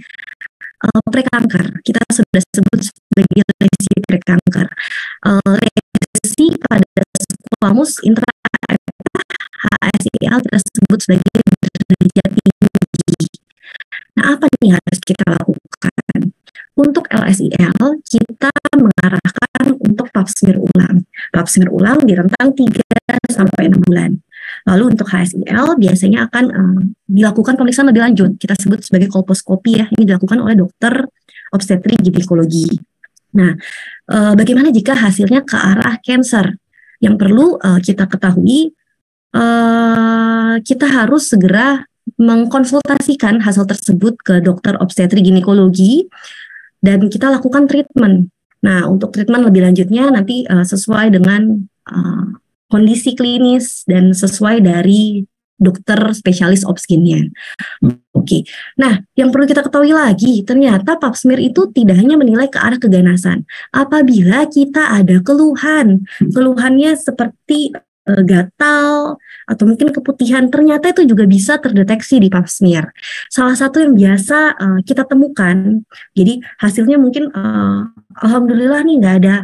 prekanker. Kita sudah sebut sebagai lesi prekanker. Lesi pada squamous HSIL kita sebut sebagai derajat tinggi. Nah, apa nih harus kita lakukan? Untuk LSIL, kita mengarahkan untuk pap smear ulang. Pap smear ulang di rentang 3-6 bulan. Lalu untuk HSIL biasanya akan dilakukan pemeriksaan lebih lanjut. Kita sebut sebagai kolposkopi ya. Ini dilakukan oleh dokter obstetri ginekologi. Nah, bagaimana jika hasilnya ke arah cancer? Yang perlu kita ketahui, kita harus segera mengkonsultasikan hasil tersebut ke dokter obstetri ginekologi dan kita lakukan treatment. Nah, untuk treatment lebih lanjutnya nanti sesuai dengan kondisi klinis dan sesuai dari dokter spesialis obsginnya. Oke. Nah, yang perlu kita ketahui lagi, ternyata pap smear itu tidak hanya menilai ke arah keganasan. Apabila kita ada keluhannya seperti gatal atau mungkin keputihan, ternyata itu juga bisa terdeteksi di pap smear. Salah satu yang biasa kita temukan, jadi hasilnya mungkin alhamdulillah nih nggak ada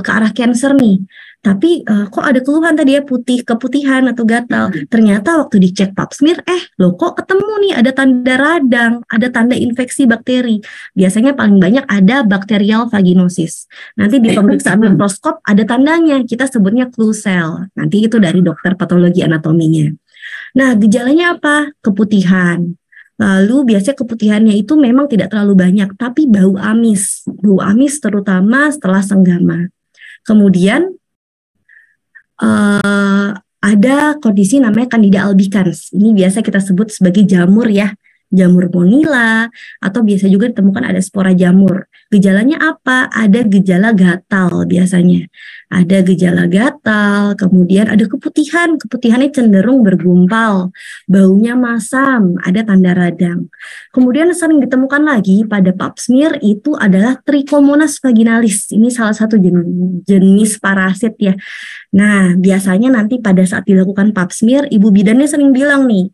ke arah cancer nih. Tapi kok ada keluhan tadi ya, keputihan atau gatal. Ternyata waktu dicek pap smear, loh kok ketemu nih ada tanda radang, ada tanda infeksi bakteri. Biasanya paling banyak ada bakterial vaginosis. Nanti di pemeriksaan mikroskop ada tandanya, kita sebutnya Klussel. Nanti itu dari dokter patologi anatominya. Nah, gejalanya apa? Keputihan. Lalu biasanya keputihannya itu memang tidak terlalu banyak, tapi bau amis. Bau amis terutama setelah senggama. Kemudian ada kondisi namanya Candida albicans. Ini biasa kita sebut sebagai jamur ya, jamur monila, atau biasa juga ditemukan ada spora jamur. Gejalanya apa? Ada gejala gatal biasanya. Ada gejala gatal, kemudian ada keputihan. Keputihannya cenderung bergumpal, baunya masam, ada tanda radang. Kemudian sering ditemukan lagi pada pap smear itu adalah Trichomonas vaginalis. Ini salah satu jenis parasit ya. Nah, biasanya nanti pada saat dilakukan pap smear, ibu bidannya sering bilang nih,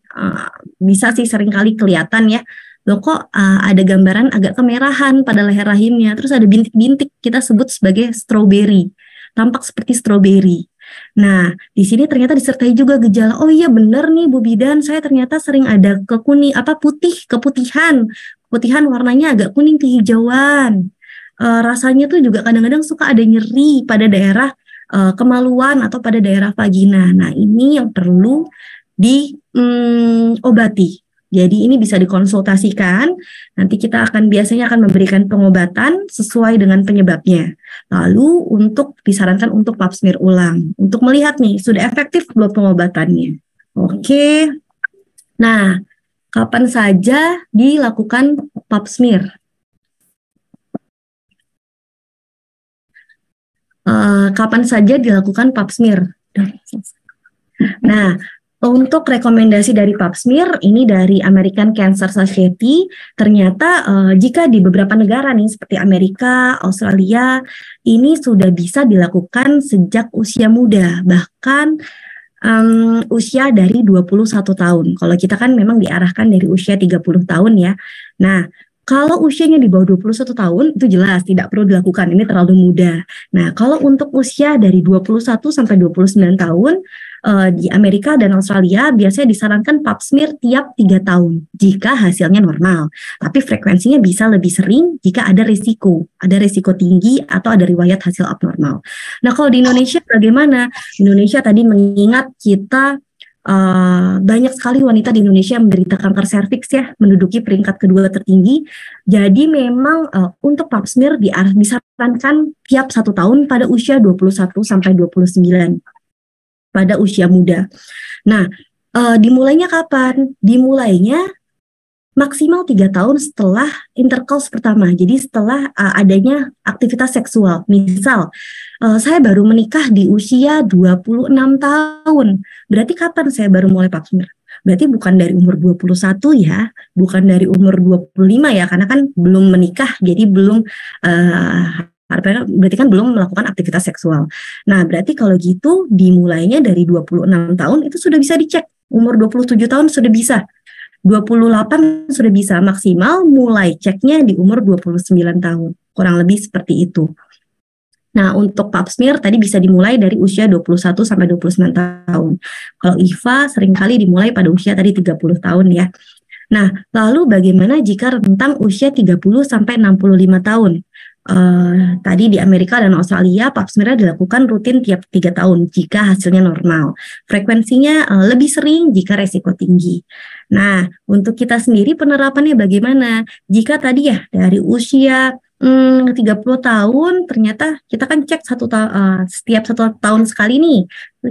bisa sih sering kali kelihatan ya, loh kok ada gambaran agak kemerahan pada leher rahimnya, terus ada bintik-bintik, kita sebut sebagai strawberry, tampak seperti strawberry. Nah, di sini ternyata disertai juga gejala, oh iya benar nih Bu Bidan, saya ternyata sering ada keputihan warnanya agak kuning kehijauan. Rasanya tuh juga kadang-kadang suka ada nyeri pada daerah kemaluan atau pada daerah vagina. Nah, ini yang perlu diobati. Jadi ini bisa dikonsultasikan. Nanti kita biasanya akan memberikan pengobatan sesuai dengan penyebabnya. Lalu disarankan untuk pap smear ulang untuk melihat nih sudah efektif belum pengobatannya. Oke. Nah, kapan saja dilakukan pap smear? Kapan saja dilakukan pap smear? Nah, untuk rekomendasi dari pap smear ini dari American Cancer Society, ternyata jika di beberapa negara nih seperti Amerika, Australia, ini sudah bisa dilakukan sejak usia muda, bahkan usia dari 21 tahun. Kalau kita kan memang diarahkan dari usia 30 tahun ya. Nah, kalau usianya di bawah 21 tahun, itu jelas tidak perlu dilakukan, ini terlalu muda. Nah, kalau untuk usia dari 21 sampai 29 tahun, di Amerika dan Australia biasanya disarankan pap smear tiap 3 tahun, jika hasilnya normal. Tapi frekuensinya bisa lebih sering jika ada risiko tinggi atau ada riwayat hasil abnormal. Nah, kalau di Indonesia bagaimana? Indonesia tadi mengingat kita banyak sekali wanita di Indonesia yang menderita kanker serviks ya, menduduki peringkat kedua tertinggi. Jadi memang untuk pap smear disarankan tiap 1 tahun pada usia 21 sampai 29 pada usia muda. Nah, dimulainya kapan? Dimulainya maksimal 3 tahun setelah intercourse pertama. Jadi setelah adanya aktivitas seksual. Misal, saya baru menikah di usia 26 tahun. Berarti kapan saya baru mulai pap smear? Berarti bukan dari umur 21 ya, bukan dari umur 25 ya, karena kan belum menikah, jadi belum berarti kan belum melakukan aktivitas seksual. Nah, berarti kalau gitu dimulainya dari 26 tahun itu sudah bisa dicek. Umur 27 tahun sudah bisa. 28 sudah bisa, maksimal mulai ceknya di umur 29 tahun. Kurang lebih seperti itu. Nah, untuk pap smear tadi bisa dimulai dari usia 21 sampai 29 tahun. Kalau IVA seringkali dimulai pada usia tadi 30 tahun ya. Nah, lalu bagaimana jika rentang usia 30 sampai 65 tahun? tadi di Amerika dan Australia pap smear dilakukan rutin tiap 3 tahun jika hasilnya normal. Frekuensinya lebih sering jika resiko tinggi. Nah, untuk kita sendiri penerapannya bagaimana? Jika tadi ya dari usia 30 tahun ternyata kita kan cek setiap 1 tahun sekali nih.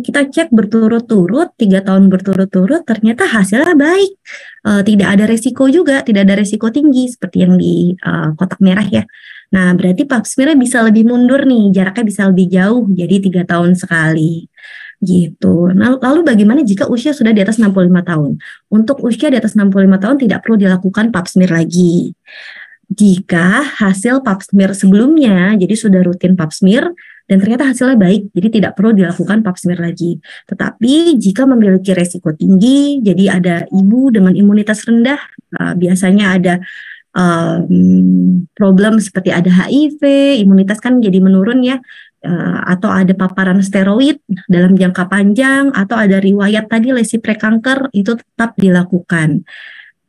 Kita cek berturut-turut 3 tahun berturut-turut ternyata hasilnya baik. Tidak ada resiko juga, tidak ada resiko tinggi seperti yang di kotak merah ya. Nah, berarti pap smear bisa lebih mundur nih, jaraknya bisa lebih jauh, jadi 3 tahun sekali. Gitu. Nah, lalu bagaimana jika usia sudah di atas 65 tahun? Untuk usia di atas 65 tahun tidak perlu dilakukan pap smear lagi. Jika hasil pap smear sebelumnya, jadi sudah rutin pap smear, dan ternyata hasilnya baik, jadi tidak perlu dilakukan pap smear lagi. Tetapi jika memiliki resiko tinggi, jadi ada ibu dengan imunitas rendah, biasanya ada problem seperti ada HIV, imunitas kan jadi menurun ya, atau ada paparan steroid dalam jangka panjang, atau ada riwayat tadi lesi prekanker, itu tetap dilakukan.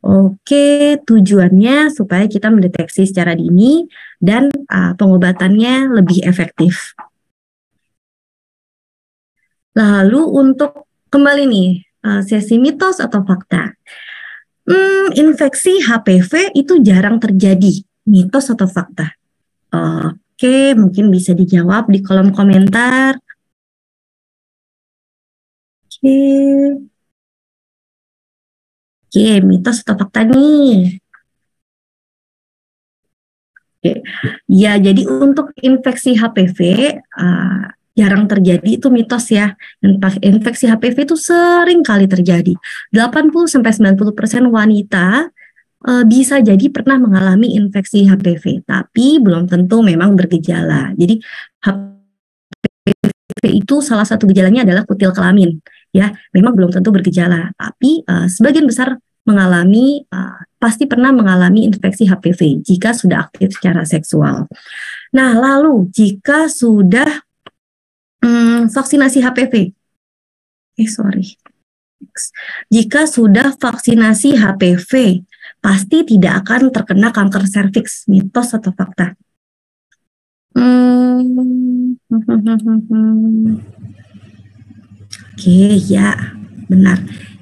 Oke, tujuannya supaya kita mendeteksi secara dini dan pengobatannya lebih efektif. Lalu untuk kembali nih, sesi mitos atau fakta. Infeksi HPV itu jarang terjadi, mitos atau fakta? Oke, mungkin bisa dijawab di kolom komentar. Oke, mitos atau fakta nih? Oke, ya jadi untuk infeksi HPV jarang terjadi itu mitos ya. Infeksi HPV itu sering kali terjadi. 80-90% wanita bisa jadi pernah mengalami infeksi HPV, tapi belum tentu memang bergejala. Jadi HPV itu salah satu gejalanya adalah kutil kelamin, ya. Memang belum tentu bergejala, tapi sebagian besar mengalami pasti pernah mengalami infeksi HPV jika sudah aktif secara seksual. Nah, lalu jika sudah vaksinasi HPV, jika sudah vaksinasi HPV, pasti tidak akan terkena kanker serviks, mitos atau fakta? Oke, ya, benar.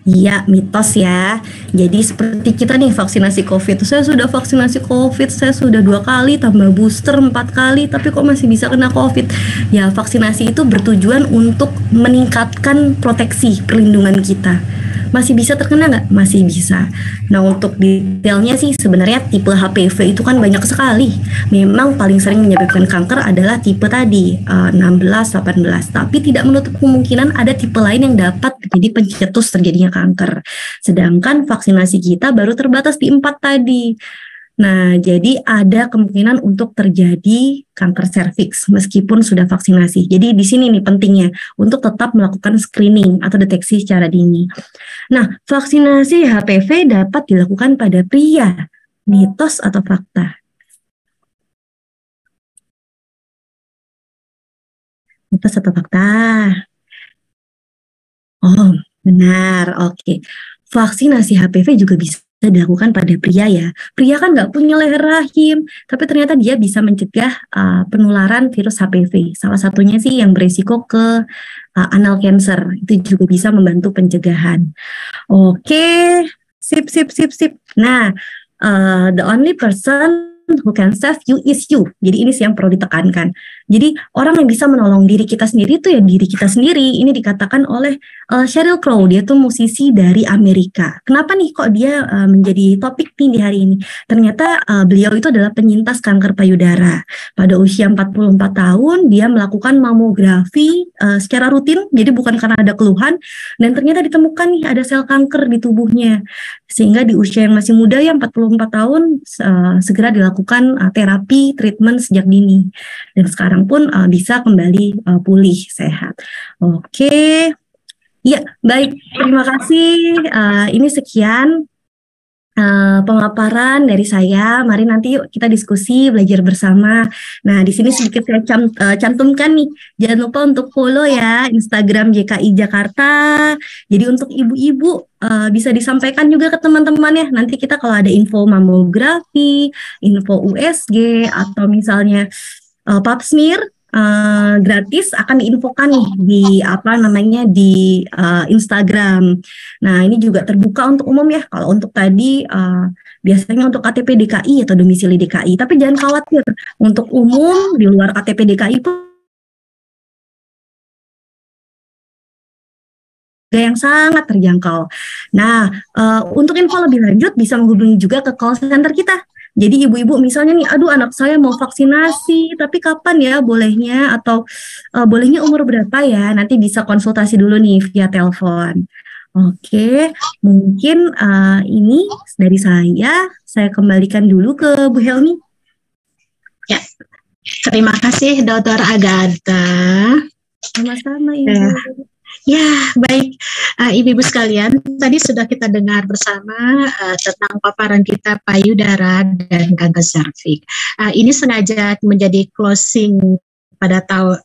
Iya, mitos ya. Jadi seperti kita nih vaksinasi COVID. Saya sudah vaksinasi COVID, saya sudah 2 kali, tambah booster 4 kali, tapi kok masih bisa kena COVID? Ya, vaksinasi itu bertujuan untuk meningkatkan proteksi perlindungan kita. Masih bisa terkena nggak? Masih bisa. Nah, untuk detailnya sih sebenarnya tipe HPV itu kan banyak sekali. Memang paling sering menyebabkan kanker adalah tipe tadi, 16, 18. Tapi tidak menutup kemungkinan ada tipe lain yang dapat menjadi pencetus terjadinya kanker. Sedangkan vaksinasi kita baru terbatas di 4 tadi. Nah, jadi ada kemungkinan untuk terjadi kanker serviks meskipun sudah vaksinasi. Jadi di sini nih pentingnya untuk tetap melakukan screening atau deteksi secara dini. Nah, vaksinasi HPV dapat dilakukan pada pria, mitos atau fakta? Mitos atau fakta? Oh, benar. Oke. Vaksinasi HPV juga bisa dilakukan pada pria ya. Pria kan nggak punya leher rahim, tapi ternyata dia bisa mencegah penularan virus HPV. Salah satunya sih yang beresiko ke anal cancer. Itu juga bisa membantu pencegahan. Oke, sip. Nah, the only person who can save you is you. Jadi ini sih yang perlu ditekankan. Jadi orang yang bisa menolong diri kita sendiri itu ya diri kita sendiri. Ini dikatakan oleh Sheryl Crow, dia tuh musisi dari Amerika. Kenapa nih kok dia menjadi topik nih di hari ini? Ternyata beliau itu adalah penyintas kanker payudara. Pada usia 44 tahun dia melakukan mamografi secara rutin, jadi bukan karena ada keluhan, dan ternyata ditemukan nih ada sel kanker di tubuhnya. Sehingga di usia yang masih muda ya 44 tahun segera dilakukan terapi treatment sejak dini. Dan sekarang pun bisa kembali pulih sehat. Oke. Ya, baik. Terima kasih. Ini sekian pemaparan dari saya. Mari nanti yuk kita diskusi, belajar bersama. Nah, di sini sedikit saya cantumkan nih. Jangan lupa untuk follow ya Instagram JKI Jakarta. Jadi untuk ibu-ibu bisa disampaikan juga ke teman-teman ya. Nanti kita kalau ada info mamografi, info USG, atau misalnya pap smear gratis akan diinfokan nih di apa namanya di Instagram. Nah, ini juga terbuka untuk umum ya. Kalau untuk tadi biasanya untuk KTP DKI atau domisili DKI, tapi jangan khawatir untuk umum di luar KTP DKI pun yang sangat terjangkau. Nah, untuk info lebih lanjut bisa menghubungi juga ke call center kita. Jadi ibu-ibu misalnya nih, aduh anak saya mau vaksinasi, tapi kapan ya bolehnya atau bolehnya umur berapa ya? Nanti bisa konsultasi dulu nih via telepon. Oke, mungkin ini dari saya kembalikan dulu ke Bu Helmi. Ya, terima kasih Dr. Agatha. Sama-sama Ibu. Ya, baik ibu-ibu sekalian, tadi sudah kita dengar bersama tentang paparan kita payudara dan kanker serviks. Ini sengaja menjadi closing pada tahun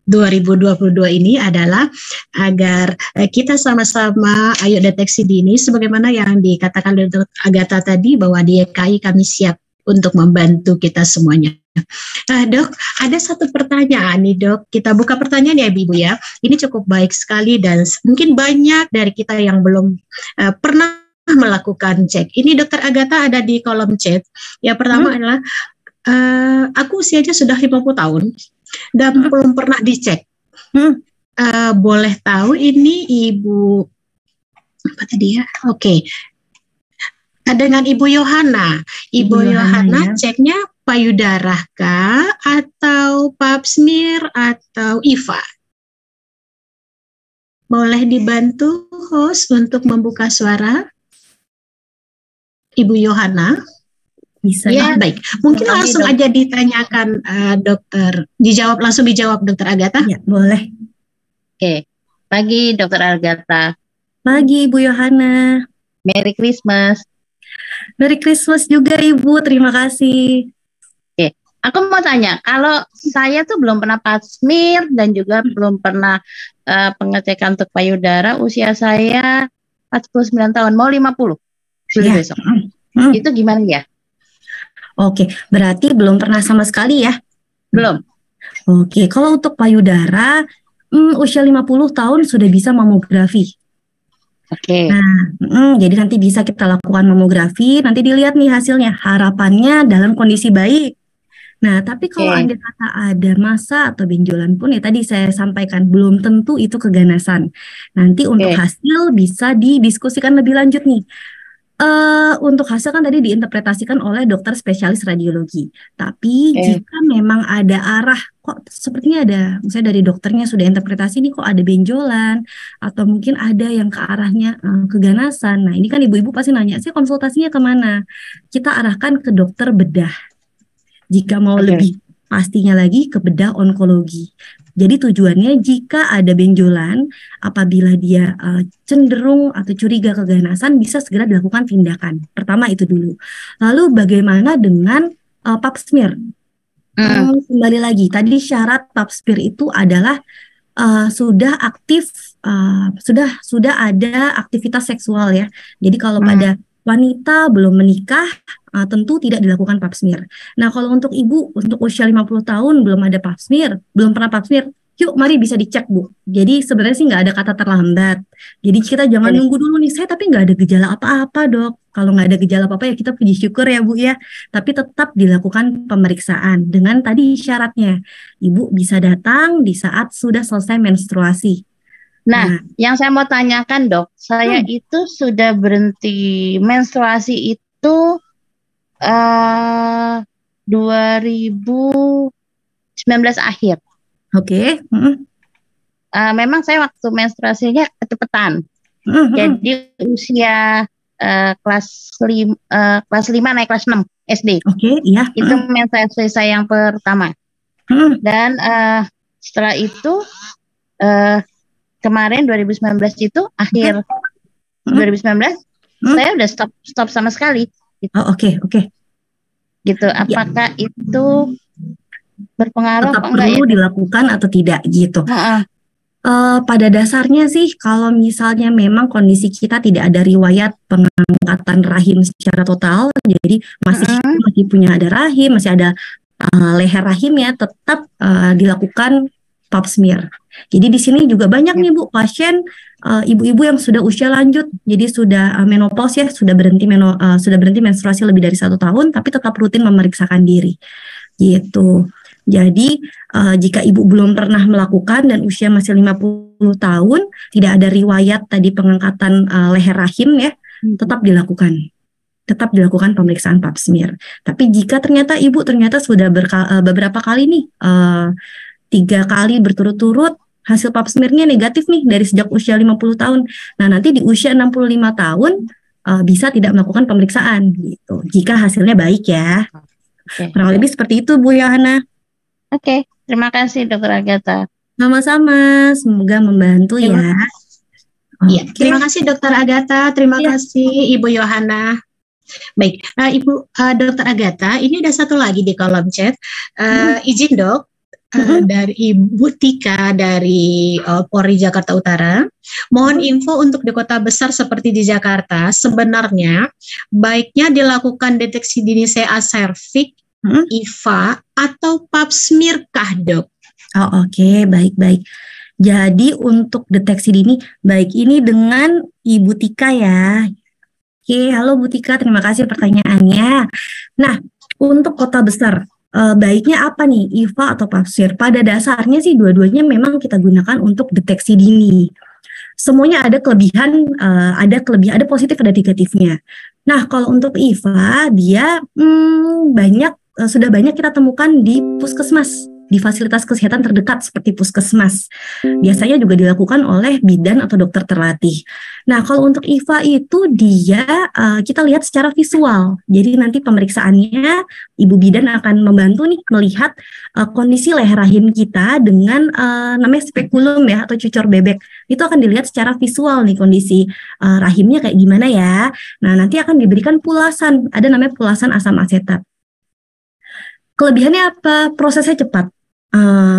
2022 ini adalah agar kita sama-sama ayo deteksi dini sebagaimana yang dikatakan oleh Dr. Agatha tadi bahwa di YKI kami siap untuk membantu kita semuanya. Dok, ada satu pertanyaan nih dok, kita buka pertanyaan ya ibu ya, ini cukup baik sekali dan mungkin banyak dari kita yang belum pernah melakukan cek. Ini Dokter Agatha ada di kolom chat. Yang pertama adalah, aku usianya sudah 50 tahun dan belum pernah dicek. Boleh tahu ini ibu, apa tadi ya? Oke. Dengan Ibu Yohana. Ibu Yohana ya. Ceknya payudara kah atau pap smear atau IVA? Boleh dibantu host untuk membuka suara? Ibu Yohana? Bisa ya, baik. Mungkin langsung aja ditanyakan dokter, langsung dijawab Dokter Agatha? Ya, boleh. Oke. Pagi Dokter Agatha. Pagi Ibu Yohana. Merry Christmas. Merry Christmas juga Ibu, terima kasih. Oke, aku mau tanya, kalau saya tuh belum pernah pap smear dan juga belum pernah pengecekan untuk payudara, usia saya 49 tahun, mau 50 ya. besok. Itu gimana ya? Oke, berarti belum pernah sama sekali ya? Belum. Oke, kalau untuk payudara, usia 50 tahun sudah bisa mamografi. Oke. Nah, jadi nanti bisa kita lakukan mamografi, nanti dilihat nih hasilnya, harapannya dalam kondisi baik. Nah, tapi kalau andai kata ada massa atau benjolan pun ya tadi saya sampaikan, belum tentu itu keganasan. Nanti untuk hasil bisa didiskusikan lebih lanjut nih. Untuk hasil kan tadi diinterpretasikan oleh dokter spesialis radiologi. Tapi jika memang ada arah, kok sepertinya ada, misalnya dari dokternya sudah interpretasi nih kok ada benjolan, atau mungkin ada yang ke arahnya keganasan. Nah ini kan ibu-ibu pasti nanya, sih konsultasinya kemana? Kita arahkan ke dokter bedah. Jika mau lebih pastinya lagi ke bedah onkologi. Jadi tujuannya jika ada benjolan, apabila dia cenderung atau curiga keganasan, bisa segera dilakukan tindakan. Pertama itu dulu. Lalu bagaimana dengan pap smear? Kembali lagi, tadi syarat pap smear itu adalah sudah aktif, sudah ada aktivitas seksual ya. Jadi kalau pada wanita belum menikah, tentu tidak dilakukan pap smear. Nah, kalau untuk ibu, untuk usia 50 tahun belum ada pap smear, belum pernah pap smear, yuk mari bisa dicek Bu. Jadi sebenarnya sih nggak ada kata terlambat. Jadi kita jangan nunggu dulu nih, saya tapi nggak ada gejala apa-apa dok. Kalau nggak ada gejala apa-apa ya kita puji syukur ya Bu ya. Tapi tetap dilakukan pemeriksaan dengan tadi syaratnya. Ibu bisa datang di saat sudah selesai menstruasi. Nah, yang saya mau tanyakan dok, saya itu sudah berhenti menstruasi itu 2019 akhir. Oke. Memang saya waktu menstruasinya kecepatan. Jadi usia kelas 5 naik kelas 6 SD. Oke, iya. Itu menstruasi saya yang pertama. Dan setelah itu kemarin 2019 itu akhir 2019 saya udah stop sama sekali. Gitu. Oh, oke. Gitu. Apakah itu berpengaruh Tetap apa enggak ya? perlu dilakukan atau tidak gitu. Pada dasarnya sih kalau misalnya memang kondisi kita tidak ada riwayat pengangkatan rahim secara total, jadi masih punya ada rahim, masih ada leher rahimnya, tetap dilakukan pap smear. Jadi di sini juga banyak nih Bu pasien ibu-ibu yang sudah usia lanjut, jadi sudah menopause ya, sudah berhenti menstruasi lebih dari 1 tahun, tapi tetap rutin memeriksakan diri, gitu. Jadi jika ibu belum pernah melakukan dan usia masih 50 tahun, tidak ada riwayat tadi pengangkatan leher rahim ya, tetap dilakukan pemeriksaan pap smear. Tapi jika ternyata ibu sudah beberapa kali nih, 3 kali berturut-turut hasil pap smear-nya negatif nih dari sejak usia 50 tahun. Nah, nanti di usia 65 tahun bisa tidak melakukan pemeriksaan gitu. Jika hasilnya baik ya. Kurang lebih seperti itu Bu Yohana. Oke, terima kasih Dokter Agatha. Sama-sama, semoga membantu ya. Iya, terima kasih Dokter Agatha, terima kasih Ibu Yohana. Baik, Ibu Dokter Agatha, ini ada satu lagi di kolom chat. Izin Dok, dari Ibu Tika dari Polri Jakarta Utara. Mohon info untuk di kota besar seperti di Jakarta, sebenarnya baiknya dilakukan deteksi dini CA serviks, IVA atau pap smear kah Dok? Oh, oke, baik. Jadi untuk deteksi dini, baik ini dengan Ibu Tika ya. Oke, halo Bu Tika, terima kasih pertanyaannya. Nah, untuk kota besar, baiknya apa nih, IVA atau pap smear? Pada dasarnya sih dua-duanya memang kita gunakan untuk deteksi dini. Semuanya ada kelebihan, ada positif, ada negatifnya. Nah, kalau untuk IVA, dia sudah banyak kita temukan di puskesmas, di fasilitas kesehatan terdekat seperti puskesmas. Biasanya juga dilakukan oleh bidan atau dokter terlatih. Nah, kalau untuk IVA itu dia kita lihat secara visual. Jadi nanti pemeriksaannya Ibu bidan akan membantu nih melihat kondisi leher rahim kita dengan namanya spekulum ya atau cucur bebek. Itu akan dilihat secara visual nih kondisi rahimnya kayak gimana ya. Nah, nanti akan diberikan pulasan, ada namanya pulasan asam asetat. Kelebihannya apa? Prosesnya cepat.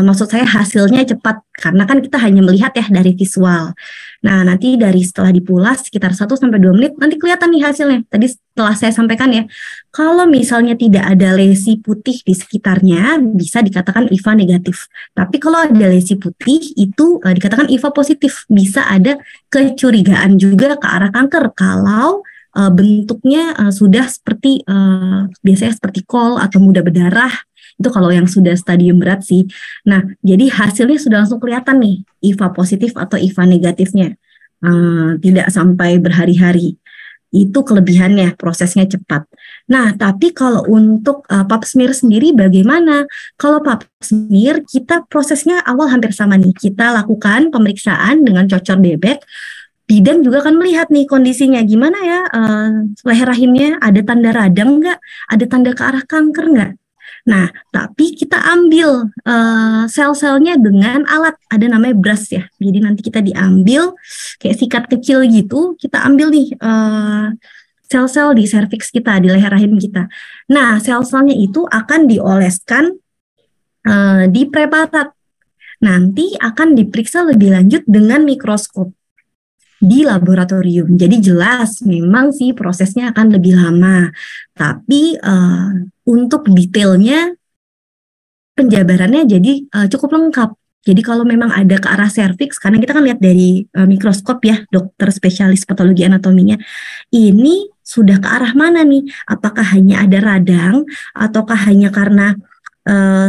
Maksud saya hasilnya cepat karena kan kita hanya melihat ya dari visual. Nah, nanti setelah dipulas sekitar 1-2 menit nanti kelihatan nih hasilnya. Tadi setelah saya sampaikan ya, kalau misalnya tidak ada lesi putih di sekitarnya bisa dikatakan IVA negatif. Tapi kalau ada lesi putih itu dikatakan IVA positif. Bisa ada kecurigaan juga ke arah kanker kalau bentuknya sudah seperti biasanya seperti kol atau mudah berdarah. Itu kalau yang sudah stadium berat sih. Nah, jadi hasilnya sudah langsung kelihatan nih IVA positif atau IVA negatifnya. Tidak sampai berhari-hari. Itu kelebihannya, prosesnya cepat. Nah, tapi kalau untuk pap smear sendiri bagaimana? Kalau pap smear kita prosesnya awal hampir sama nih. Kita lakukan pemeriksaan dengan cucur bebek. Bidan juga akan melihat nih kondisinya gimana ya, leher rahimnya ada tanda radang nggak, ada tanda ke arah kanker nggak. Nah, tapi kita ambil sel-selnya dengan alat, ada namanya brush ya. Jadi nanti kita diambil kayak sikat kecil gitu, kita ambil nih sel-sel di serviks kita, di leher rahim kita. Nah, sel-selnya itu akan dioleskan di preparat. Nanti akan diperiksa lebih lanjut dengan mikroskop di laboratorium. Jadi jelas memang sih prosesnya akan lebih lama. Tapi untuk detailnya penjabarannya jadi cukup lengkap. Jadi kalau memang ada ke arah serviks, karena kita kan lihat dari mikroskop ya, dokter spesialis patologi anatominya, ini sudah ke arah mana nih? Apakah hanya ada radang ataukah hanya karena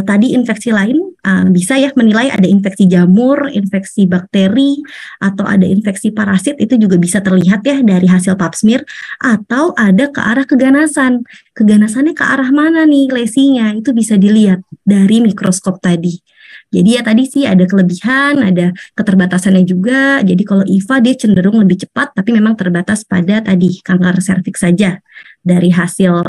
tadi infeksi lain, bisa ya menilai ada infeksi jamur, infeksi bakteri, atau ada infeksi parasit, itu juga bisa terlihat ya dari hasil pap smear, atau ada ke arah keganasan. Keganasannya ke arah mana nih lesinya, itu bisa dilihat dari mikroskop tadi. Jadi ya tadi sih ada kelebihan, ada keterbatasannya juga. Jadi kalau IVA dia cenderung lebih cepat, tapi memang terbatas pada tadi kanker serviks saja. dari hasil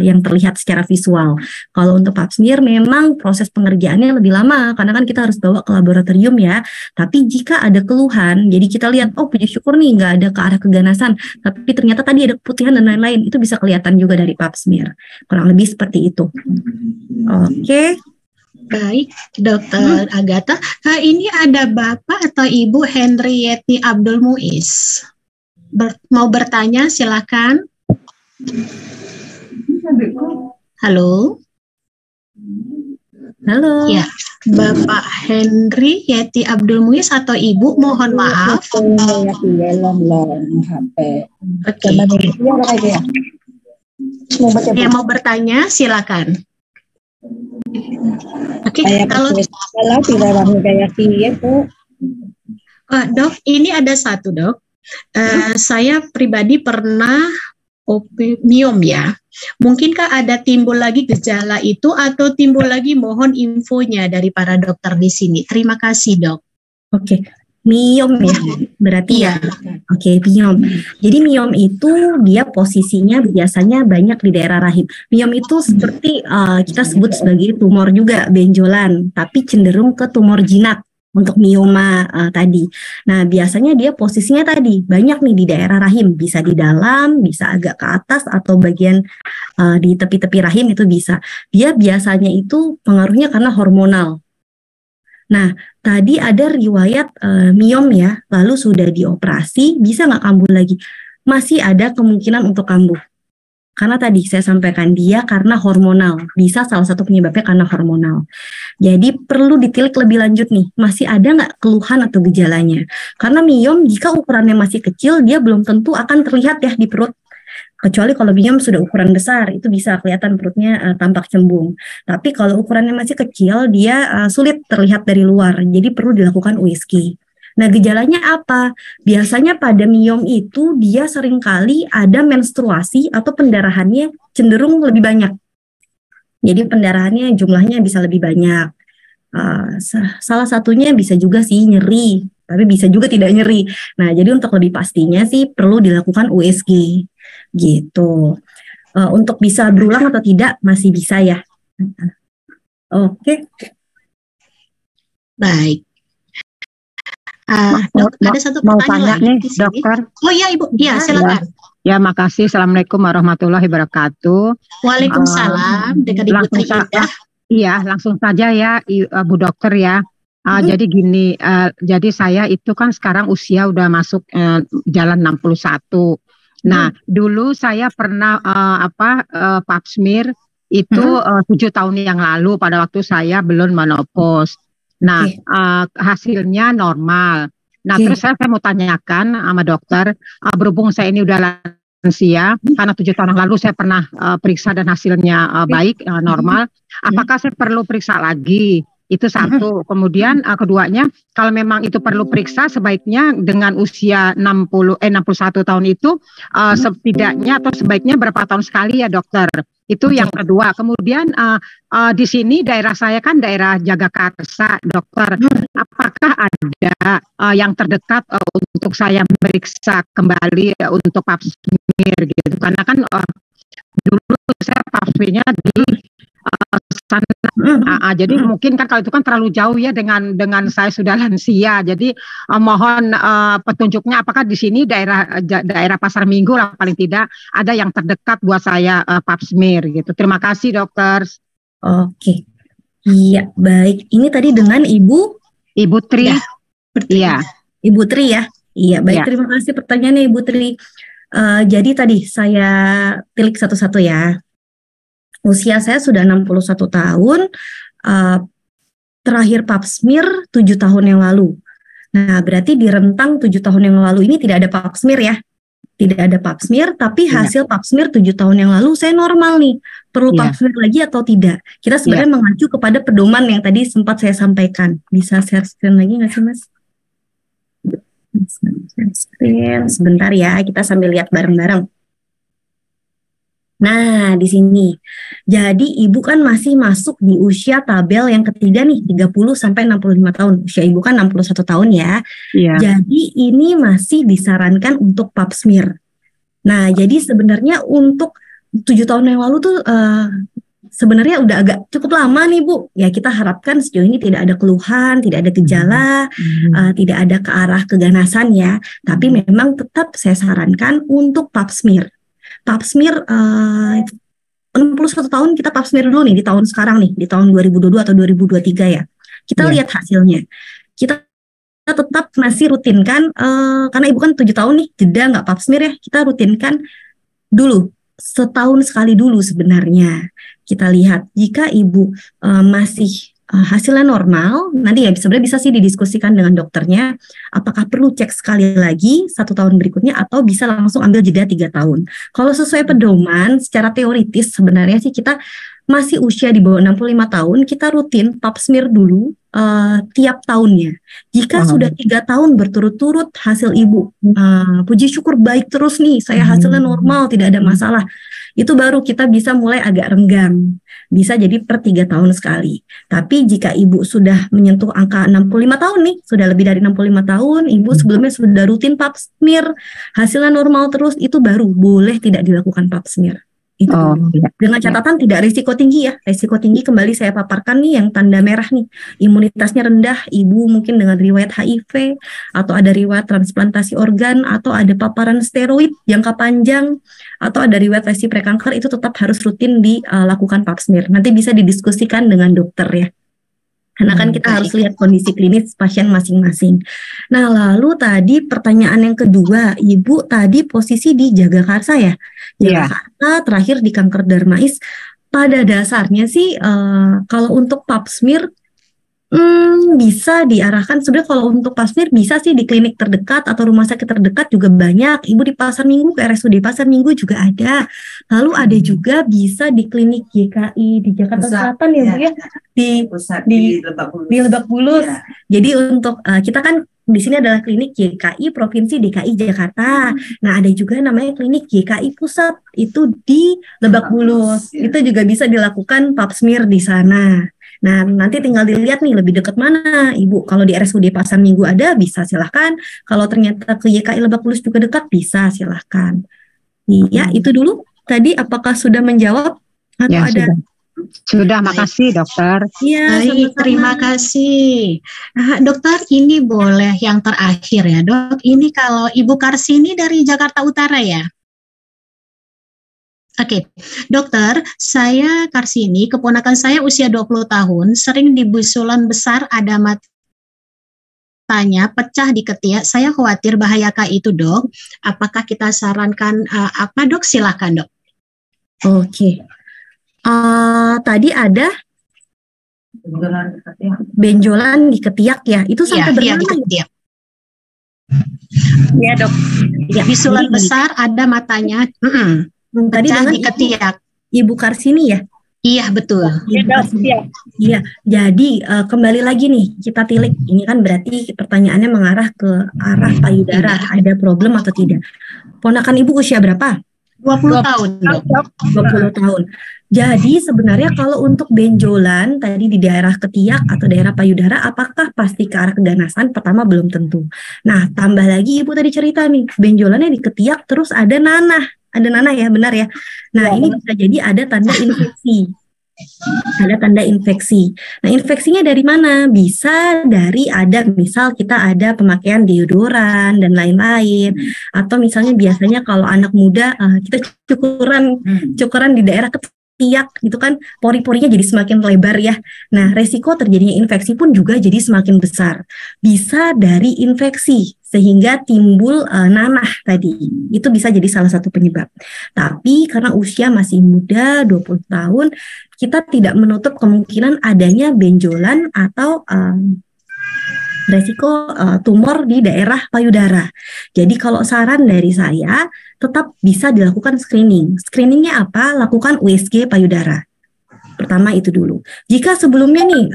yang terlihat secara visual. Kalau untuk pap smear memang proses pengerjaannya lebih lama karena kan kita harus bawa ke laboratorium ya. Tapi jika ada keluhan, jadi kita lihat, oh puji syukur nih nggak ada ke arah keganasan, tapi ternyata tadi ada keputihan dan lain-lain, itu bisa kelihatan juga dari pap smear. Kurang lebih seperti itu. Oke. Baik, Dokter Agatha. Ini ada Bapak atau Ibu Henrieti Abdul Muiz. Mau bertanya, silakan. Halo. Halo. Ya, Bapak Henrieti Abdul Muiz atau Ibu, mohon maaf. Oke. Yang mau bertanya, silakan. Oke, kalau Dok, ini ada satu Dok. Saya pribadi pernah miom ya. Mungkinkah ada timbul lagi gejala itu atau timbul lagi, mohon infonya dari para dokter di sini. Terima kasih Dok. Oke. Miom ya, berarti ya. Oke, miom. Jadi miom itu dia posisinya biasanya banyak di daerah rahim. Miom itu seperti kita sebut sebagai tumor juga, benjolan, tapi cenderung ke tumor jinak untuk mioma tadi. Nah, biasanya dia posisinya tadi banyak nih di daerah rahim, bisa di dalam, bisa agak ke atas atau bagian di tepi-tepi rahim itu bisa. Dia biasanya itu pengaruhnya karena hormonal. Nah, tadi ada riwayat miom ya, lalu sudah dioperasi, bisa nggak kambuh lagi? Masih ada kemungkinan untuk kambuh. Karena tadi saya sampaikan dia karena hormonal, bisa salah satu penyebabnya karena hormonal. Jadi perlu ditilik lebih lanjut nih, masih ada nggak keluhan atau gejalanya? Karena miom jika ukurannya masih kecil, dia belum tentu akan terlihat ya di perut. Kecuali kalau miom sudah ukuran besar, itu bisa kelihatan perutnya tampak cembung. Tapi kalau ukurannya masih kecil, dia sulit terlihat dari luar. Jadi perlu dilakukan USG. Nah, gejalanya apa? Biasanya pada miom itu dia seringkali ada menstruasi atau pendarahannya cenderung lebih banyak. Jadi pendarahannya jumlahnya bisa lebih banyak. Salah satunya bisa juga sih nyeri, tapi bisa juga tidak nyeri. Nah, jadi untuk lebih pastinya sih perlu dilakukan USG. Gitu. Untuk bisa berulang atau tidak masih bisa ya. Oke. Baik. Dok, ada satu pertanyaan lagi nih, di sini. Dokter. Oh iya Ibu, ya silakan. Ya, makasih. Assalamualaikum warahmatullahi wabarakatuh. Waalaikumsalam. Dengan Ibu Triindah. Iya, langsung saja ya, Bu Dokter ya. Jadi gini, jadi saya itu kan sekarang usia udah masuk jalan 61. Nah, dulu saya pernah pap smear itu 7 tahun yang lalu pada waktu saya belum menopause. Nah, hasilnya normal. Nah, terus saya mau tanyakan sama dokter, berhubung saya ini udah lansia, karena 7 tahun yang lalu saya pernah periksa dan hasilnya baik, normal. Apakah saya perlu periksa lagi? Itu satu. Kemudian keduanya, kalau memang itu perlu periksa, sebaiknya dengan usia 61 tahun itu setidaknya atau sebaiknya berapa tahun sekali ya dokter? Itu yang kedua. Kemudian di sini daerah saya kan daerah Jagakarsa, dokter. Apakah ada yang terdekat untuk saya meriksa kembali untuk pap smear gitu? Karena kan dulu saya pap smearnya di sana. Jadi mungkin kan kalau itu kan terlalu jauh ya dengan saya sudah lansia. Jadi mohon petunjuknya apakah di sini daerah Pasar Minggu lah paling tidak ada yang terdekat buat saya pap smear gitu. Terima kasih dokter. Oke. Iya, baik. Ini tadi dengan Ibu Tri. Iya. Ibu Tri ya. Iya, baik. Ya. Terima kasih pertanyaannya Ibu Tri. Jadi tadi saya tilik satu-satu ya. Usia saya sudah 61 tahun, terakhir pap smear 7 tahun yang lalu. Nah, berarti di rentang 7 tahun yang lalu ini tidak ada pap smear ya. Tidak ada pap smear, tapi hasil pap smear 7 tahun yang lalu saya normal nih. Perlu pap smear lagi atau tidak? Kita sebenarnya mengacu kepada pedoman yang tadi sempat saya sampaikan. Bisa share screen lagi nggak sih, Mas? Share screen. Sebentar ya, kita sambil lihat bareng-bareng. Nah, di sini. Jadi Ibu kan masih masuk di usia tabel yang ketiga nih, 30 sampai 65 tahun. Usia Ibu kan 61 tahun ya. Iya. Jadi ini masih disarankan untuk pap smear. Nah, jadi sebenarnya untuk 7 tahun yang lalu tuh sebenarnya udah agak cukup lama nih Bu. Ya kita harapkan sejauh ini tidak ada keluhan, tidak ada gejala, tidak ada ke arah keganasan ya. Tapi memang tetap saya sarankan untuk pap smear. Pap smear 61 tahun kita pap smear dulu nih di tahun sekarang nih, di tahun 2022 atau 2023 ya. Kita lihat hasilnya. Kita tetap masih rutinkan karena Ibu kan 7 tahun nih jeda nggak pap smear ya. Kita rutinkan dulu setahun sekali dulu sebenarnya. Kita lihat jika Ibu masih hasilnya normal, nanti ya sebenarnya bisa sih didiskusikan dengan dokternya apakah perlu cek sekali lagi 1 tahun berikutnya atau bisa langsung ambil jeda 3 tahun. Kalau sesuai pedoman secara teoritis sebenarnya sih kita masih usia di bawah 65 tahun kita rutin pap smear dulu tiap tahunnya. Jika sudah 3 tahun berturut-turut hasil Ibu puji syukur baik terus nih, saya hasilnya normal, tidak ada masalah, itu baru kita bisa mulai agak renggang. Bisa jadi per 3 tahun sekali. Tapi jika Ibu sudah menyentuh angka 65 tahun nih, sudah lebih dari 65 tahun, Ibu sebelumnya sudah rutin pap smear, hasilnya normal terus, itu baru boleh tidak dilakukan pap smear. Itu dengan catatan tidak risiko tinggi ya. Risiko tinggi kembali saya paparkan nih yang tanda merah nih. Imunitasnya rendah, Ibu mungkin dengan riwayat HIV atau ada riwayat transplantasi organ atau ada paparan steroid jangka panjang atau ada riwayat lesi prekanker, itu tetap harus rutin dilakukan pap smear. Nanti bisa didiskusikan dengan dokter ya. Karena kan kita harus lihat kondisi klinis pasien masing-masing. Nah, lalu tadi pertanyaan yang kedua, Ibu tadi posisi di Jagakarsa ya. Jagakarsa terakhir di kanker dermais. Pada dasarnya sih kalau untuk pap smear bisa diarahkan sebenarnya kalau untuk pap smear bisa sih di klinik terdekat atau rumah sakit terdekat juga banyak. Ibu di Pasar Minggu ke RSUD Pasar Minggu juga ada. Lalu ada juga bisa di klinik YKI di Jakarta Selatan ya Bu ya, di Lebak Bulus. Ya. Jadi untuk kita kan di sini adalah klinik YKI Provinsi DKI Jakarta. Nah, ada juga namanya klinik YKI Pusat itu di Lebak Bulus. Itu juga bisa dilakukan pap smear di sana. Nah, nanti tinggal dilihat nih lebih dekat mana Ibu. Kalau di RSUD Pasar Minggu ada, bisa silahkan. Kalau ternyata ke YKI Lebak Bulus juga dekat, bisa silahkan. Iya, itu dulu. Tadi apakah sudah menjawab atau ya, ada? Sudah, makasih dokter. Iya, terima kasih. Dokter, ini boleh yang terakhir ya dok. Ini kalau Ibu Karsini dari Jakarta Utara ya? Oke, dokter, saya Karsini, keponakan saya usia 20 tahun, sering di busulan besar ada matanya pecah di ketiak. Saya khawatir bahayakah itu dok? Apakah kita sarankan apa dok? Silakan dok. Oke. Tadi ada benjolan di ketiak ya, itu sampai berapa? Iya, ya dok. Ya, bisulan besar ada matanya. Tadi dengan di ketiak. Ibu Karsini ya? Iya betul. Iya. Jadi kembali lagi nih kita tilik. Ini kan berarti pertanyaannya mengarah ke arah payudara. Ada problem atau tidak? Ponakan Ibu usia berapa? 20 tahun dok. 20 tahun. Jadi sebenarnya kalau untuk benjolan tadi di daerah ketiak atau daerah payudara, apakah pasti ke arah keganasan? Pertama belum tentu. Nah, tambah lagi Ibu tadi cerita nih, benjolannya di ketiak terus ada nanah. Ada nanah ya, benar ya. Nah, ini bisa jadi ada tanda infeksi. Ada tanda infeksi. Nah, infeksinya dari mana? Bisa dari ada misal kita ada pemakaian deodoran dan lain-lain. Atau misalnya biasanya kalau anak muda kita cukuran di daerah ketiak gitu kan, pori-porinya jadi semakin lebar ya. Nah, resiko terjadinya infeksi pun juga jadi semakin besar. Bisa dari infeksi sehingga timbul nanah tadi. Itu bisa jadi salah satu penyebab. Tapi karena usia masih muda, 20 tahun, kita tidak menutup kemungkinan adanya benjolan atau resiko tumor di daerah payudara. Jadi kalau saran dari saya, tetap bisa dilakukan screening. Screeningnya apa? Lakukan USG payudara. Pertama itu dulu. Jika sebelumnya nih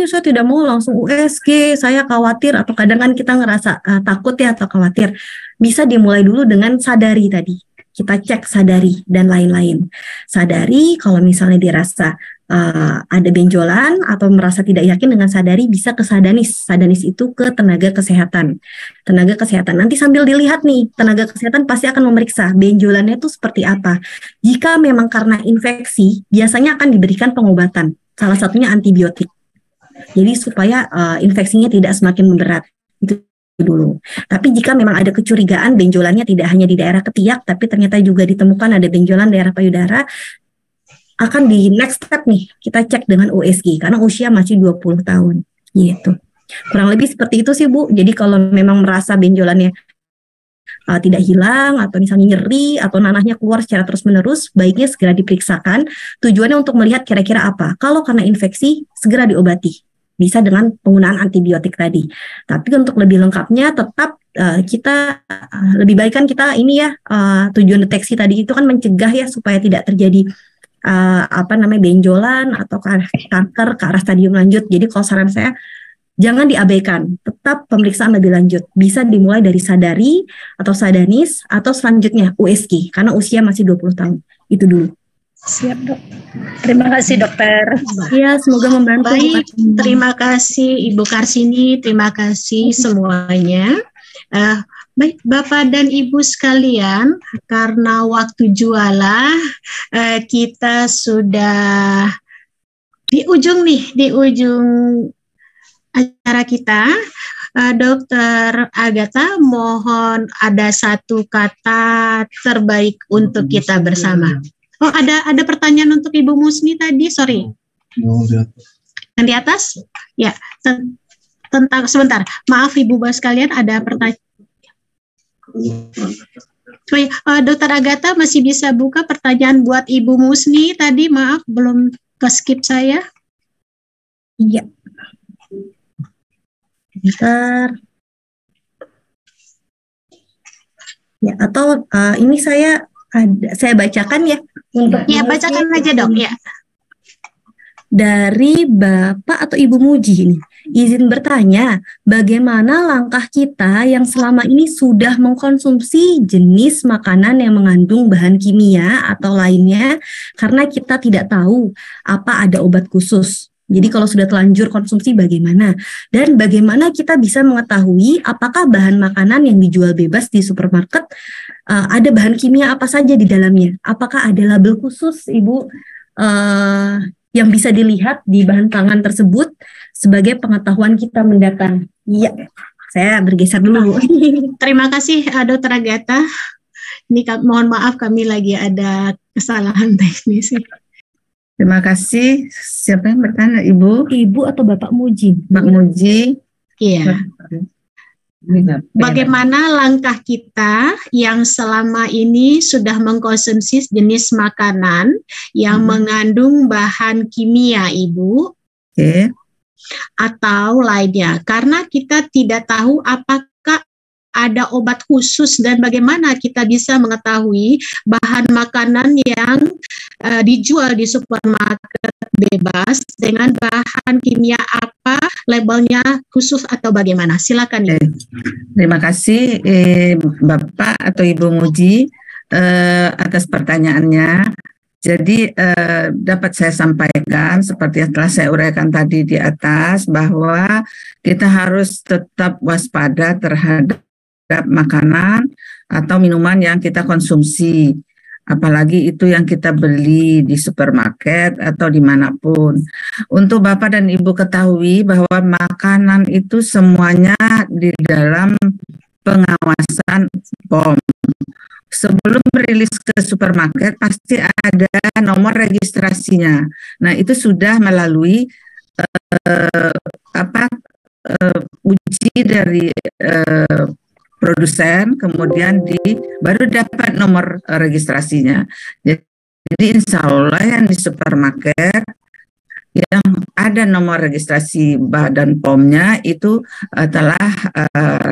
saya tidak mau langsung USG, saya khawatir atau kadang kan kita ngerasa takut ya atau khawatir, bisa dimulai dulu dengan sadari tadi. Kita cek sadari dan lain-lain. Sadari kalau misalnya dirasa ada benjolan atau merasa tidak yakin dengan sadari, bisa ke Sadanis. Sadanis itu ke tenaga kesehatan. Tenaga kesehatan nanti sambil dilihat nih, tenaga kesehatan pasti akan memeriksa benjolannya itu seperti apa. Jika memang karena infeksi, biasanya akan diberikan pengobatan. Salah satunya antibiotik. Jadi supaya infeksinya tidak semakin memberat. Itu dulu. Tapi jika memang ada kecurigaan benjolannya tidak hanya di daerah ketiak, tapi ternyata juga ditemukan ada benjolan daerah payudara, akan di next step nih, kita cek dengan USG karena usia masih 20 tahun gitu. Kurang lebih seperti itu sih Bu. Jadi kalau memang merasa benjolannya tidak hilang atau misalnya nyeri atau nanahnya keluar secara terus-menerus, baiknya segera diperiksakan. Tujuannya untuk melihat kira-kira apa. Kalau karena infeksi, segera diobati. Bisa dengan penggunaan antibiotik tadi. Tapi untuk lebih lengkapnya tetap kita lebih baik kan kita ini ya, tujuan deteksi tadi itu kan mencegah ya supaya tidak terjadi benjolan atau kanker ke arah stadium lanjut. Jadi kalau saran saya jangan diabaikan, tetap pemeriksaan lebih lanjut. Bisa dimulai dari sadari atau sadanis atau selanjutnya USG karena usia masih 20 tahun. Itu dulu. Siap, Dok. Terima kasih, Dokter. Ya, semoga membantu. Baik, terima kasih Ibu Karsini, terima kasih semuanya. Baik, Bapak dan Ibu sekalian, karena waktu jualah, kita sudah di ujung acara kita. Dokter Agatha, mohon ada satu kata terbaik untuk kita bersama. Oh, ada pertanyaan untuk Ibu Musni tadi, sorry. Yang di atas? Ya, tentang sebentar. Maaf Ibu Bapak sekalian, ada pertanyaan. Dokter Agatha masih bisa buka pertanyaan buat Ibu Musni tadi, maaf belum ke skip saya. Iya. Bentar. Ya, atau ini saya bacakan ya untuk ya bacakan aja Dok ya. Dari Bapak atau Ibu Muji ini. Izin bertanya, bagaimana langkah kita yang selama ini sudah mengkonsumsi jenis makanan yang mengandung bahan kimia atau lainnya karena kita tidak tahu apa ada obat khusus. Jadi kalau sudah terlanjur konsumsi bagaimana? Dan bagaimana kita bisa mengetahui apakah bahan makanan yang dijual bebas di supermarket ada bahan kimia apa saja di dalamnya? Apakah ada label khusus, Ibu, yang bisa dilihat di bahan pangan tersebut sebagai pengetahuan kita mendatang? Iya, saya bergeser dulu. Terima kasih Dokter Agatha. Ini mohon maaf kami lagi ada kesalahan teknis. Terima kasih. Siapa yang bertanya, Ibu? Ibu atau Bapak Muji? Pak Muji. Iya. Bagaimana langkah kita yang selama ini sudah mengkonsumsi jenis makanan yang mengandung bahan kimia, Ibu? Oke. Atau lainnya, karena kita tidak tahu apakah ada obat khusus dan bagaimana kita bisa mengetahui bahan makanan yang dijual di supermarket bebas dengan bahan kimia apa, labelnya khusus atau bagaimana? Silakan. Terima kasih Bapak atau Ibu Muji atas pertanyaannya. Jadi dapat saya sampaikan seperti yang telah saya uraikan tadi di atas bahwa kita harus tetap waspada terhadap makanan atau minuman yang kita konsumsi, apalagi itu yang kita beli di supermarket atau dimanapun. Untuk Bapak dan Ibu ketahui bahwa makanan itu semuanya di dalam pengawasan POM. Sebelum rilis ke supermarket pasti ada nomor registrasinya. Nah, itu sudah melalui uji dari produsen, kemudian baru dapat nomor registrasinya. Jadi insya Allah yang di supermarket yang ada nomor registrasi Badan POM-nya itu telah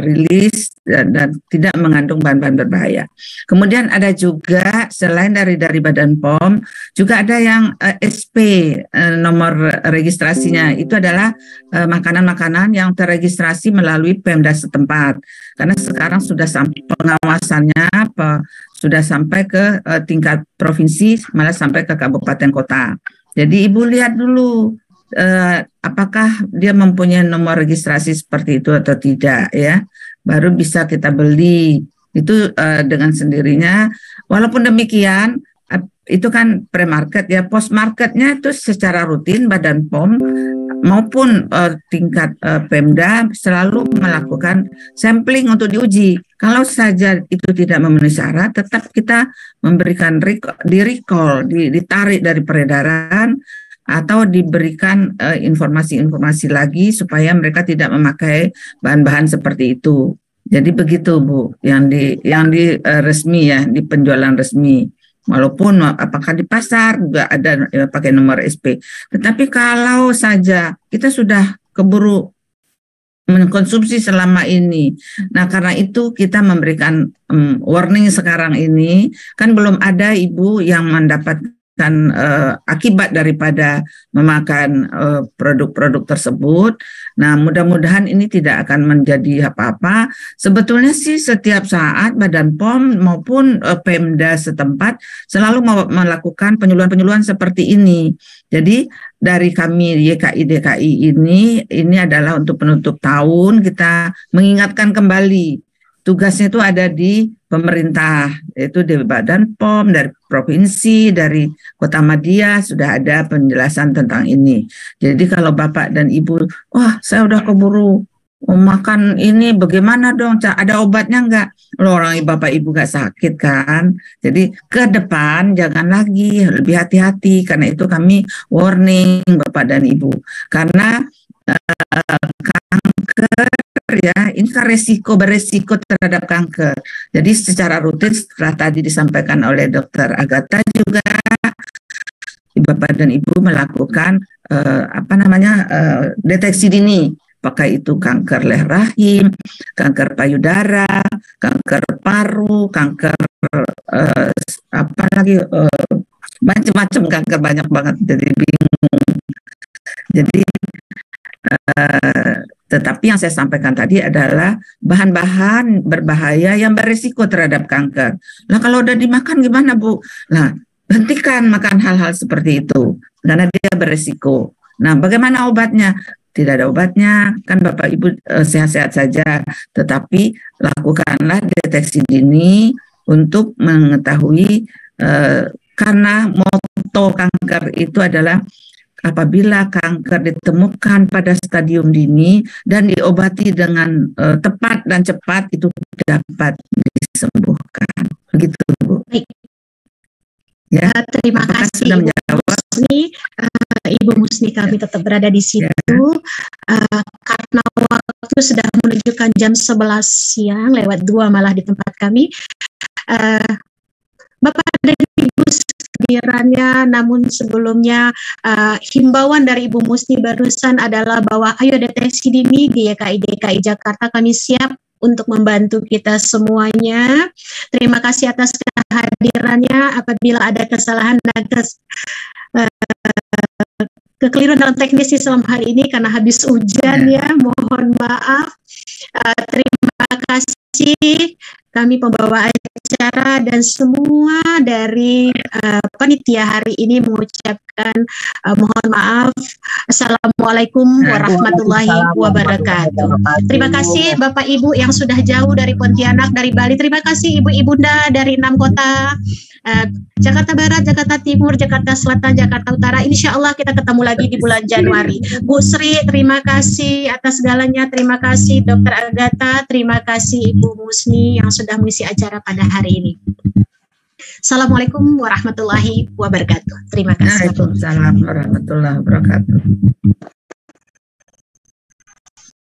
rilis dan tidak mengandung bahan-bahan berbahaya. Kemudian ada juga selain dari Badan POM juga ada yang SP nomor registrasinya itu adalah makanan-makanan yang terregistrasi melalui Pemda setempat. Karena sekarang sudah sampai pengawasannya sudah sampai ke tingkat provinsi malah sampai ke kabupaten kota. Jadi Ibu lihat dulu apakah dia mempunyai nomor registrasi seperti itu atau tidak ya. Baru bisa kita beli. Itu dengan sendirinya. Walaupun demikian itu kan pre-market ya, post-marketnya itu secara rutin Badan POM maupun tingkat Pemda selalu melakukan sampling untuk diuji. Kalau saja itu tidak memenuhi syarat, tetap kita memberikan di-recall, ditarik dari peredaran atau diberikan informasi-informasi lagi supaya mereka tidak memakai bahan-bahan seperti itu. Jadi begitu Bu, yang di resmi ya, di penjualan resmi. Walaupun apakah di pasar juga ada pakai nomor SP. Tetapi kalau saja kita sudah keburu mengkonsumsi selama ini. Nah, karena itu kita memberikan warning sekarang ini. Kan belum ada ibu yang mendapatkan akibat daripada memakan produk-produk tersebut. Nah, mudah-mudahan ini tidak akan menjadi apa-apa. Sebetulnya sih setiap saat Badan POM maupun Pemda setempat selalu melakukan penyuluhan-penyuluhan seperti ini. Jadi dari kami YKI-DKI ini adalah untuk penutup tahun kita mengingatkan kembali. Tugasnya itu ada di pemerintah, yaitu di Badan POM, dari provinsi, dari Kota Madia sudah ada penjelasan tentang ini. Jadi kalau Bapak dan Ibu, wah saya udah keburu makan ini, bagaimana dong? Ada obatnya enggak? Loh, orang Bapak Ibu nggak sakit kan? Jadi ke depan jangan lagi, lebih hati-hati. Karena itu kami warning Bapak dan Ibu. Karena kanker ya, ini kan beresiko terhadap kanker. Jadi secara rutin setelah tadi disampaikan oleh Dr. Agatha juga, Bapak dan Ibu melakukan deteksi dini, apakah itu kanker leher rahim, kanker payudara, kanker paru, kanker macam-macam kanker, banyak banget, jadi bingung. Jadi tetapi yang saya sampaikan tadi adalah bahan-bahan berbahaya yang berisiko terhadap kanker. Nah, kalau udah dimakan gimana, Bu? Nah, hentikan makan hal-hal seperti itu karena dia berisiko. Nah, bagaimana obatnya? Tidak ada obatnya, kan Bapak Ibu sehat-sehat saja, tetapi lakukanlah deteksi dini untuk mengetahui karena moto kanker itu adalah apabila kanker ditemukan pada stadium dini dan diobati dengan tepat dan cepat, itu dapat disembuhkan. Begitu, Bu. Baik. Ya, terima kasih Ibu Musni. Ibu Musni, kami tetap berada di situ karena waktu sudah menunjukkan jam 11 siang lewat 2 malah di tempat kami. Bapak dan Ibu sekalian, namun sebelumnya himbauan dari Ibu Musni barusan adalah bahwa ayo deteksi dini di YKI-DKI Jakarta, kami siap untuk membantu kita semuanya. Terima kasih atas kehadirannya. Apabila ada kesalahan dan kekeliruan dalam teknis selama hari ini karena habis hujan ya, mohon maaf. Terima kasih kami pembawa acara dan semua dari panitia hari ini mengucapkan mohon maaf. Assalamualaikum warahmatullahi wabarakatuh. Terima kasih Bapak Ibu yang sudah jauh dari Pontianak, dari Bali. Terima kasih Ibu Ibunda dari 6 kota, Jakarta Barat, Jakarta Timur, Jakarta Selatan, Jakarta Utara. Insya Allah kita ketemu lagi di bulan Januari. Bu Sri, terima kasih atas segalanya. Terima kasih Dr. Agatha. Terima kasih Ibu Musni yang sudah mengisi acara pada hari ini. Assalamualaikum warahmatullahi wabarakatuh. Terima kasih. Waalaikumsalam warahmatullahi wabarakatuh.